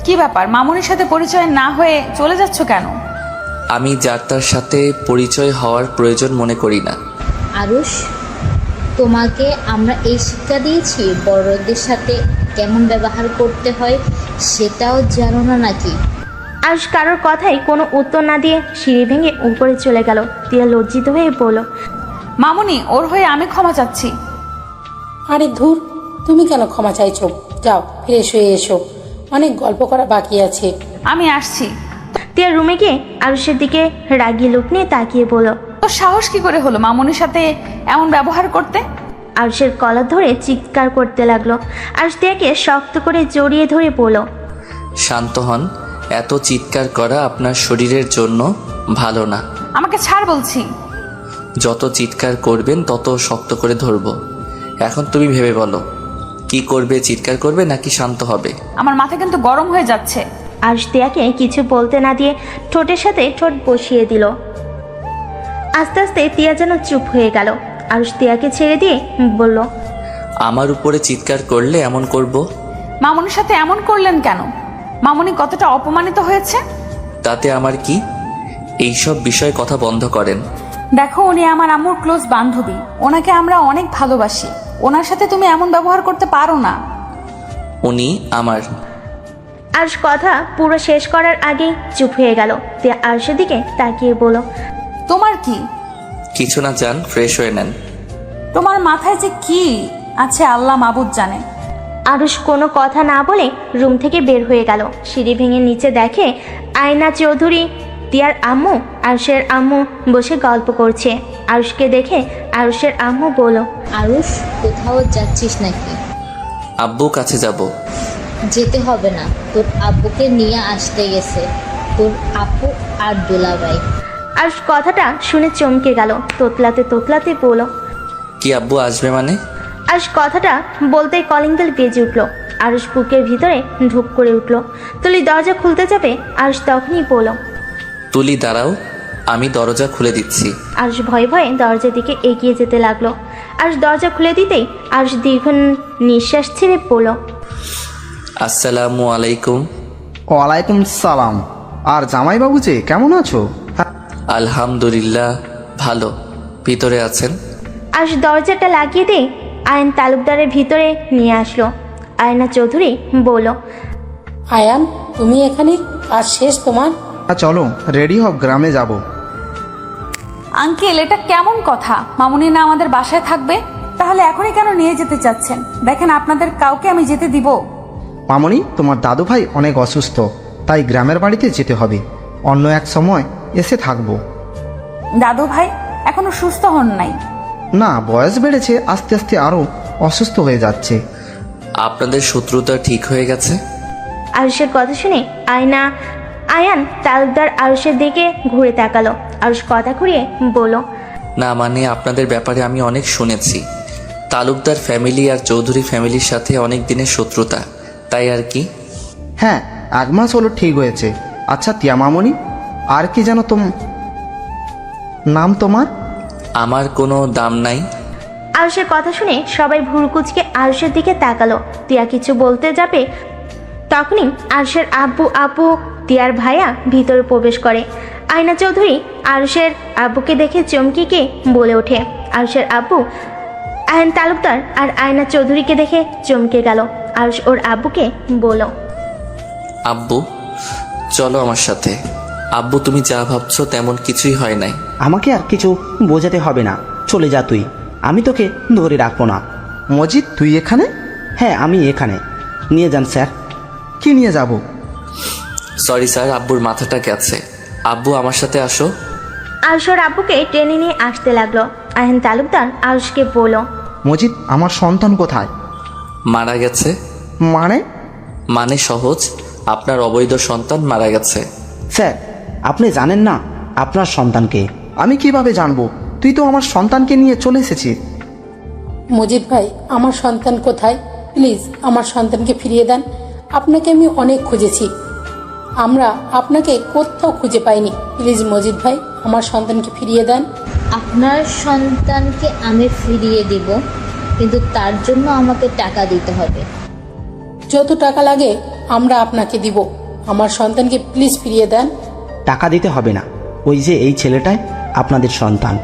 কি ব্যাপার, মামুনির সাথে পরিচয় না হয়ে চলে যাচ্ছ কেন? আমি যার তার সাথে পরিচয় হওয়ার প্রয়োজন মনে করি না। আরুষ, তোমাকে আমরা এই শিক্ষা দিয়েছি বড়দের সাথে কেমন ব্যবহার করতে হয় সেটাও জানো না নাকি? আরুষ কারোর কথাই কোনো উত্তর না দিয়ে সিঁড়ি ভেঙে উপরে চলে গেল। তিয়া লজ্জিত হয়ে বলল, মামুনি, ওর হয়ে আমি ক্ষমা চাচ্ছি। আরে ধুর, তুমি কেন ক্ষমা চাইছো? যাও ফ্রেশ হয়ে এসো, অনেক গল্প করা বাকি আছে। আমি আসছি। তিয়া রুমে গিয়ে আরুষের দিকে রাগী লুক নিয়ে তাকিয়ে বলল, তোর সাহস কি করে হলো মামুনির সাথে এমন ব্যবহার করতে? আরুষের কলার ধরে চিৎকার করতে লাগলো। আরুষ তিয়াকে শক্ত করে জড়িয়ে ধরে বলল, শান্ত হন, এত চিৎকার করা আপনার শরীরের জন্য ভালো না। আমাকে ছাড় বলছি। যত চিৎকার করবেন তত শক্ত করে ধরবো। এখন তুমি ভেবে বলো, কি করবে? চিৎকার করবে নাকি শান্ত হবে? আমার মাথা কিন্তু গরম হয়ে যাচ্ছে। আরুষ তিয়াকে কিছু বলতে না দিয়ে ঠোঁটের সাথে ঠোঁট বসিয়ে দিল। আস্তে আস্তে তিয়া যেন চুপ হয়ে গেল। আরুষ তিয়াকে ছেড়ে দিয়ে বলল, আমার উপরে চিৎকার করলে এমন করব? মামুনির সাথে এমন করলেন কেন? মামুনি কতটা অপমানিত হয়েছে। তাতে আমার কি? এইসব বিষয়ে কথা বন্ধ করেন। দেখো, উনি আমার আম্মুর ক্লোজ বান্ধবী, ওনাকে আমরা অনেক ভালোবাসি। ওনার সাথে তুমি এমন ব্যবহার করতে পারো না। উনি আমার। আরুষ কথা পুরো শেষ করার আগেই চুপ হয়ে গেল। তিয়া আরুষের দিকে তাকিয়ে বলল, তোমার কি? কিছু না, যান ফ্রেশ হয়ে নেন। তোমার মাথায় যে কি আছে আল্লাহ মাবুদ জানে। আরুষ কোনো কথা না বলে রুম থেকে বের হয়ে গেল। সিঁড়ি ভেঙে নিচে দেখে আয়না চৌধুরী, তিয়ার আম্মু, আরুষের আম্মু বসে গল্প করছে। আরুষকে দেখে আরুষের আম্মু বলল, আরুষ, কোথাও যাচ্ছিস নাকি? আব্বু কাছে যাব। যেতে হবে না, তোর আব্বুকে নিয়ে আসতে গেছে তোর আপু আর দুলাভাই। আরুষ কথাটা শুনে চমকে গেল। তোতলাতে তোতলাতে বলল, কি আব্বু আসবে মানে? আরুষ কথাটা বলতেই কলিং বেল বেজে উঠল। আরুষ বুকের ভিতরে ঢুক করে উঠল। তুলি দরজা খুলতে যাবে, আরুষ তখনই বলল, তুলি দাঁড়াও, আমি দরজা খুলে দিচ্ছি। আরুষ ভয়ে ভয়ে দরজার দিকে এগিয়ে যেতে লাগলো। আরুষ দরজা খুলে দিতেই আরুষ দীর্ঘ নিঃশ্বাস ছেড়ে বলল, আসসালামু আলাইকুম। ওয়ালাইকুম সালাম। আর জামাইবাবু যে কেমন আছো? আলহামদুলিল্লাহ ভালো। ভিতরে আছেন? আরুষ দরজাটা লাগিয়ে দিয়ে আয়ন তালুকদারের ভিতরে নিয়ে আসলো। আয়না চৌধুরী বলল, আয়ান, তুমি এখানে? কাজ শেষ তোমার? চলো রেডি হও, গ্রামে যাব। আঙ্কেল, এটা কেমন কথা? মামুনি না আমাদের বাসায় থাকবে? তাহলে এখনই কেন নিয়ে যেতে চাচ্ছেন? দেখেন, আপনাদের কাউকে আমি যেতে দিব? মামনি, তোমার দাদু ভাই অনেক অসুস্থ, তাই গ্রামের বাড়িতে যেতে হবে। অন্য এক সময় এসে থাকবো। দাদু ভাই এখনো সুস্থ হন নাই? না, বয়স বেড়েছে, আস্তে আস্তে আরও অসুস্থ হয়ে যাচ্ছে। আপনাদের শত্রুতা ঠিক হয়ে গেছে? আরুষের কথা শুনে আয়ান তালুকদার আরুষের দিকে ঘুরে তাকালো। আরুষ কথা ঘুরিয়ে বলল, না মানে আপনাদের ব্যাপারে আমি অনেক শুনেছি। তালুকদার ফ্যামিলি আর চৌধুরী ফ্যামিলির সাথে অনেক দিনের শত্রুতা, তাই আর কি। হ্যাঁ, 1 মাস হলো ঠিক হয়েছে। আচ্ছা টিয়া মামনি, আর কি যেন নাম তোমার? আমার কোনো দাম নাই। আরুষের কথা শুনে সবাই ভুরুকুচকে আরুষের দিকে তাকালো। টিয়া কিছু বলতে যাবে, তখনই আরুষের আব্বু আপু টিয়ার ভাইয়া ভিতরে প্রবেশ করে। আয়না চৌধুরী আরুষের আব্বুকে দেখে চমকে গিয়ে বলে ওঠে। আরুষের আব্বু আয়ন তালুকদার আর আয়না চৌধুরীকে দেখে চমকে গেল। আরুষ ওর আব্বুকে বলল, আব্বু চলো আমার সাথে। আব্বু তুমি যা ভাবছো তেমন কিছুই হয় নাই। আমাকে আর কিছু বোঝাতে হবে না, চলে যা তুই, আমি তোকে ধরে রাখবো না। মজিদ, তুই এখানে? হ্যাঁ, আমি এখানে। নিয়ে যান স্যার। কি নিয়ে যাব? সরি স্যার, আব্বুর মাথাটা গেছে। আব্বু আমার সাথে আসো। আরুষ ওর আব্বুকে টেনে নিয়ে আসতে লাগলো। আয়ন তালুকদার আরুষকে বলল, মজিদ, আমার সন্তান কোথায়? মারা গেছে। মানে? মানে সহজ, আপনার অবৈধ সন্তান মারা গেছে। স্যার, আপনি জানেন না আপনার সন্তানকে? আমি কিভাবে জানবো? তুই তো আমার সন্তানকে নিয়ে চলে এসেছিস। মজিদ ভাই, আমার সন্তান কোথায়? প্লিজ আমার সন্তানকে ফিরিয়ে দেন। আপনাকে আমি অনেক খুঁজেছি, আমরা আপনাকে কোথাও খুঁজে পাইনি। প্লিজ মজিদ ভাই, আমার সন্তানকে ফিরিয়ে দেন। আপনার সন্তানকে আমি ফিরিয়ে দেব, কিন্তু তার জন্য আমাকে টাকা দিতে হবে। যত টাকা লাগে আমরা আপনাকে দিব। আমার সন্তানকে প্লিজ ফিরিয়ে দেন। টাকা দিতে হবে না, ওই যে এই ছেলেটাই আপনাদের সন্তান।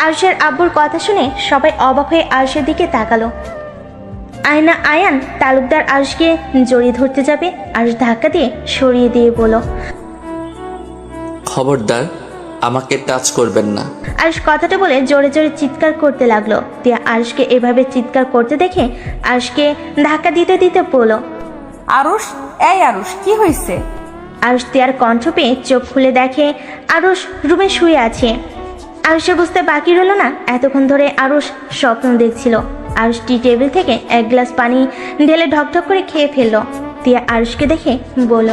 আরুষের আব্বুর কথা শুনে সবাই অবাক হয়ে আরুষের দিকে তাকালো। আয়ান তালুকদার আরুষকে জড়িয়ে ধরতে যাবে, আরুষ ধাক্কা দিয়ে সরিয়ে দিয়ে বলল, খবরদার, আমাকে টাচ করবেন না। আরুষ কথাটা বলে জোরে জোরে চিৎকার করতে লাগলো। তিয়া আরুষকে এভাবে চিৎকার করতে দেখে আরুষকে ধাক্কা দিতে দিতে বলল, আরুষ, এই আরুষ, কি হয়েছে? আরুষ তিয়ার কণ্ঠ পেয়ে চোখ খুলে দেখে আরুষ রুমে শুয়ে আছে। আরুষের বুঝতে বাকি রইল না এতক্ষণ ধরে আরুষ স্বপ্ন দেখছিল। আরুষ টি টেবিল থেকে এক গ্লাস পানি ঢেলে ঢকঢক করে খেয়ে ফেললো। তিয়া আরুষকে দেখে বলল,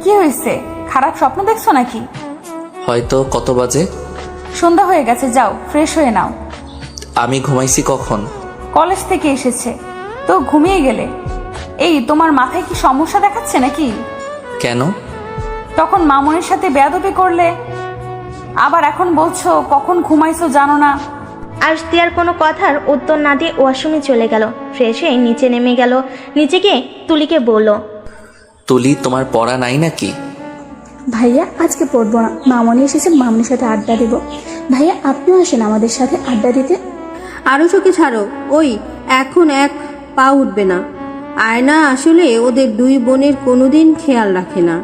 কি হয়েছে? খারাপ স্বপ্ন দেখছো নাকি? হয়তো। কত বাজে? সন্ধ্যা হয়ে গেছে, যাও ফ্রেশ হয়ে নাও। আমি ঘুমাইছি কখন? কলেজ থেকে এসেছে তো ঘুমিয়ে গেলে। এই, তোমার মাথায় কি সমস্যা দেখাচ্ছে নাকি? কেন? তখন মামুনির সাথে বেয়াদবি করলে, আবার এখন বলছো কখন ঘুমাইছো জানো না। আরুষ তিয়ার কোনো কথার উত্তর না দিয়ে ওয়াশরুমে চলে গেল। ফ্রেশ হয়ে নিচে নেমে গেল। নিচে গিয়ে তুলিকে বলল, তুলি, তোমার পড়া নাই নাকি? ভাইয়া আজকে পড়বো না, মামনি এসেছে, মামনির সাথে আড্ডা দেব। ভাইয়া আপনিও আসেন আমাদের সাথে আড্ডা দিতে। আরও চোখে ছাড়ো, ওই এখন এক পা উঠবে না। আয়না আসলে ওদের দুই বোনের কোনোদিন খেয়াল রাখে না।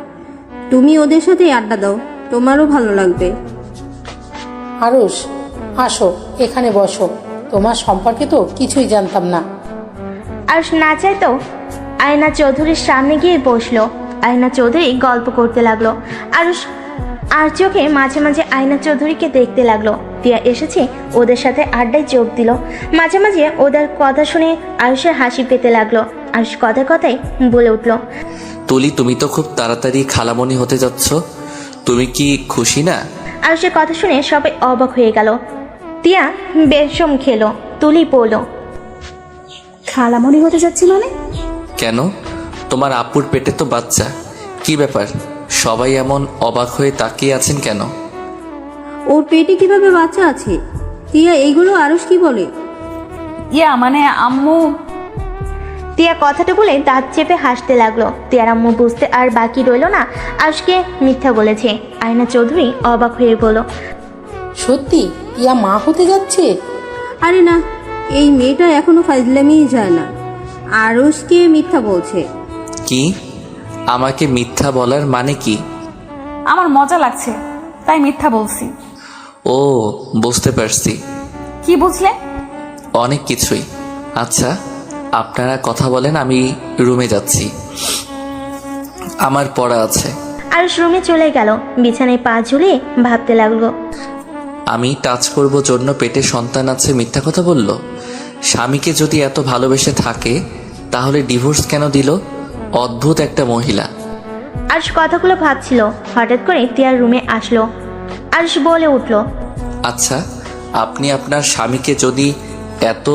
তুমি ওদের সাথে আড্ডা দাও, তোমারও ভালো লাগবে। আরুষ, আসো এখানে বসো। তোমার সম্পর্কে তো কিছুই জানতাম না। আরুষ না চাইতো আয়না চৌধুরীর সামনে গিয়ে বসলো। আয়না চৌধুরী গল্প করতে লাগলো। আরুষ আর চোখে মাঝে মাঝে আয়না চৌধুরীকে দেখতে লাগলো। তিয়া এসেছে, ওদের সাথে আড্ডায় যোগ দিল। মাঝে মাঝে ওদের কথা শুনে আরুষের হাসি পেতে লাগলো। আরুষ কথায় কথায় বলে উঠল, তুলি, তুমি তো খুব তাড়াতাড়ি খালামণি হতে যাচ্ছ, তুমি কি খুশি না? আরুষের কথা শুনে সবাই অবাক হয়ে গেল। তিয়া বেশম খেলো। তুলি বলল, খালামণি হতে যাচ্ছি মানে? কেন? তোমার আপুর পেটে তো বাচ্চা, কি ব্যাপার? সবাই এমন অবাক হয়ে তাকিয়ে আছেন কেন? ওর পেটে কিভাবে বাচ্চা আছে? তিয়া এইগুলো আরুষ কি বলে? ইয়া মানে আম্মু। তিয়া কথাটা বলে দাঁত চেপে হাসতে লাগলো। তিয়ার আম্মু বুঝতে আর বাকি রইল না আজকে মিথ্যা বলেছে। আয়না চৌধুরী অবাক হয়ে বলল, সত্যি ইয়া মা হতে যাচ্ছে? আরে না, এই মেয়েটা এখনো ফাজলামিই যায় না। আরুষকে মিথ্যা বলছে। কি? আমাকে মিথ্যা বলার মানে কি? আমার মজা লাগছে তাই মিথ্যা বলছি। ও, বুঝতে পারছি। কি বুঝলে? অনেক কিছুই। আচ্ছা, আপনারা কথা বলেন, আমি রুমে যাচ্ছি, আমার পড়া আছে। আরুষ রুমে চলে গেল। বিছানায় পা ঝুলিয়ে ভাবতে লাগলো। আমি টাচ করব জন্য পেটে সন্তান আছে মিথ্যা কথা বলল? স্বামীকে যদি এত ভালোবেসে থাকে তাহলে ডিভোর্স কেন দিল? অদ্ভুত একটা মহিলা। আরুষ কথাগুলো ভাবছিল, হঠাৎ করে তিয়ার রুমে আসলো। আরুষ বলে উঠল, আচ্ছা, আপনি আপনার স্বামীকে যদি এত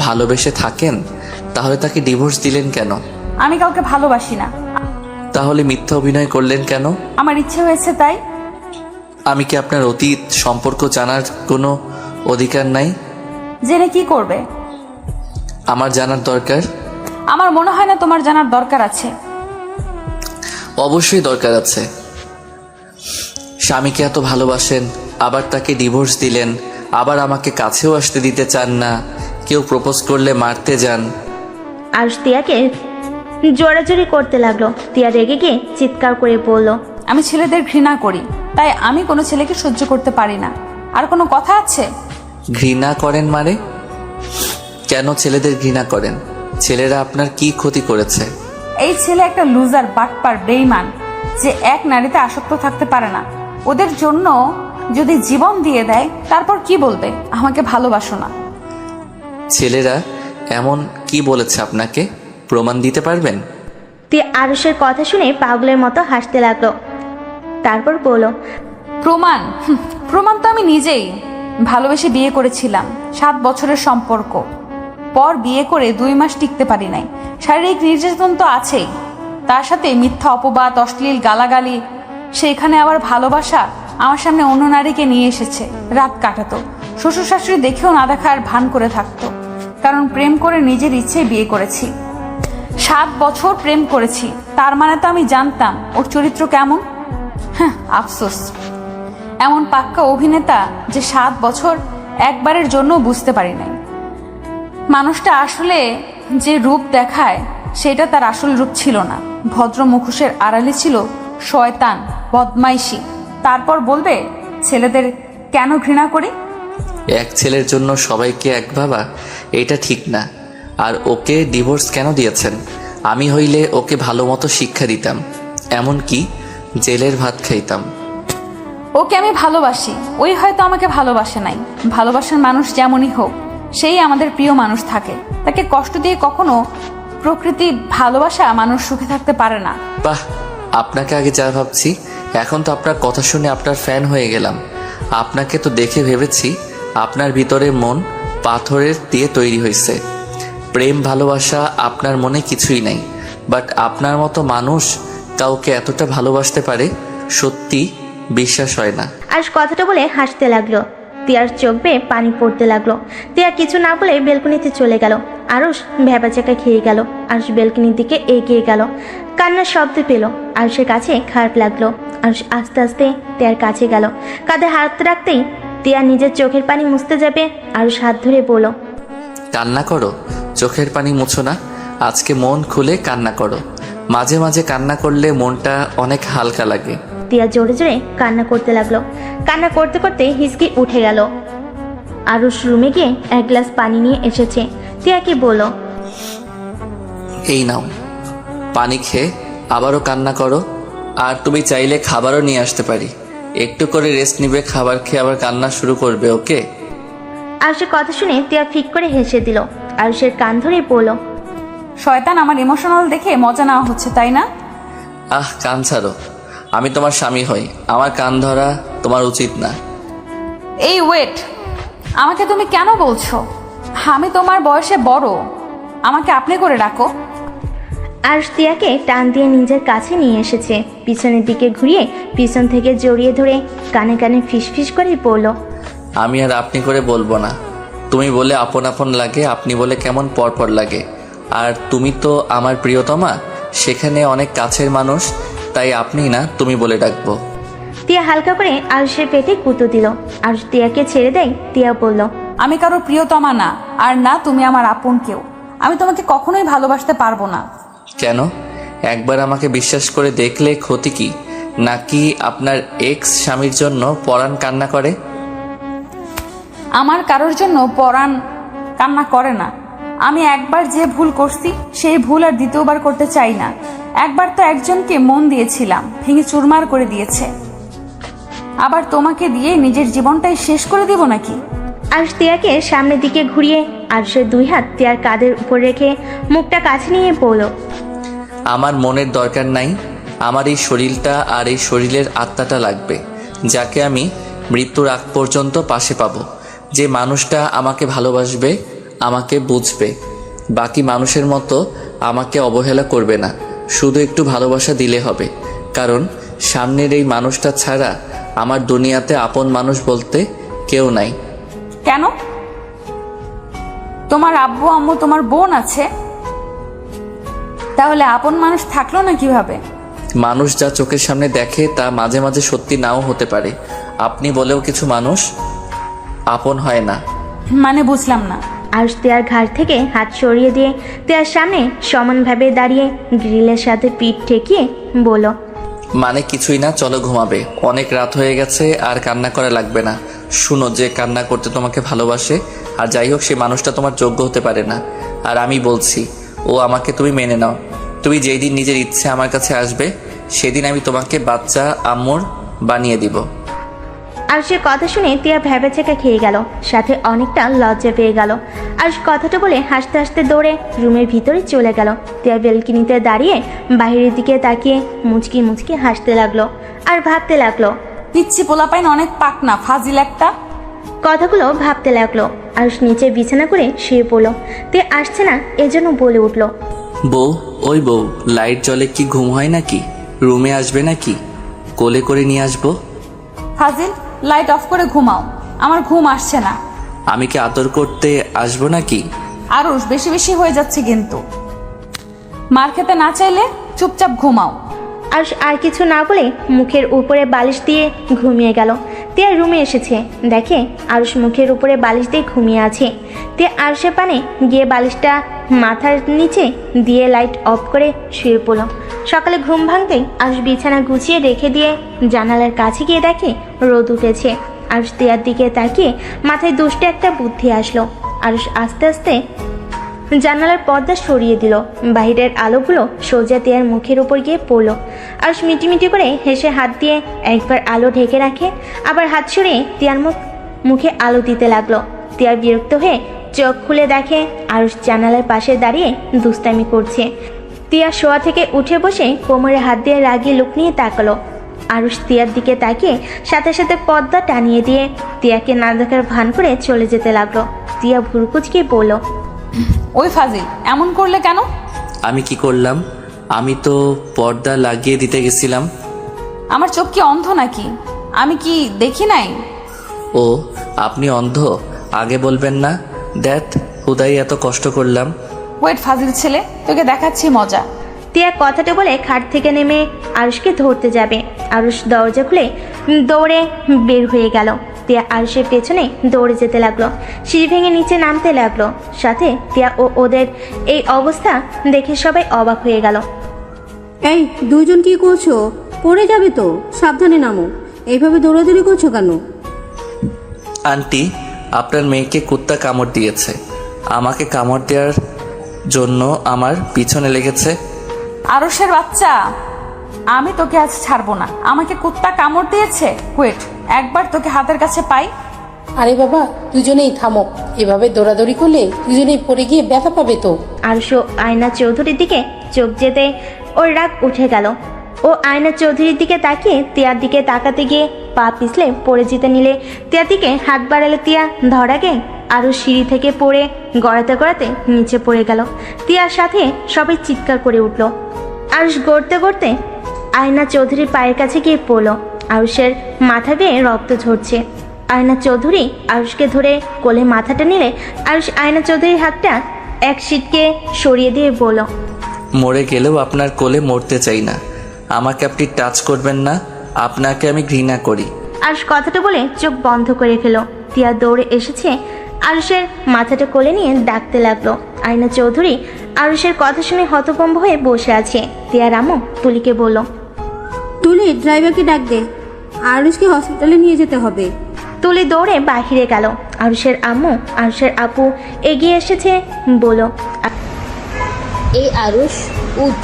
ভালোবেসে থাকেন তাহলে তাকে ডিভোর্স দিলেন কেন? আমি কাউকে ভালোবাসি না। তাহলে মিথ্যা অভিনয় করলেন কেন? আমার ইচ্ছে হয়েছে তাই। আমি কি আপনার অতীত সম্পর্ক জানার কোনো অধিকার নাই? জেনে কি করবে? আমার জানার দরকার। আমার মনে হয় না তোমার জানার দরকার আছে। অবশ্যই দরকার আছে। স্বামীকে এত ভালোবাসেন, আবার তাকে ডিভোর্স দিলেন, আবার আমাকে কাছেও আসতে দিতে চান না, কেউ প্রপোজ করলে মারতে যান। আরুষ তিয়াকে জোরাজোরি করতে লাগলো। তিয়া রেগে গিয়ে চিৎকার করে বলল, আমি ছেলেদের ঘৃণা করি, তাই আমি কোনো ছেলেকে সহ্য করতে পারি না। আর কোনো কথা আছে? ঘৃণা করেন মানে? কেন ছেলেদের ঘৃণা করেন? ছেলেরা আপনার কি ক্ষতি করেছে? এই ছেলে একটা লুজার, বাটপার, বেইমান, যে এক নারীতে আসক্ত থাকতে পারে না। ওদের জন্য যদি জীবন দিয়ে দেয় তারপর কি বলবে আমাকে ভালোবাসো না? ছেলেরা এমন কি বলেছে আপনাকে, প্রমাণ দিতে পারবেন? তিয়া আরুষের কথা শুনে পাগলের মতো হাসতে লাগলো। তারপর বলল, প্রমাণ? প্রমাণ তো আমি নিজেই। ভালোবেসে বিয়ে করেছিলাম, 7 বছরের সম্পর্ক। পর বিয়ে করে 2 মাস টিকতে পারি নাই। শারীরিক নির্যাতন তো আছেই, তার সাথে মিথ্যা অপবাদ, অশ্লীল গালাগালি। সেইখানে আবার ভালোবাসা। আমার সামনে অন্য নারীকে নিয়ে এসেছে, রাত কাটাতো। শ্বশুর শাশুড়ি দেখেও না দেখার ভান করে থাকতো, কারণ প্রেম করে নিজের ইচ্ছে বিয়ে করেছি। 7 বছর প্রেম করেছি, তার মানে তো আমি জানতাম ওর চরিত্র কেমন। হ্যাঁ, আফসোস এমন পাক্কা অভিনেতা যে 7 বছর একবারের জন্য বুঝতে পারি নাই মানুষটা আসলে যে রূপ দেখায় সেটা তার আসল রূপ ছিল না। ভদ্র মুখোশের আড়ালে ছিল শয়তান, বদমাইশি। তারপর বলবে ছেলেদের কেন ঘৃণা করি? এক ছেলের জন্য সবাইকে এক ভাবা, এটা ঠিক না। আর ওকে ডিভোর্স কেন দিয়েছেন? আমি হইলে ওকে ভালো মতো শিক্ষা দিতাম, এমনকি জেলের ভাত খাইতাম। ওকে আমি ভালোবাসি, ওই হয়তো আমাকে ভালোবাসে নাই। ভালোবাসার মানুষ যেমনই হোক, সেই আমাদের প্রিয় মানুষ থাকে। তাকে কষ্ট দিয়ে কখনো প্রকৃতি ভালোবাসা মানুষ সুখে থাকতে পারে না। বাহ, আপনাকে আগে যা ভাবছি, এখন তো আপনার কথা শুনে আপনার ফ্যান হয়ে গেলাম। আপনাকে তো দেখে ভেবেছি আপনার ভিতরে মন পাথরের দিয়ে তৈরি হয়েছে। প্রেম ভালোবাসা আপনার মনে কিছুই নাই, বাট আপনার মতো মানুষ কাউকে এতটা ভালোবাসতে পারে, সত্যি বিশ্বাস হয় না। আরুষ কথাটা বলে হাসতে লাগলো। তিয়ার চোখ বেয়ে পানি পড়তে লাগলো। তিয়া কিছু না বলে বেলকনিতে চলে গেল। আরুষ ভ্যাবাচাকা খেয়ে গেল। আরুষ বেলকনির দিকে এগিয়ে গেল। কান্নার শব্দ পেল। আরুষের কাছে খারাপ লাগলো। আরুষ আস্তে আস্তে তিয়ার কাছে গেল। কাঁধে হাত রাখতেই তিয়া নিজের চোখের পানি মুছতে যাবে। আরুষ হাত ধরে বলল, কান্না করো, চোখের পানি মুছো না। আজকে মন খুলে কান্না করো। মাঝে মাঝে কান্না করলে মনটা অনেক হালকা লাগে। তিয়া জোরে জোরে কান্না করতে লাগলো। কান্না করতে করতে হিসকি উঠে গেল। আরুষ রুমে গিয়ে 1 গ্লাস পানি নিয়ে এসেছে। তিয়াকে বলল, এই নাও পানি, খেয়ে আবারও কান্না করো। আর তুমি চাইলে খাবারও নিয়ে আসতে পারি, একটু করে রেস্ট নিবে, খাবার খেয়ে আবার কান্না শুরু করবে, ওকে? আরুষের কথা শুনে তিয়া ফিক করে হেসে দিল। আরুষের কান ধরে বলল, শয়তান, আমার ইমোশনাল দেখে মজা নেওয়া হচ্ছে তাই না? আহ, কান ছাড়ো। আমি তোমার স্বামী হই, আমার কান ধরা তোমার উচিত না। এই ওয়েট, আমাকে তুমি কেন বলছো? আমি তোমার বয়সে বড়, আমাকে আপনি করে ডাকো। আরুষ তিয়াকে টান দিয়ে নিজের কাছে নিয়ে এসেছে। পিছনের দিকে ঘুরিয়ে পিছন থেকে জড়িয়ে ধরে কানে কানে ফিসফিস করে বলল, আমি আর আপনি করে বলবো না। তুমি বলে আপন আপন লাগে, আপনি বলে কেমন পরপর লাগে। আর তুমি তো আমার প্রিয়তমা, সেখানে অনেক কাছের মানুষ, তাই আপনি না তুমি বলে ডাকবো। তিয়া হালকা করে আরুষের পেটে গুঁতো দিল। আরুষ তিয়াকে ছেড়ে দেয়। তিয়া বলল, আমি কারো প্রিয়তমা না, আর না তুমি আমার আপন কেউ। আমি তোমাকে কখনোই ভালোবাসতে পারবো না। কেন? একবার আমাকে বিশ্বাস করে দেখলে ক্ষতি কি? নাকি আপনার এক্স স্বামীর জন্য পরাণ কান্না করে? আমার কারোর জন্য পরাণ কান্না করে না। আমি একবার যে ভুল করছি সেই ভুল আর দ্বিতীয়বার করতে চাই না। একবার তো একজনকে মন দিয়েছিলাম, ভেঙে চুরমার করে দিয়েছে। আবার তোমাকে দিয়ে নিজের জীবনটাই শেষ করে দিব নাকি? আরুষ তিয়াকে সামনের দিকে ঘুরিয়ে আরুষের 2 হাত তিয়ার কাঁধের উপর রেখে মুখটা কাছে নিয়ে বলল, আমার মনের দরকার নাই, আমার এই শরীরটা আর এই শরীরের আত্মাটা লাগবে, যাকে আমি মৃত্যুর আগ পর্যন্ত পাশে পাবো। যে মানুষটা আমাকে ভালোবাসবে, আমাকে বুঝবে, বাকি মানুষের মতো আমাকে অবহেলা করবে না। শুধু একটু ভালোবাসা দিলে হবে, কারণ সামনের এই মানুষটা ছাড়া আমার দুনিয়াতে আপন মানুষ বলতে কেউ নাই। কেন? তোমার আব্বু আম্মু, তোমার বোন আছে, তাহলে আপন মানুষ থাকলো না কিভাবে? মানুষ যা চোখের সামনে দেখে তা মাঝে মাঝে সত্যি নাও হতে পারে। আপনি বলেও কিছু মানুষ আপন হয় না। মানে বুঝলাম না। আরুষ তিয়ার ঘাড় থেকে হাত সরিয়ে দিয়ে তিয়ার সামনে সমানভাবে দাঁড়িয়ে গ্রিলের সাথে পিঠ ঠেকিয়ে বলল, মানে কিছুই না, চলো ঘুমাবে, অনেক রাত হয়ে গেছে, আর কান্না করা লাগবে না। শুনো, যে কান্না করতে তোমাকে ভালোবাসে, আর যাই হোক সে মানুষটা তোমার যোগ্য হতে পারে না। আর আমি বলছি, ও আমাকে তুমি মেনে নাও। তুমি যেই দিন নিজের ইচ্ছে আমার কাছে আসবে, সেদিন আমি তোমাকে বাচ্চা আম্মুর বানিয়ে দিব। আরুষের কথা শুনে তিয়া ভ্যাবাচেকা খেয়ে গেল, সাথে অনেকটা লজ্জা পেয়ে গেল। আরুষ কথাটা বলে হাসতে হাসতে দৌড়ে রুমের ভিতরে চলে গেল। তিয়া বেলকিনিতে দাঁড়িয়ে বাইরের দিকে তাকিয়ে মুচকি মুচকি হাসতে লাগলো আর ভাবতে লাগলো। পিচ্ছি পোলাপাইন অনেক পাকনা, ফাজিল একটা। কথাগুলো ভাবতে লাগলো। আরুষ নিচে বিছানা করে শুয়ে পড়লো। তিয়া আসছে না এজন্য বলে উঠলো, বউ, ওই বউ, লাইট জ্বলে কি ঘুম হয় নাকি? রুমে আসবে নাকি? কোলে করে নিয়ে আসবো? ফাজিল, লাইট অফ করে ঘুমাও, আমার ঘুম আসছে না। আমি কি আদর করতে আসবো নাকি? আরুষ, বেশি বেশি হয়ে যাচ্ছে কিন্তু। মার খেতে না চাইলে চুপচাপ ঘুমাও। আরুষ আর কিছু না বলে মুখের উপরে বালিশ দিয়ে ঘুমিয়ে গেল। তিয়া রুমে এসেছে, দেখে আরুষ মুখের উপরে বালিশ দিয়ে ঘুমিয়ে আছে। তিয়া আরুষের পানে গিয়ে বালিশটা মাথার নিচে দিয়ে লাইট অফ করে শুয়ে পড়ল। সকালে ঘুম ভাঙতেই আরুষ বিছানা গুছিয়ে রেখে দিয়ে জানালার কাছে গিয়ে দেখে রোদ উঠেছে। আরুষ তিয়ার দিকে তাকিয়ে মাথায় দুষ্টে একটা বুদ্ধি আসলো। আরুষ আস্তে আস্তে জানালার পর্দা সরিয়ে দিল। বাইরের আলোগুলো সোজা তিয়ার মুখের উপর গিয়ে পড়ল। আরুষ মিটিমিটি করে হেসে হাত দিয়ে একবার আলো ঢেকে রাখে, আবার হাত সরিয়ে তিয়ার মুখে আলো দিতে লাগলো। তিয়ার বিরক্ত হয়ে চোখ খুলে দেখে আরুষ জানালার পাশে দাঁড়িয়ে দুষ্টামি করছে। তিয়া শোয়া থেকে উঠে বসে কোমরে হাত দিয়ে রাগিয়ে লুক নিয়ে তাকালো। আরুষ তিয়ার দিকে তাকিয়ে সাথে সাথে পর্দা টানিয়ে দিয়ে তিয়াকে না দেখার ভান করে চলে যেতে লাগলো। তিয়া ভুরুকুচকে বলল, ওই ফাজিল, এমন করলে কেন? আমি কি করলাম? আমি তো পর্দা লাগিয়ে দিতে গেছিলাম। আমার চোখ কি অন্ধ নাকি? আমি কি দেখি নাই? ও, আপনি অন্ধ? আগে বলবেন না। দ্যাট, হুদাই এত কষ্ট করলাম। ওয়েট ফাজিল ছেলে, তোকে দেখাচ্ছি মজা। তিয়া কথাটা বলে খাট থেকে নেমে আরুষকে ধরতে যাবে। আরুষ দরজা খুলে দৌড়ে বের হয়ে গেল। তিয়া আরুষের পেছনে দৌড়ে যেতে লাগলো। সিঁড়ি ভেঙে নিচে নামতে লাগলো। সাথে তিয়া ও ওদের এই অবস্থা দেখে সবাই অবাক হয়ে গেল। এই দুইজন কি করছো? পড়ে যাবে তো, সাবধানে নামো। এইভাবে দৌড়াদৌড়ি করছো কেন? আন্টি, আপনার মেয়েকে কুত্তা কামড় দিয়েছে। আমাকে কামড় দেওয়ার জন্য আমার পিছনে লেগেছে। আরুষের বাচ্চা, আমি তোকে আজ ছাড়বো না। আমাকে কুত্তা কামড় দিয়েছে? ওয়েট, একবার তোকে হাতের কাছে পাই। আরে বাবা, দুজনেই থামো। এভাবে দৌড়াদৌড়ি করলে দুজনেই পড়ে গিয়ে ব্যথা পাবে তো। আরুষও আয়না চৌধুরীর দিকে চোখ যেতে ওর রাগ উঠে গেল। ও আয়না চৌধুরীর দিকে তাকিয়ে তিয়ার দিকে তাকাতে গিয়ে পা পিছলে পড়ে যেতে নিলে তিয়ার দিকে হাত বাড়ালে তিয়া ধরাগে আরও সিঁড়ি থেকে পড়ে গড়াতে গড়াতে নিচে পড়ে গেল। তিয়ার সাথে সবাই চিৎকার করে উঠল। আরুষ গড়তে গড়তে আয়না চৌধুরীর পায়ের কাছে গিয়ে পড়ল। আরুষের মাথা বেয়ে রক্ত ঝরছে। আয়না চৌধুরী আরুষকে ধরে কোলে মাথাটা নিলে আরুষ আয়না চৌধুরীর হাতটা এক সিটকে সরিয়ে দিয়ে বলল, মরে গেলেও আপনার কোলে মরতে চাই না। আমাকে আপনি টাচ করবেন না, আপনাকে আমি ঘৃণা করি। আরুষ কথাটা বলে চোখ বন্ধ করে ফেলো। তিয়া দৌড়ে এসেছে আরুষের মাথাটা কোলে নিয়ে ডাকতে লাগলো। আয়না চৌধুরী আরুষের কথা শুনে হতভম্ব হয়ে বসে আছে। তিয়ার আম্মু তুলিকে বলল, তুলি, ড্রাইভারকে ডাক দে, আরুষকে হসপিটালে নিয়ে যেতে হবে। তুলি দৌড়ে বাহিরে গেল। আরুষের আম্মু আরুষের আপু এগিয়ে এসেছে, বলল, এই আরুষ, উঠ,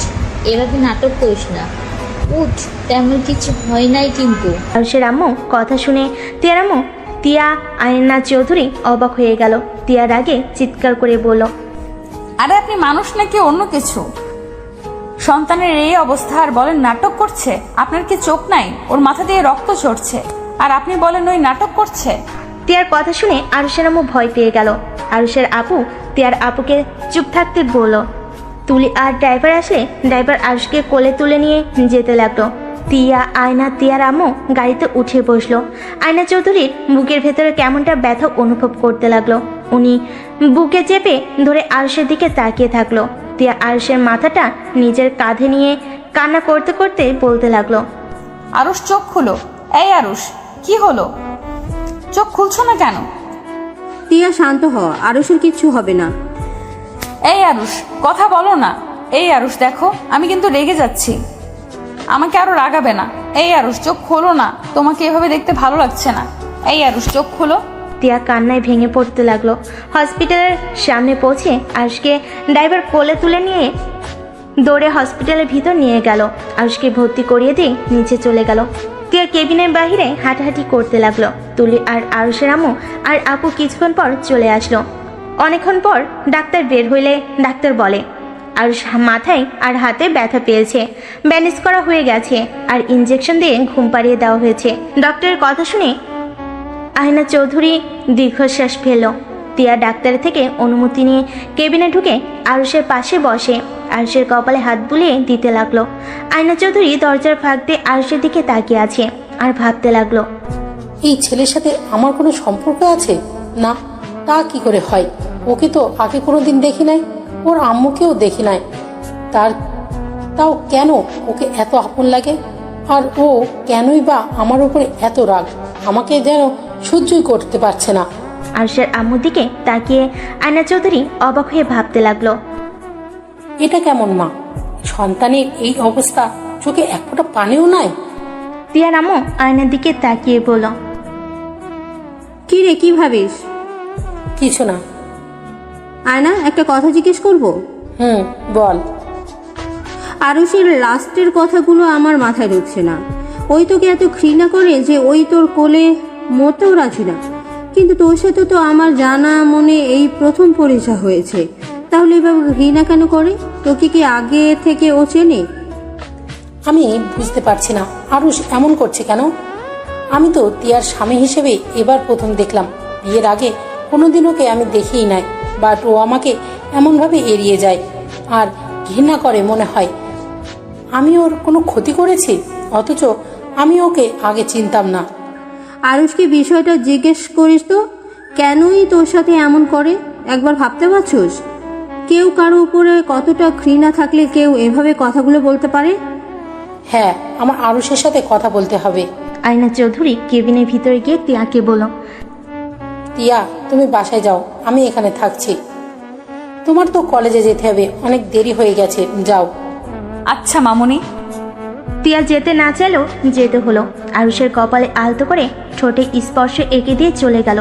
এভাবে নাটক করিস না, উঠ, তেমন কিছু ভয় নাই কিন্তু। আরুষের আম্মু কথা শুনে তিয়ার আম্মু তিয়া আয়না চৌধুরী অবাক হয়ে গেল। তিয়ার আগে চিৎকার করে বলল, আরে আপনি মানুষ নাকি অন্য কিছু? সন্তানের এই অবস্থা আর বলেন নাটক করছে? আপনার কি চোখ নাই? ওর মাথা দিয়ে রক্ত ঝরছে আর আপনি বলেন ওই নাটক করছে? তিয়ার কথা শুনে আরুষের আম্মু ভয় পেয়ে গেল। আরুষের আপু তিয়ার আপুকে চুপ থাকতে বলল। তুলি আর ড্রাইভার আসলে ড্রাইভার আরুষকে কোলে তুলে নিয়ে যেতে লাগলো। তিয়া আয়না তিয়ার আম্মু গাড়িতে উঠে বসলো। আয়না চৌধুরীর বুকের ভেতরে কেমনটা ব্যথা অনুভব করতে লাগলো। উনি বুকে চেপে ধরে আরুষের দিকে তাকিয়ে থাকলো। তিয়া আরুষের মাথাটা নিজের কাঁধে নিয়ে কান্না করতে করতে বলতে লাগলো, আরুষ চোখ খুলো। এই আরুষ, কি হলো? চোখ খুলছো না কেন? তিয়া শান্ত হ, আরুষের কিচ্ছু হবে না। এই আরুষ, কথা বলো না। এই আরুষ দেখো, আমি কিন্তু রেগে যাচ্ছি। আমাকে আরো রাগাবে না। এই আরুষ, চোখ খোলো না, তোমাকে এভাবে দেখতে ভালো লাগছে না। এই আরুষ, চোখ খোলো। তিয়া কান্নায় ভেঙে পড়তে লাগলো। হসপিটালের সামনে পৌঁছে আরুষকে ড্রাইভার কোলে তুলে নিয়ে দৌড়ে হসপিটালের ভিতর নিয়ে গেল। আরুষকে ভর্তি করিয়ে দিয়ে নিচে চলে গেল। তিয়া কেবিনের বাইরে হাঁটাহাঁটি করতে লাগলো। তুলি আর আরুষের আম্মু আর আপু কিছুক্ষণ পর চলে আসলো। অনেকক্ষণ পর ডাক্তার বের হইলে ডাক্তার বলে আরুষ মাথায় আর হাতে ব্যথা পেয়েছে, ব্যান্ডেজ করা হয়ে গেছে আর ইঞ্জেকশন দিয়ে ঘুম পাড়িয়ে দেওয়া হয়েছে। ডক্টরের কথা শুনে আয়না চৌধুরী দীর্ঘশ্বাস ফেলল। তিয়া ডাক্তার থেকে অনুমতি নিয়ে কেবিনে ঢুকে আরুষের পাশে বসে আরুষের কপালে হাত বুলিয়ে দিতে লাগলো। আয়না চৌধুরী দরজার ফাঁক দিয়ে আরুষের দিকে তাকিয়ে আছে আর ভাবতে লাগলো, এই ছেলের সাথে আমার কোনো সম্পর্ক আছে? না, তা কি করে হয়? ওকে তো আগে কোনো দিন দেখি নাই, ওর আম্মুকেও দেখি নাই। তাও কেন ওকে এত আপন লাগে? আর ও কেনই বা আমার উপরে এত রাগ? আমাকে যেন সহ্যই করতে পারছে না। আরুষের আম্মুর দিকে তাকিয়ে আয়না চৌধুরী অবাক হয়ে ভাবতে লাগলো, এটা কেমন মা? সন্তানের এই অবস্থা, চোখে এক ফোঁটা পানিও নাই। তিয়ার আম্মু আয়নার দিকে তাকিয়ে বলল, কি রে, কি ভাবিস? কিছু না। আয়না, একটা কথা জিজ্ঞেস করব? বল। আরুষের লাস্টের কথাগুলো আমার মাথায় ঢুকছে না। ওই তোকে এত ঘৃণা করে যে ওই তোর কোলে মরতেও রাজি না, কিন্তু তোর সাথে তো আমার জানা মনে এই প্রথম পরিচয় হয়েছে। তাহলে এভাবে ঘৃণা কেন করে? তোকে কি আগে থেকে ও চেনে? আমি বুঝতে পারছি না আরুষ এমন করছে কেন। আমি তো তিয়ার স্বামী হিসেবে এবার প্রথম দেখলাম। বিয়ের আগে কোনোদিন ওকে আমি দেখিই নাই, বাট ও আমাকে এমনভাবে এড়িয়ে যায় আর ঘৃণা করে। মনে হয় আমি ওর কোনো ক্ষতি করেছি, অথচ আমি ওকে আগে চিনতাম না। আরুষকে বিষয়টা জিজ্ঞেস করিস তো, কেনই তোর সাথে এমন করে? একবার ভাবতে পারছোস? কেউ কারো উপরে কতটা ঘৃণা থাকলে কেউ এভাবে কথাগুলো বলতে পারে? হ্যাঁ, আমার আরুষের সাথে কথা বলতে হবে। আয়না চৌধুরী কেবিনের ভিতরে গিয়ে তিয়াকে বলল, তিয়া, তুমি বাসায় যাও, আমি এখানে থাকছি। তোমার তো কলেজে যেতে হবে, অনেক দেরি হয়ে গেছে, যাও। আচ্ছা মামুনি। তিয়া যেতে না চাইলেও যেতে হলো। আরুষের কপালে আলতো করে ঠোঁটে স্পর্শ এঁকে দিয়ে চলে গেল।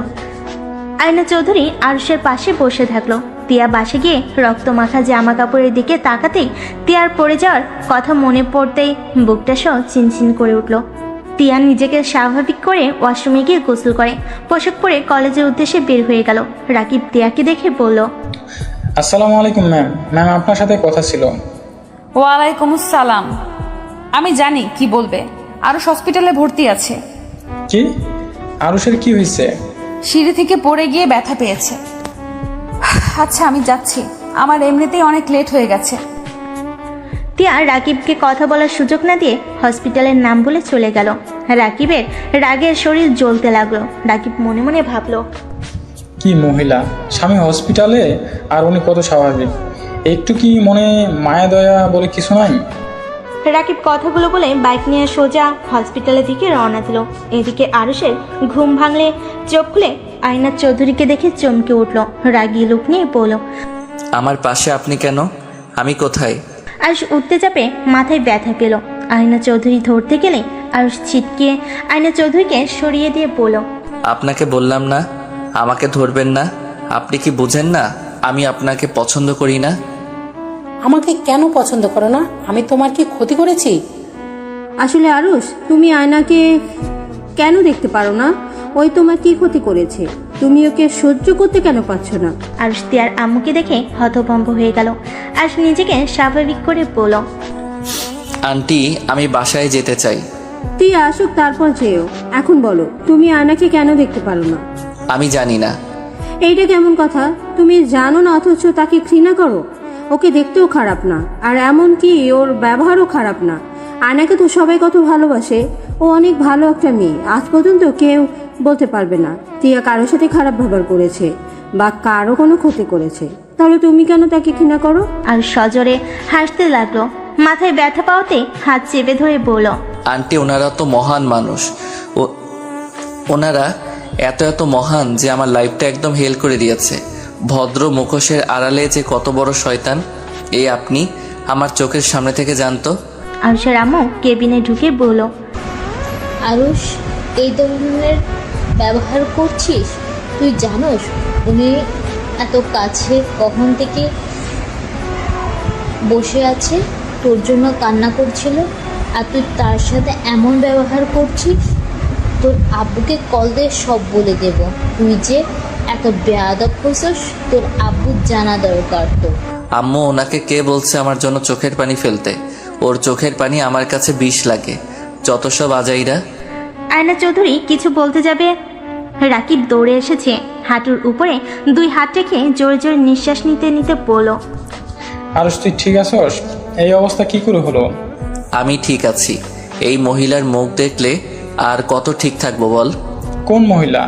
আয়না চৌধুরী আরুষের পাশে বসে থাকলো। তিয়া বাসে গিয়ে রক্তমাখা জামা কাপড়ের দিকে তাকাতেই তিয়ার পড়ে যাওয়ার কথা মনে পড়তেই বুকটা সহ চিনচিন করে উঠল। তিয়া নিজেকে স্বাভাবিক করে ওয়াশরুমে গিয়ে গোসল করে পোশাক পরে কলেজের উদ্দেশ্যে বের হয়ে গেল। রাকিব তিয়াকে দেখে বলল, আসসালামু আলাইকুম ম্যাম। ম্যাম, আপনার সাথে কথা ছিল। ওয়ালাইকুম আসসালাম। আমি জানি কি বলবে। আরুষ হসপিটালে ভর্তি আছে। কি? আরুষের কি হয়েছে? সিঁড়ি থেকে পড়ে গিয়ে ব্যথা পেয়েছে। আচ্ছা আমি যাচ্ছি, আমার এমনিতেই অনেক লেট হয়ে গেছে। তিয়া রাকিবকে কথা বলার সুযোগ না দিয়ে হসপিটালের নাম বলে চলে গেল। রাকিবের রাগের শরীর জ্বলতে লাগলো। রাকিব মনে মনে ভাবলো, কি মহিলা, স্বামী হসপিটালে আর উনি কত স্বাভাবিক। একটু কি মনে মায়া দয়া বলে কিছু নাই? রাকিব কথাগুলো বলে বাইক নিয়ে সোজা হসপিটালের দিকে রওনা দিল। এদিকে আরুষের ঘুম ভাঙলে চোখ খুলে আয়না চৌধুরীকে দেখে চমকে উঠল। রাগী লুক নিয়ে বলল, আমার পাশে আপনি কেন? আমি কোথায়? আরুষ উঠতে যাবে, মাথায় ব্যথা পেল। আয়না চৌধুরী ধরতে গেলে আরুষ ছিটকে আয়না চৌধুরীকে সরিয়ে দিয়ে বলল, আপনাকে বললাম না আমাকে ধরবেন না। আপনি কি বুঝেন না আমি আপনাকে পছন্দ করি না? আমাকে কেন পছন্দ করো না? আমি তোমার কি ক্ষতি করেছি? আসলে আরুষ, তুমি আয়নাকে কেন দেখতে পারো না? ওই তোমার কি ক্ষতি করেছে? তুমি ওকে সহ্য করতে কেন পারছো না? আরুষ তিয়ার আম্মুকে দেখে হতভম্ব হয়ে গেল। আরুষ নিজেকে স্বাভাবিক করে বলল, আন্টি, আমি বাসায় যেতে চাই। তুই আসুক তারপর যেও। এখন বলো, তুমি আয়নাকে কেন দেখতে পারো না? আমি জানি না। এইটা কেমন কথা? তুমি জানো না অথচ তাকে ঘৃণা করো? ওকে দেখতেও খারাপ না, আর এমনকি ওর ব্যবহারও খারাপ না। আয়নাকে তো সবাই কত ভালোবাসে। ও অনেক ভালো একটা মেয়ে। আজ পর্যন্ত কেউ বলতে পারবে না তিয়া কারোর সাথে খারাপ ব্যবহার করেছে বা কারো কোনো ক্ষতি করেছে। তাহলে তুমি কেন তাকে ঘৃণা করো? আর সজোরে হাসতে লাগলো। মাথায় ব্যথা পাওয়াতে হাত চেপে ধরে বলল, আন্টি, ওনারা তো মহান মানুষ। ওনারা এত মহান যে আমার লাইফটা একদম হেল করে দিয়েছে। ভদ্র মুখোশের আড়ালে যে কত বড় শয়তান, এই আপনি আমার চোখের সামনে থেকে জানতো। আরুষের আম্মু কেবিনে ঢুকে বলল, আরুষ, এই ধরনের ব্যবহার করছিস? তুই জানোস উনি এত কাছে কখন থেকে বসে আছে, তোর জন্য কান্না করছিল। আর তুই তার সাথে এমন ব্যবহার করছিস। তোর আব্বুকে কল দিয়ে সব বলে দেব। তুই যে এত বেয়াদব হয়েছিস তোর আব্বুর জানা দরকার। তো আম্মু, ওনাকে কে বলছে আমার জন্য চোখের পানি ফেলতে? ওর চোখের পানি আমার কাছে বিষ লাগে। যত সব আজাইরা। আয়না চৌধুরী কিছু বলতে যাবে, রাকিব দৌড়ে এসেছে, হাঁটুর উপরে 2 হাত রেখে জোরে জোরে নিঃশ্বাস নিতে নিতে বলল, আরুষ তুই ঠিক আছস? এই অবস্থা কি করে হলো? আমি ঠিক আছি। এই মহিলার মুখ দেখলে আর কত ঠিক থাকবো বল? কোন মহিলা?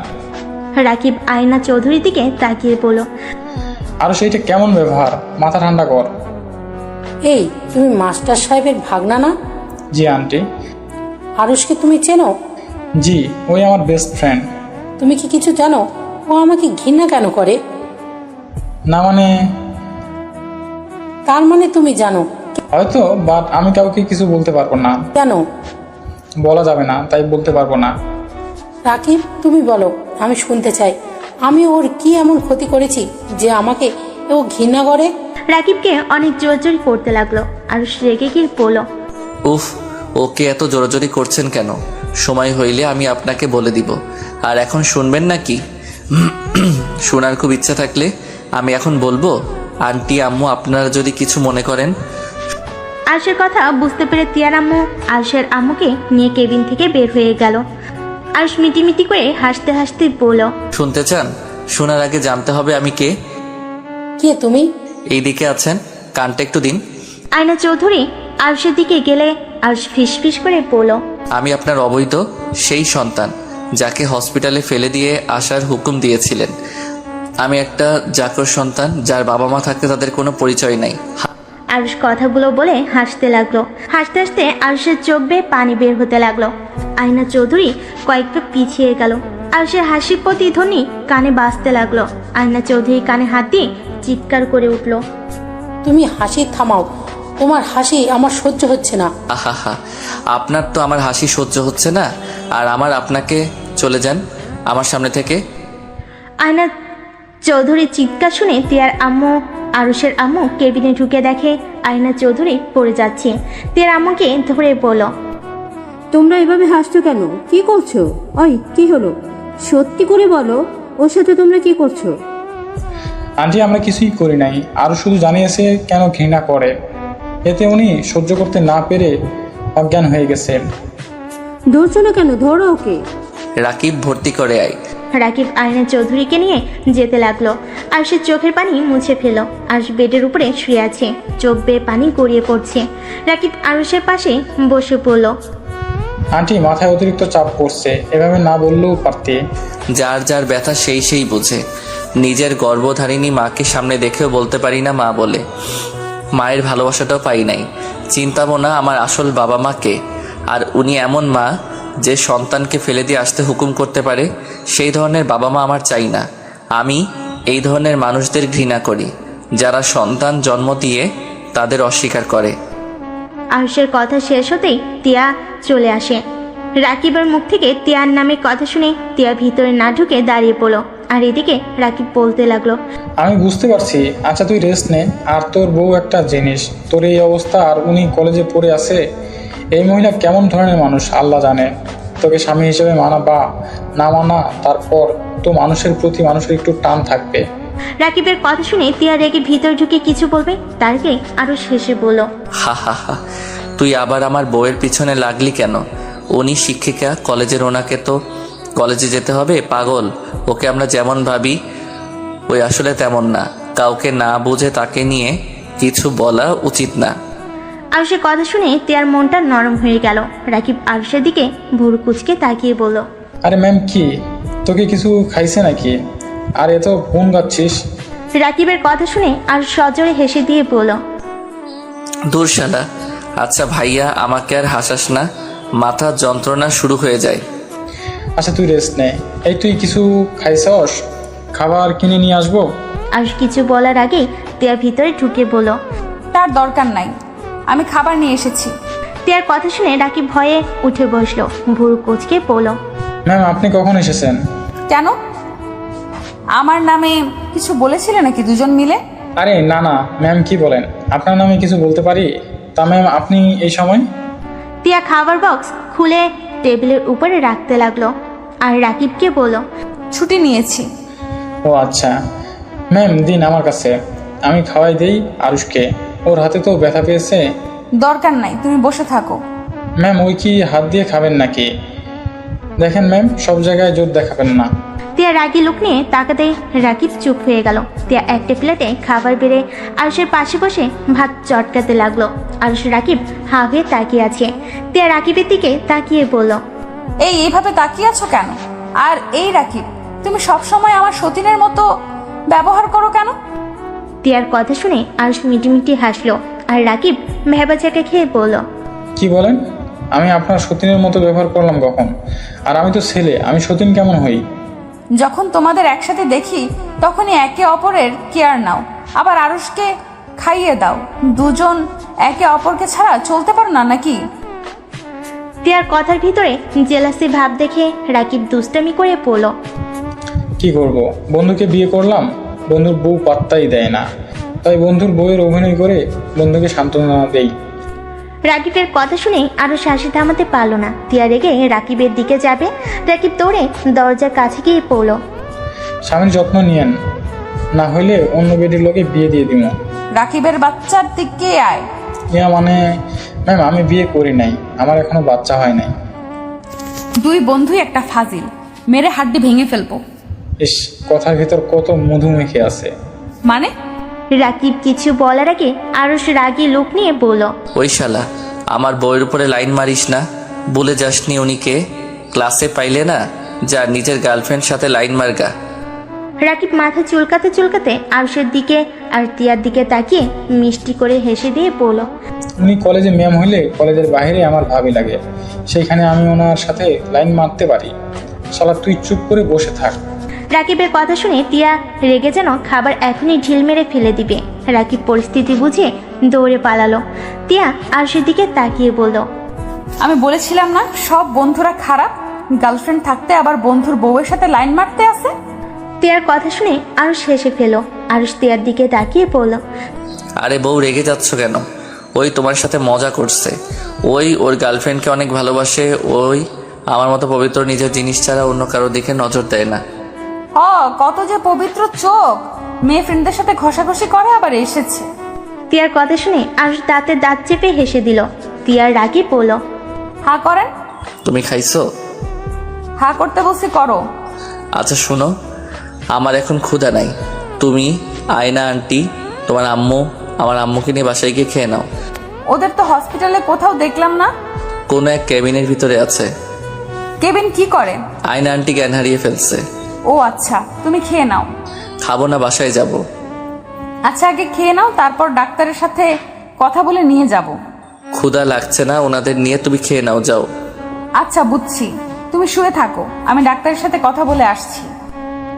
রাকিব আয়না চৌধুরীর দিকে তাকিয়ে বলল, আরুষ এইটা কেমন ব্যবহার? মাথা ঠান্ডা কর। এই তুমি মাস্টার সাহেবের ভাগনা না? জি আন্টি। আরুষকে তুমি চেনো? জি, ওই আমার বেস্ট ফ্রেন্ড। তুমি কি কিছু জানো ও আমাকে ঘৃণা কেন করে? না মানে তার মানে তুমি জানো? হয়তো, বাট আমি কাউকে কিছু বলতে পারবো না। কেন? বলা যাবে না, তাই বলতে পারবো না। রাকিব তুমি বলো, আমি শুনতে চাই। আমি ওর কি এমন ক্ষতি করেছি যে আমাকে ও ঘৃণা করে? রাকিবকে অনেক জোরাজোরি করতে লাগলো। আর রেগে গিয়ে বলল, উফ, ওকে এত জোরাজোরি করছেন কেন? সময় হইলে আমি আপনাকে বলে দিব। আর এখন শুনবেন নাকি? শোনার খুব ইচ্ছা থাকলে আমি এখন বলবো। আন্টি, আম্মু, আপনারা যদি কিছু মনে করেন। আরশের কথা বুঝতে পেরে তিয়ার আম্মু আরশের আম্মুকে নিয়ে কেবিন থেকে বের হয়ে গেল। আরশ মিটিমিটি করে হাসতে হাসতে বলল, শুনতে চান? শোনার আগে জানতে হবে আমি কে। কে তুমি? এইদিকে আছেন, কানটা একটু দিন। আয়না চৌধুরী আরশের দিকে গেলে আরশ ফিসফিস করে বলল, আমি আপনার অবৈধ সেই সন্তান যাকে হসপিটালে ফেলে দিয়ে আসার হুকুম দিয়েছিলেন। আমি একটা চাকর সন্তান যার বাবা মা থাকতে তাদের কোনো পরিচয় নাই। আরশ কথাগুলো বলে হাসতে লাগলো। হাসতে হাসতে আরশের চোখ বেয়ে পানি বের হতে লাগলো। আয়না চৌধুরী কয়েক পা পিছিয়ে গেল। আরশের হাসির প্রতিধ্বনি কানে বাজতে লাগলো। আয়না চৌধুরী কানে হাত দিয়ে চিৎকার করে উঠল, তুমি হাসি থামাও, তোমার হাসি আমার সহ্য হচ্ছে না। আহা, আপনার তো আমার হাসি সহ্য হচ্ছে না, আর আমার আপনাকে। চলে যান আমার সামনে থেকে। আয়না চৌধুরীর চিৎকার শুনে তিয়ার আম্মু আরুষের আম্মু কেবিনে ঢুকে দেখে আয়না চৌধুরী পড়ে যাচ্ছে। তিয়ার আম্মুকে ধরে বলল, তোমরা এভাবে হাসছো কেন? কি করছো? ওই কি হলো? সত্যি করে বলো, ওর সাথে তোমরা কি করছো? আন্টি, আমরা কিছুই করি নাই। আরও শুধু জানিয়েছে কেন ঘৃণা করে। এতে উনি সহ্য করতে না পেরে অজ্ঞান হয়ে গেছেন। ধরছো না কেন? ধরো ওকে। রাকিব, ভর্তি করে আয়। রাকিব আয়না চৌধুরীকে নিয়ে যেতে লাগলো। আর সে চোখের পানি মুছে ফেল। আর বেডের উপরে শুয়ে আছে, চোখ বেয়ে পানি গড়িয়ে পড়ছে। রাকিব আরুষের পাশে বসে পড়ল। আন্টি, মাথায় অতিরিক্ত চাপ পড়ছে, এভাবে না বললেও পারতে। যার যার ব্যথা সেই বোঝে। নিজের গর্ভধারিণী মাকে সামনে দেখেও বলতে পারি না মা বলে। মায়ের ভালোবাসাটাও পাই নাই। চিন্তাবো না আমার আসল বাবা মাকে। আর উনি এমন মা যে সন্তানকে ফেলে দিয়ে আসতে হুকুম করতে পারে। সেই ধরনের বাবা মা আমার চাই না। আমি এই ধরনের মানুষদের ঘৃণা করি যারা সন্তান জন্ম দিয়ে তাদের অস্বীকার করে। আরুষের কথা শেষ হতেই তিয়া চলে আসে। রাকিবের মুখ থেকে তিয়ার নামে কথা শুনে তিয়া ভিতরে না ঢুকে দাঁড়িয়ে পড়ল। আর এদিকে রাকিব বলতে লাগলো, আমি বুঝতে পারছি। আচ্ছা তুই রেস্ট নে। আর তোর বউ একটা জিনিস, তোর এই অবস্থা আর উনি কলেজে পড়ে আছে। এই মহিলা কেমন ধরনের মানুষ আল্লাহ জানে। তোকে স্বামী হিসেবে মানা বা না মানা, তারপর তো মানুষের প্রতি মানুষের একটু টান থাকবে। রাকিবের কথা শুনে তিয়া রেগে ভিতর ঢুকে কিছু বলবে, তার আগে আরো শেষে বলল, হা, তুই আবার আমার বউয়ের পিছনে লাগলি কেন? উনি শিক্ষিকা কলেজের, ওনাকে তো কলেজে যেতে হবে। পাগল, ওকে আমরা যেমন ভাবি ওই আসলে তেমন না। কাউকে না বুঝে তাকে নিয়ে কিছু বলা উচিত না। আরুষের কথা শুনে তিয়ার মনটা নরম হয়ে গেল। রাকিব আরুষের দিকে ভুরু কুচকে তাকিয়ে বলল, আরে ম্যাম, কি তোকে কিছু খাইছে নাকি? আর এত ফোন গাচ্ছিস? রাকিবের কথা শুনে আরুষ সজোরে হেসে দিয়ে বলল, দূর শালা। আচ্ছা ভাইয়া, আমাকে আর হাসাস না, মাথা যন্ত্রণা শুরু হয়ে যায়। আচ্ছা তুই রেস্ট নে। এই তুই কিছু খাইছস? খাবার কিনে নিয়ে আসবো? আরুষ কিছু বলার আগেই তিয়া ভিতরে ঢুকে বলল, তার দরকার নাই, আমি খাবার নিয়ে এসেছি। তিয়ার কথা শুনে রাকিব ভয়ে উঠে বসলো। ভুরু কুচকে বলল, ম্যাম, আপনি কখন এসেছেন? কেন, আমার নামে কিছু বলেছিলে নাকি দুজন মিলে? আরে না ম্যাম, কি বলেন? আপনার নামে কিছু বলতে পারি? তা ম্যাম, আপনি এই সময়? তিয়া খাবার বক্স খুলে টেবিলের উপরে রাখতে লাগলো আর রাকিবকে বলল, ছুটি নিয়েছি। ও আচ্ছা ম্যাম, দিন আমার কাছে, আমি খাওয়াই দেই আরুষকে, ওর হাতে তো ব্যথা পেয়েছে। দরকার নাই, তুমি বসে থাকো। ম্যাম, ওই কি হাত দিয়ে খাবেন নাকি? দেখেন ম্যাম, সব জায়গায় জোর দেখাবেন না। তিয়া রাগি লুক নিয়ে তাকাতে রাকিব চুপ হয়ে গেল। তিয়া একটা প্লেটে খাবার বেড়ে আরুষের পাশে বসে ভাত চটকাতে লাগলো। আরুষ রাকিব হা হয়ে তাকিয়ে আছে। তিয়া রাকিবের দিকে তাকিয়ে বলল, এইভাবে তাকিয়ে আছো কেন? আর এই রাকিব, তুমি সবসময় আমার সতীনের মতো ব্যবহার করো কেন? তিয়ার কথা শুনে আরুষ মিটিমিটি হাসলো আর রাকিব ভেবাচাকে খেয়ে বলল, কি বলেন? আমি আপনার সতীনের মতো ব্যবহার করলাম কখন? আর আমি তো ছেলে, আমি সতীন কেমন হই? যখন তোমাদের একসাথে দেখি তখনই একে অপরের কেয়ার নাও, আবার আরুষকে খাইয়ে দাও। দুজন একে অপরকে ছাড়া চলতে পারো না নাকি? তিয়ার কথার ভিতরে জেলাসি ভাব দেখে রাকিব দুষ্টামি করে বলল, কি করব, বন্ধুকে বিয়ে করলাম, বন্ধুর বউ পাত্তাই দেয় না, তাই বন্ধুর বউয়ের অভিনয় করে বন্ধুকে সান্ত্বনা দেই। রাকিবের কথা শুনে আরো হাসি থামাতে পারলো না। তিয়া রেগে রাকিবের দিকে যাবে, রাকিব দৌড়ে দরজার কাছে গিয়ে পড়ল। স্বামীর যত্ন নিয়েন, না হইলে অন্য বেটির লোকে বিয়ে দিয়ে দিব। রাকিবের বাচ্চার দিকে আয়। ইয়া মানে ম্যাম, আমি বিয়ে করি নাই, আমার এখনো বাচ্চা হয় নাই। দুই বন্ধুই একটা ফাজিল, মেরে হাড্ডি ভেঙে ফেলবো। ইস, কথার ভিতর কত মধু মেখে আছে। মানে? রাকিব কিছু বলার আগে আরুষ রাগী লুক নিয়ে বলল, ওই শালা, আমার বইয়ের উপরে লাইন মারিস না, বলে যাসনি উনিকে ক্লাসে পাইলে না, যা নিজের গার্লফ্রেন্ড সাথে লাইন মারগা। রাকিব মাথা চুলকাতে চুলকাতে আরুষের দিকে আর তিয়ার দিকে তাকিয়ে মিষ্টি করে হেসে দিয়ে বলল, উনি কলেজে ম্যাম হইলে কলেজের বাইরে আমার ভাবি লাগে, সেইখানে আমি ওনার সাথে লাইন মারতে পারি। শালা তুই চুপ করে বসে থাক। রাকিবের কথা শুনে তিয়া রেগে যেন খাবার এখনই ঢিল মেরে ফেলে দিবে। রাকিব পরিস্থিতি বুঝে দৌড়ে পালালো। তিয়া আরুষের দিকে তাকিয়ে বলল, আমি বলেছিলাম না সব বন্ধুরা খারাপ, গার্লফ্রেন্ড থাকতে আবার বন্ধুর বউয়ের সাথে লাইন মারতে আসে। তিয়ার কথা শুনে আরুষ হেসে ফেলো। আরুষ তিয়ার দিকে তাকিয়ে বলল, আরে বউ, রেগে যাচ্ছ কেন? ওই তোমার সাথে মজা করছে, ওই ওর গার্লফ্রেন্ডকে অনেক ভালোবাসে, ওই আমার মতো পবিত্র নিজের জিনিস ছাড়া অন্য কারো দিকে নজর দেয় না। কত যে পবিত্র চোখ, মেয়ে ফ্রেন্ডদের সাথে ঘষাঘষি করে আবার এসেছে। তিয়ার কথা শুনে আরুষ দাঁতে দাঁত চেপে হেসে দিল। তিয়ার রাগি বলল, হা করেন। তুমি খাইছো? হা করতে বলছি, করো। আচ্ছা শোনো, আমার এখন ক্ষুধা নাই, তুমি আয়না আন্টি, তোমার আম্মু, আমার আম্মুকে নিয়ে বাসায় গিয়ে খেয়ে নাও। ওদের তো হসপিটালে কোথাও দেখলাম না। কোনো এক ক্যাবিনের ভিতরে আছে। কেবিন কি করে? আয়না আন্টি জ্ঞান হারিয়ে ফেলছে। ও আচ্ছা, তুমি খেয়ে নাও। খাবো না, বাসায় যাব। আচ্ছা আগে খেয়ে নাও, তারপর ডাক্তারের সাথে কথা বলে নিয়ে যাব। ক্ষুধা লাগছে না, ওনাদের নিয়ে তুমি খেয়ে নাও, যাও। আচ্ছা বুঝছি, তুমি শুয়ে থাকো, আমি ডাক্তারের সাথে কথা বলে আসছি।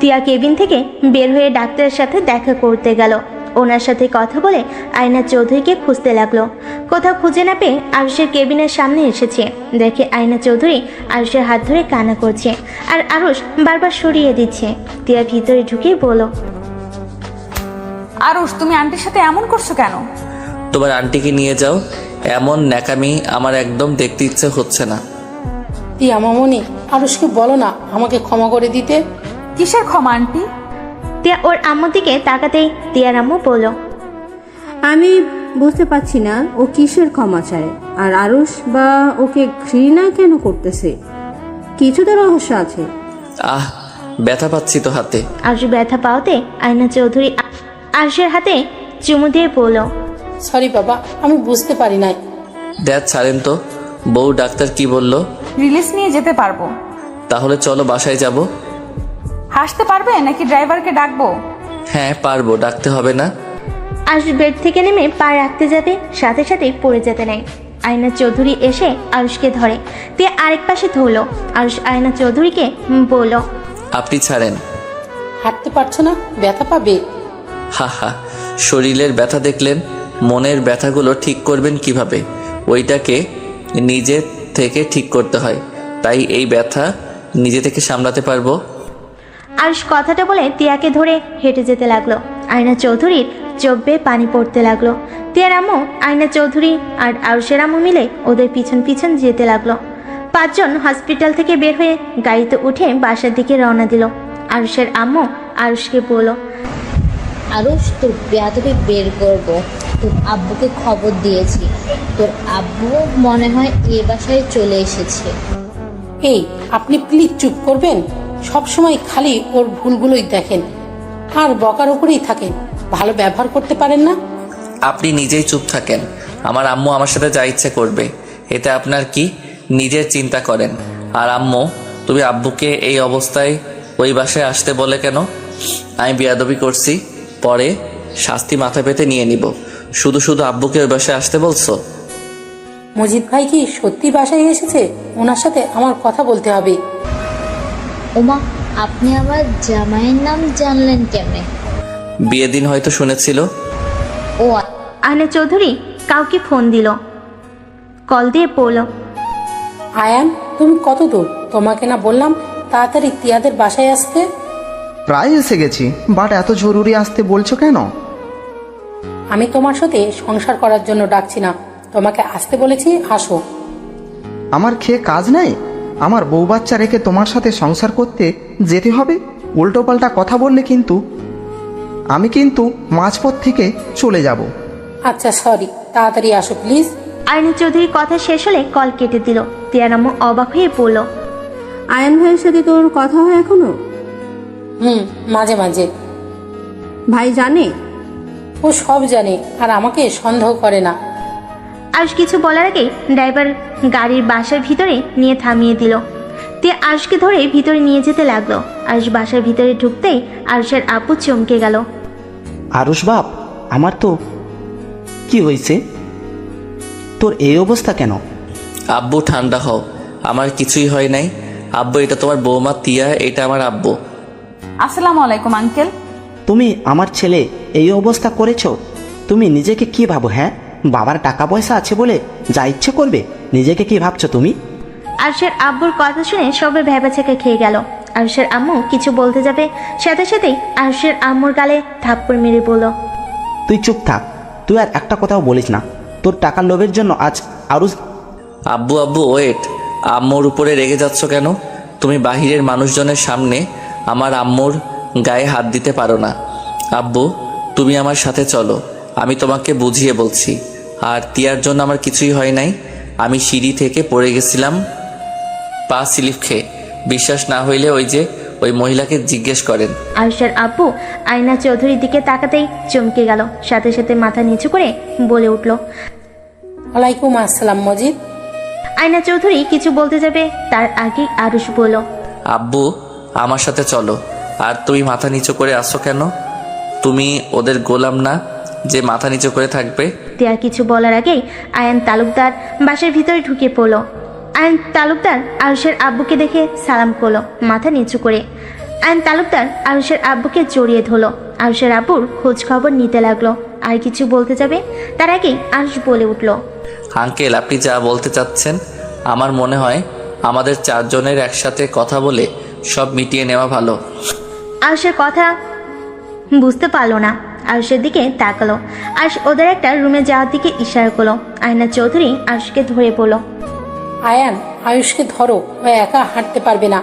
তিয়া কেবিন থেকে বের হয়ে ডাক্তারের সাথে দেখা করতে গেল। ওনার সাথে কথা বলে আয়না চৌধুরীকে খুঁজতে লাগলো। কোথাও খুঁজে না পেয়ে আরুষের কেবিনের সামনে এসেছে। দেখে আয়না চৌধুরী আরুষের হাত ধরে কান্না করছে আর আরুষ বারবার সরিয়ে দিচ্ছে। তিয়া ভিতরে ঢুকে বলল, আরুষ, তুমি আন্টির সাথে এমন করছো কেন? তোমার আন্টিকে নিয়ে যাও, এমন ন্যাকামি আমার একদম দেখতে ইচ্ছে হচ্ছে না। তিয়া মামনি, আরুষকে বলো না আমাকে ক্ষমা করে দিতে। কিসের ক্ষমা আন্টি? তিয়া ওর আম্মুর দিকে তাকাতেই তিয়ার আম্মু বলল, আমি বুঝতে পারছি না ও কিসের ক্ষমা চায়, আর আরুষ বা ওকে ঘৃণা কেন করতেছে। কিছু তো রহস্য আছে। ব্যথা পাচ্ছি তো হাতে। আরুষ ব্যথা পাওয়াতে আয়না চৌধুরী আরুষের হাতে চুমু দিয়ে বলল, সরি বাবা, আমি বুঝতে পারি নাই। ড্যাড ছাড়েন তো, বউ ডাক্তার কি বললো? রিলিজ নিয়ে যেতে পারবো। তাহলে চলো বাসায় যাব। হাসতে পারবে নাকি ড্রাইভারকে ডাকবো? হ্যাঁ পারবো, ডাকতে হবে না। আরুষ বেড থেকে নেমে পা রাখতে যাবে, সাথে সাথে পড়ে যেতে নেয়। আয়না চৌধুরী এসে আরুষকে ধরে, তিয়া আরেক পাশে ধরলো। আরুষ আয়না চৌধুরীকে বলল, আপনি ছাড়েন। হাঁটতে পারছো না, ব্যথা পাবে। হা হা, শরীরের ব্যথা দেখলেন, মনের ব্যথাগুলো ঠিক করবেন কিভাবে? ওইটাকে নিজে থেকে ঠিক করতে হয়, তাই এই ব্যথা নিজে থেকে সামলাতে পারবো। আরুষ কথাটা বলে তিয়াকে ধরে হেঁটে যেতে লাগলো। আয়না চৌধুরীর চোখ বেয়ে পানি পড়তে লাগলো। তিয়ার আম্মু, আয়না চৌধুরী আর আরুষের আম্মু মিলে ওদের পিছন পিছন যেতে লাগলো। 5 জন হসপিটাল থেকে বের হয়ে গাড়িতে উঠে বাসার দিকে রওনা দিল। আরুষের আম্মু আরুষকে বলল, আরুষ, তোর বেয়াদবি বের করবো। তোর আব্বুকে খবর দিয়েছি, তোর আব্বু মনে হয় এ বাসায় চলে এসেছে। এই, আপনি প্লিজ চুপ করবেন? সব সময় খালি ওর ভুলগুলোই দেখেন আর বকার উপরেই থাকেন, ভালো ব্যবহার করতে পারেন না। আপনি নিজেই চুপ থাকেন। আমার আম্মু আমার সাথে যা ইচ্ছে করবে, এতে আপনার কি? নিজের চিন্তা করেন। আর আম্মু, তুমি আব্বুকে এই অবস্থায় ওই বাসায় আসতে বলে কেন? আমি বেয়াদবি করছি, পরে শাস্তি মাথা পেতে নিয়ে নিব। শুধু শুধু আব্বুকে ওই বাসায় আসতে বলছো? মজিদ ভাই কি সত্যি বাসায় এসেছে? ওনার সাথে আমার কথা বলতে হবে। ওমা, আপনি আমার জামাইয়ের নাম জানলেন কেমনে? বিয়ে দিন হয়তো শুনেছিল। ও আয়না চৌধুরী কাউকে ফোন দিল, কল দিয়ে বলল, আয়ান, তুমি কত দূর? তোমাকে না বললাম তাড়াতাড়ি তিয়াদের বাসায় আসতে? প্রায় এসে গেছি, বাট এত জরুরি আসতে বলছো কেন? আমি তোমার সাথে সংসার করার জন্য ডাকছি না, তোমাকে আসতে বলেছি, আসো। আমার খেয়ে কাজ নাই? আমার বউ বাচ্চা রেখে তোমার সাথে সংসার করতে যেতে হবে? উল্টোপাল্টা কথা বললে আমি কিন্তু মাঝপথ থেকে চলে যাব। আচ্ছা সরি, তাড়াতাড়ি আসো প্লিজ। আয়না চৌধুরীর কথা শেষ হলে কল কেটে দিল। তিয়ার আম্মু অবাক হয়ে বলল, আয়ান ভাইয়ের সাথে তোর কথা হয় এখনো? মাঝে মাঝে। ভাই জানে? ও সব জানে আর আমাকে সন্দেহ করে না। আরুষ কিছু বলার আগেই ড্রাইভার গাড়ির বাসার ভিতরে নিয়ে থামিয়ে দিল। তে আরুষকে ধরে ভিতরে নিয়ে যেতে লাগলো। আরুষ বাসার ভিতরে ঢুকতেই আরুষের আপু চমকে গেল। আরুষ বাপ, আমার তো কি হয়েছে? তোর এই অবস্থা কেন? আব্বু ঠান্ডা হও, আমার কিছুই হয় নাই। আব্বু, এটা তোমার বৌমা তিয়া, এটা আমার আব্বু। আসসালামু আলাইকুম আঙ্কেল। তুমি আমার ছেলে এই অবস্থা করেছো? তুমি নিজেকে কি ভাবো? হ্যাঁ, বাবার টাকা পয়সা আছে বলে যা ইচ্ছে করবে? নিজেকে কি ভাবছো তুমি? আরুষের আব্বুর কথা শুনে সবে ভেবাচেকে খেয়ে গেল। আরুষের আম্মু কিছু বলতে যাবে, সাথে সাথেই আরুষের আম্মুর গালে থাপ্পড় মেরে বলল, তুই চুপ থাক, তুই আর একটা কথাও বলিস না। তোর টাকার লোভের জন্য আজ আরুষ। আব্বু আব্বু ওয়েট, আম্মুর উপরে রেগে যাচ্ছ কেন? তুমি বাহিরের মানুষজনের সামনে আমার আম্মুর গায়ে হাত দিতে পারো না। আব্বু, তুমি আমার সাথে চলো, আমি তোমাকে বুঝিয়ে বলছি। আর তিয়ার জন্য আমার কিছুই হয় নাই। আমি সিঁড়ি থেকে পড়ে গেছিলাম পা স্লিপ খেয়ে। বিশ্বাস না হইলে ওই মহিলাকে জিজ্ঞেস করেন। আরুষের আব্বু আয়না চৌধুরীর দিকে তাকাতেই চমকে গেল, সাথে সাথে মাথা নিচু করে বলে উঠল, ওয়ালাইকুম আসসালাম মজিদ। আয়না চৌধুরী কিছু বলতে যাবে, তার আগেই আরুষ বলল, আব্বু, আমার সাথে চলো। আর তুমি মাথা নিচু করে আসো কেন? তুমি ওদের গোলাম না যে মাথা নিচু করে থাকবে? তিয়ার কিছু বলার আগেই আয়ান তালুকদার বাসার ভিতরে ঢুকে পড়ল। আয়ান তালুকদার আরুষের আব্বুকে দেখে সালাম করলো মাথা নিচু করে। আয়ান তালুকদার আরুষের আব্বুকে জড়িয়ে ধরলো। আরুষের আব্বুর খোঁজ খবর নিতে লাগলো। আর কিছু বলতে যাবে, তার আগেই আরুষ বলে উঠল, আঙ্কেল, আপনি যা বলতে চাচ্ছেন, আমার মনে হয় আমাদের 4 জনের একসাথে কথা বলে সব মিটিয়ে নেওয়া ভালো। আরুষের কথা বুঝতে পারলো না, আরুষের দিকে তাকালো। আরুষ ওদের একটা রুমে যাওয়ার দিকে ইশারা করলো। আয়না চৌধুরী আরুষকে ধরে বলল, আয়ান, আয়ুষকে ধরো, ও একা হাঁটতে পারবে না,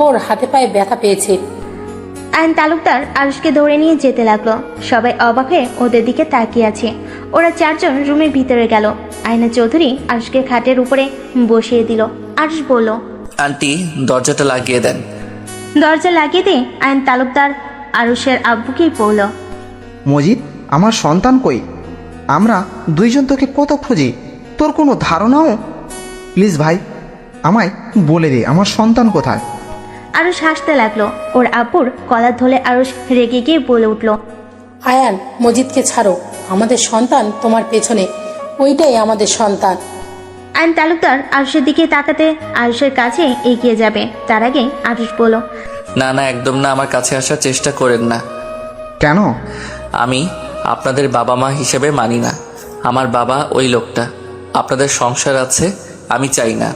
ওর হাতে পায়ে ব্যথা পেয়েছে। আয়ন তালুকদার আরুষকে ধরে নিয়ে যেতে লাগলো। সবাই অবাক হয়ে ওদের দিকে তাকিয়ে আছে। ওরা 4 জন রুমের ভিতরে গেল। আয়না চৌধুরী আরুষকে খাটের উপরে বসিয়ে দিল। আরুষ বলল, আন্টি, দরজাটা লাগিয়ে দেন। দরজা লাগিয়ে দিয়ে আয়ন তালুকদার আরুষের আব্বুকেই বলল, মজিদ, আমার সন্তান কই? আমরা 2 জন তোকে কত খুঁজি, তোর কোনো ধারণাও? প্লিজ ভাই, আমায় বলে দে আমার সন্তান কোথায়। আরুষ হাসতে লাগলো। ওর আব্বুর কলার ধরে আরুষ রেগে গিয়ে বলে উঠল, আয়ান, মজিদকে ছাড়ো, আমাদের সন্তান তোমার পেছনে, ওইটাই আমাদের সন্তান। আয়ন তালুকদার আরুষের দিকে তাকাতে আরুষের কাছে এগিয়ে যাবে, তার আগে আরুষ বলল, না না, একদম না, আমার কাছে আসার চেষ্টা করেন না। কেন? আমি আপনাদের বাবা মা হিসেবে মানি না। আমার বাবা ওই লোকটা। আপনাদের সংসার আছে, আমি চাই না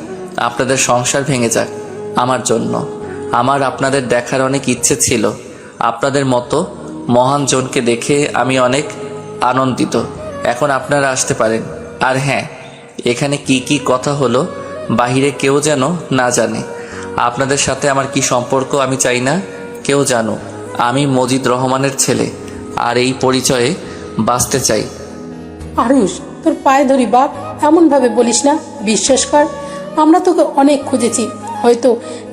আপনাদের সংসার ভেঙে যাক আমার জন্য। আমার আপনাদের দেখার অনেক ইচ্ছে ছিল। আপনাদের মতো মহান জনকে দেখে আমি অনেক আনন্দিত। এখন আপনারা আসতে পারেন। আর হ্যাঁ, এখানে কি কি কথা হলো বাহিরে কেউ যেন না জানে। আপনাদের সাথে আমার কি সম্পর্ক আমি চাই না কেউ জানো। আমি মজিদ রহমানের ছেলে, আর এই পরিচয়ে বাঁচতে চাই। আরুষ, তোর পায়ে ধরি বাপ, এমনভাবে বলিস না। বিশ্বাস কর, আমরা তোকে অনেক খুঁজেছি। হয়তো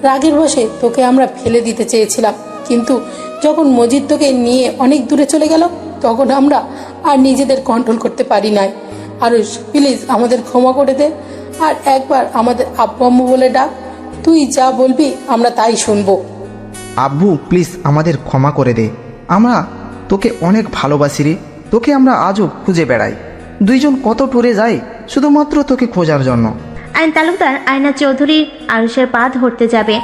রাগের বশে তোকে আমরা ফেলে দিতে চেয়েছিলাম, কিন্তু যখন মজিদ তোকে নিয়ে অনেক দূরে চলে গেল, তখন আমরা আর নিজেদের কন্ট্রোল করতে পারি নাই। আরুষ, প্লিজ আমাদের ক্ষমা করে দে, আর একবার আমাদের আব্বু আম্মু বলে ডাক। তুই যা বলবি আমরা তাই শুনবো। আব্বু প্লিজ আমাদের ক্ষমা করে দে, আমরা তোকে অনেক ভালোবাসি রে। তোকে আমরা আজও খুঁজে বেড়াই, দুইজন কত ট্যুরে যাই শুধুমাত্র তোকে খোঁজার জন্য। আইন তালুকদার আয়না চৌধুরী আরুষের পা ধরতে যাবে,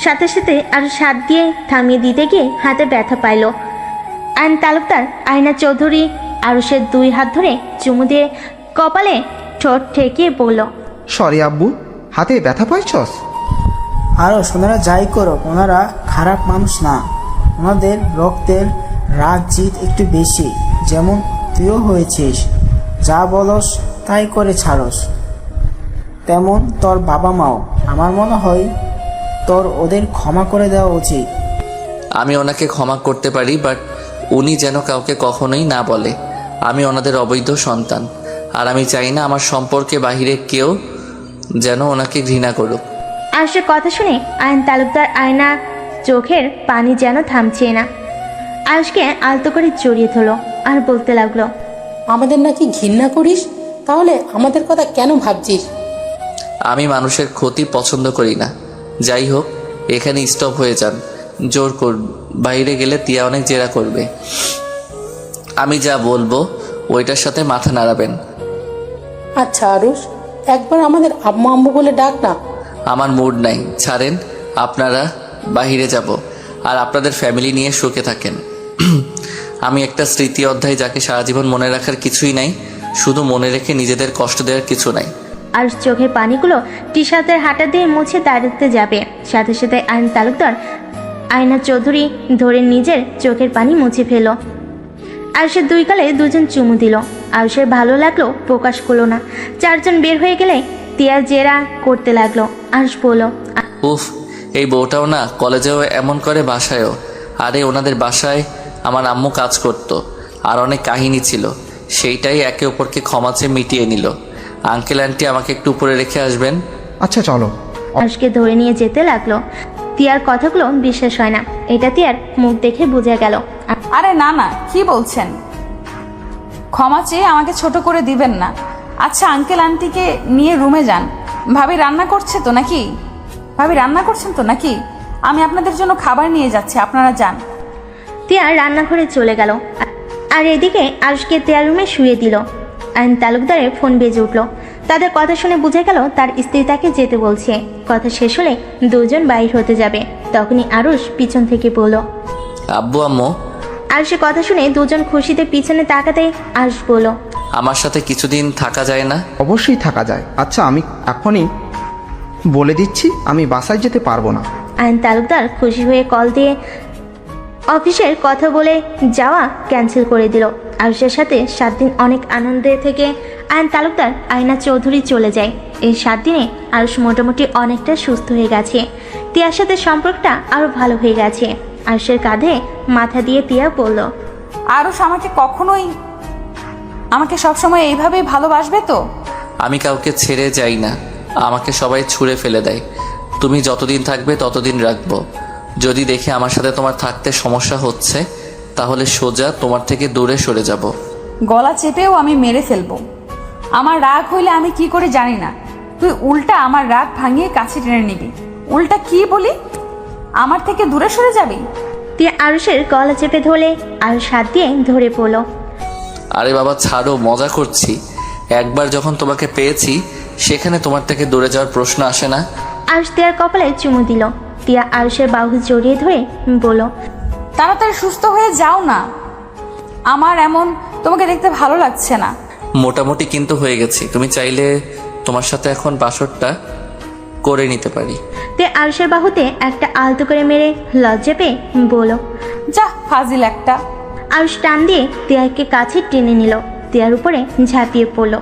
সাথে সাথে আরুষ হাত দিয়ে থামিয়ে দিতে গিয়ে হাতে ব্যথা পাইল। আইন তালুকদার আয়না চৌধুরী আরুষের 2 হাত ধরে চুমু দিয়ে কপালে ঠোঁট ঠেকিয়ে বলল, সরি আব্বু, হাতে ব্যথা পাইছস? আরও ওনারা যাই করো, ওনারা খারাপ মানুষ না। ওনাদের রক্তের রাগ জিত একটু বেশি, যেমন তুইও হয়েছিস। যা বলস তাই করে ছাড়স, তেমন তোর বাবা মাও। আমার মনে হয় তোর ওদের ক্ষমা করে দেওয়া উচিত। আমি ওনাকে ক্ষমা করতে পারি, বাট উনি যেন কাউকে কখনোই না বলে আমি ওনাদের অবৈধ সন্তান। আর আমি চাই না আমার সম্পর্কে বাহিরে কেউ যেন ওনাকে ঘৃণা করুক। আরুষের কথা শুনে আইন তালুকদার আয়না চোখের পানি যেন থামছে না। আরুষকে আলতো করে জড়িয়ে ধরল আর বলতে লাগলো, আমাদের নাকি ঘৃণা করিস? তাহলে আমাদের কথা কেন ভাবছিস? আমি মানুষের ক্ষতি পছন্দ করি না। যাই হোক, এখানে স্টপ হয়ে যান। জোর কর বাইরে গেলে তিয়া অনেক জেরা করবে। আমি যা বলবো ওইটার সাথে মাথা নাড়াবেন। আচ্ছা আরুষ, একবার আমাদের আম্মু আম্মু বলে ডাক না। আমার মুড নাই, ছাড়েন। আপনারা বাহিরে যাব, আর আপনাদের ফ্যামিলি নিয়ে সুখে থাকেন। আমি একটা স্মৃতি অধ্যায়, যাকে সারা জীবন মনে রাখার কিছুই নাই, শুধু মনে রেখে নিজেদের কষ্ট দেওয়ার কিছু নাই। আরুষ চোখের পানিগুলো টি শার্টের হাঁটা দিয়ে মুছে দাঁড়াতে যাবে, সাথে সাথে আইন তালুকদার আয়না চৌধুরী ধরে নিজের চোখের পানি মুছে ফেল। আরুষের 2 গালে দুজন চুমু দিল। আরুষের ভালো লাগলো, প্রকাশ করলো না। 4 জন বের হয়ে গেলে তিয়ার জেরা করতে লাগলো। আরুষ বলল, উফ, এই বউটাও না, কলেজেও এমন করে, বাসায়ও। আরে ওনাদের বাসায় আমার আম্মু কাজ করত, আর অনেক কাহিনী ছিল, সেইটাই একে অপরকে ক্ষমা চেয়ে মিটিয়ে নিল। আঙ্কেল আন্টি আমাকে একটু উপরে রেখে আসবেন? আচ্ছা চলো। আরুষকে ধরে নিয়ে যেতে লাগলো। তিয়ার কথাগুলো বিশ্বাস হয় না, এটা তিয়ার মুখ দেখে বোঝা গেল। আরে না না, কি বলছেন? ক্ষমা চেয়ে আমাকে ছোট করে দিবেন না। আচ্ছা আঙ্কেল আন্টিকে নিয়ে রুমে যান। ভাবি রান্না করছে তো নাকি? ভাবি রান্না করছেন তো নাকি? আমি আপনাদের জন্য খাবার নিয়ে যাচ্ছি, আপনারা যান। তিয়া রান্নাঘরে চলে গেল, আর এদিকে আরুষকে তিয়ার রুমে শুয়ে দিল। আইন তালুকদারের ফোন বেজে উঠল। তাদের কথা শুনে বোঝা গেল তার স্ত্রী তাকে যেতে বলছে। কথা শেষ হলে 2 জন বাইর হতে যাবে, তখনই আরুষ পিছন থেকে বলল, আব্বু আম্মু। আরুষের কথা শুনে 2 জন খুশিতে পিছনে তাকাতে আরুষ বলল, আমার সাথে কিছুদিন থাকা যায় না? অবশ্যই থাকা যায়। আচ্ছা আমি এখনই বলে দিচ্ছি, আমি বাসায় যেতে পারবো না। আইন তালুকদার খুশি হয়ে কল দিয়ে অফিসের কথা বলে যাওয়া ক্যান্সেল করে দিল। আরুষের সাথে 7 দিন অনেক আনন্দে থেকে আইন তালুকদার আয়না চৌধুরী চলে যায়। এই 7 দিনে আরুষ মোটামুটি অনেকটা সুস্থ হয়ে গেছে। তিয়ার সাথে সম্পর্কটা আরও ভালো হয়ে গেছে। আরুষের কাঁধে মাথা দিয়ে তিয়া বলল, আরুষ আমাকে সবসময় এইভাবেই ভালোবাসবে তো? আমি কাউকে ছেড়ে যাই না, আমাকে সবাই ছুঁড়ে ফেলে দেয়। তুমি যতদিন থাকবে ততদিন রাখবো। যদি দেখে আমার সাথে তোমার থাকতে সমস্যা হচ্ছে, তাহলে সোজা তোমার থেকে দূরে সরে যাব। গলা চেপেও আমি মেরে ফেলবো। আমার রাগ হইলে আমি কি করে জানি না, তুই উল্টা আমার রাগ ভাঙিয়ে কাছে টেনে নিবি। উল্টা কি বলি, আমার থেকে দূরে সরে যাবি? তিয়া আরুষের গলা চেপে ধরলে আরুষ হাত দিয়ে ধরে পড়ল। আরে বাবা ছাড়ো, মজা করছি। একবার যখন তোমাকে পেয়েছি, সেখানে তোমার থেকে দূরে যাওয়ার প্রশ্ন আসে না। আরুষ তিয়ার কপালে চুমু দিল। তিয়া আরুষের বাহু জড়িয়ে ধরে বলল, তাড়াতাড়ি সুস্থ হয়ে যাও না, আমার এমন তোমাকে দেখতে ভালো লাগছে না। মোটামুটি কিন্তু হয়ে গেছি, তুমি চাইলে তোমার সাথে এখন বাসরটা করে নিতে পারি। তে আরুষের বাহুতে একটা আলতো করে মেরে লজ্জা পেয়ে বলল, যা ফাজিল একটা। আরুষ টান দিয়ে তিয়াকে কাছে টেনে নিল। তিয়ার উপরে ঝাঁপিয়ে পড়লো।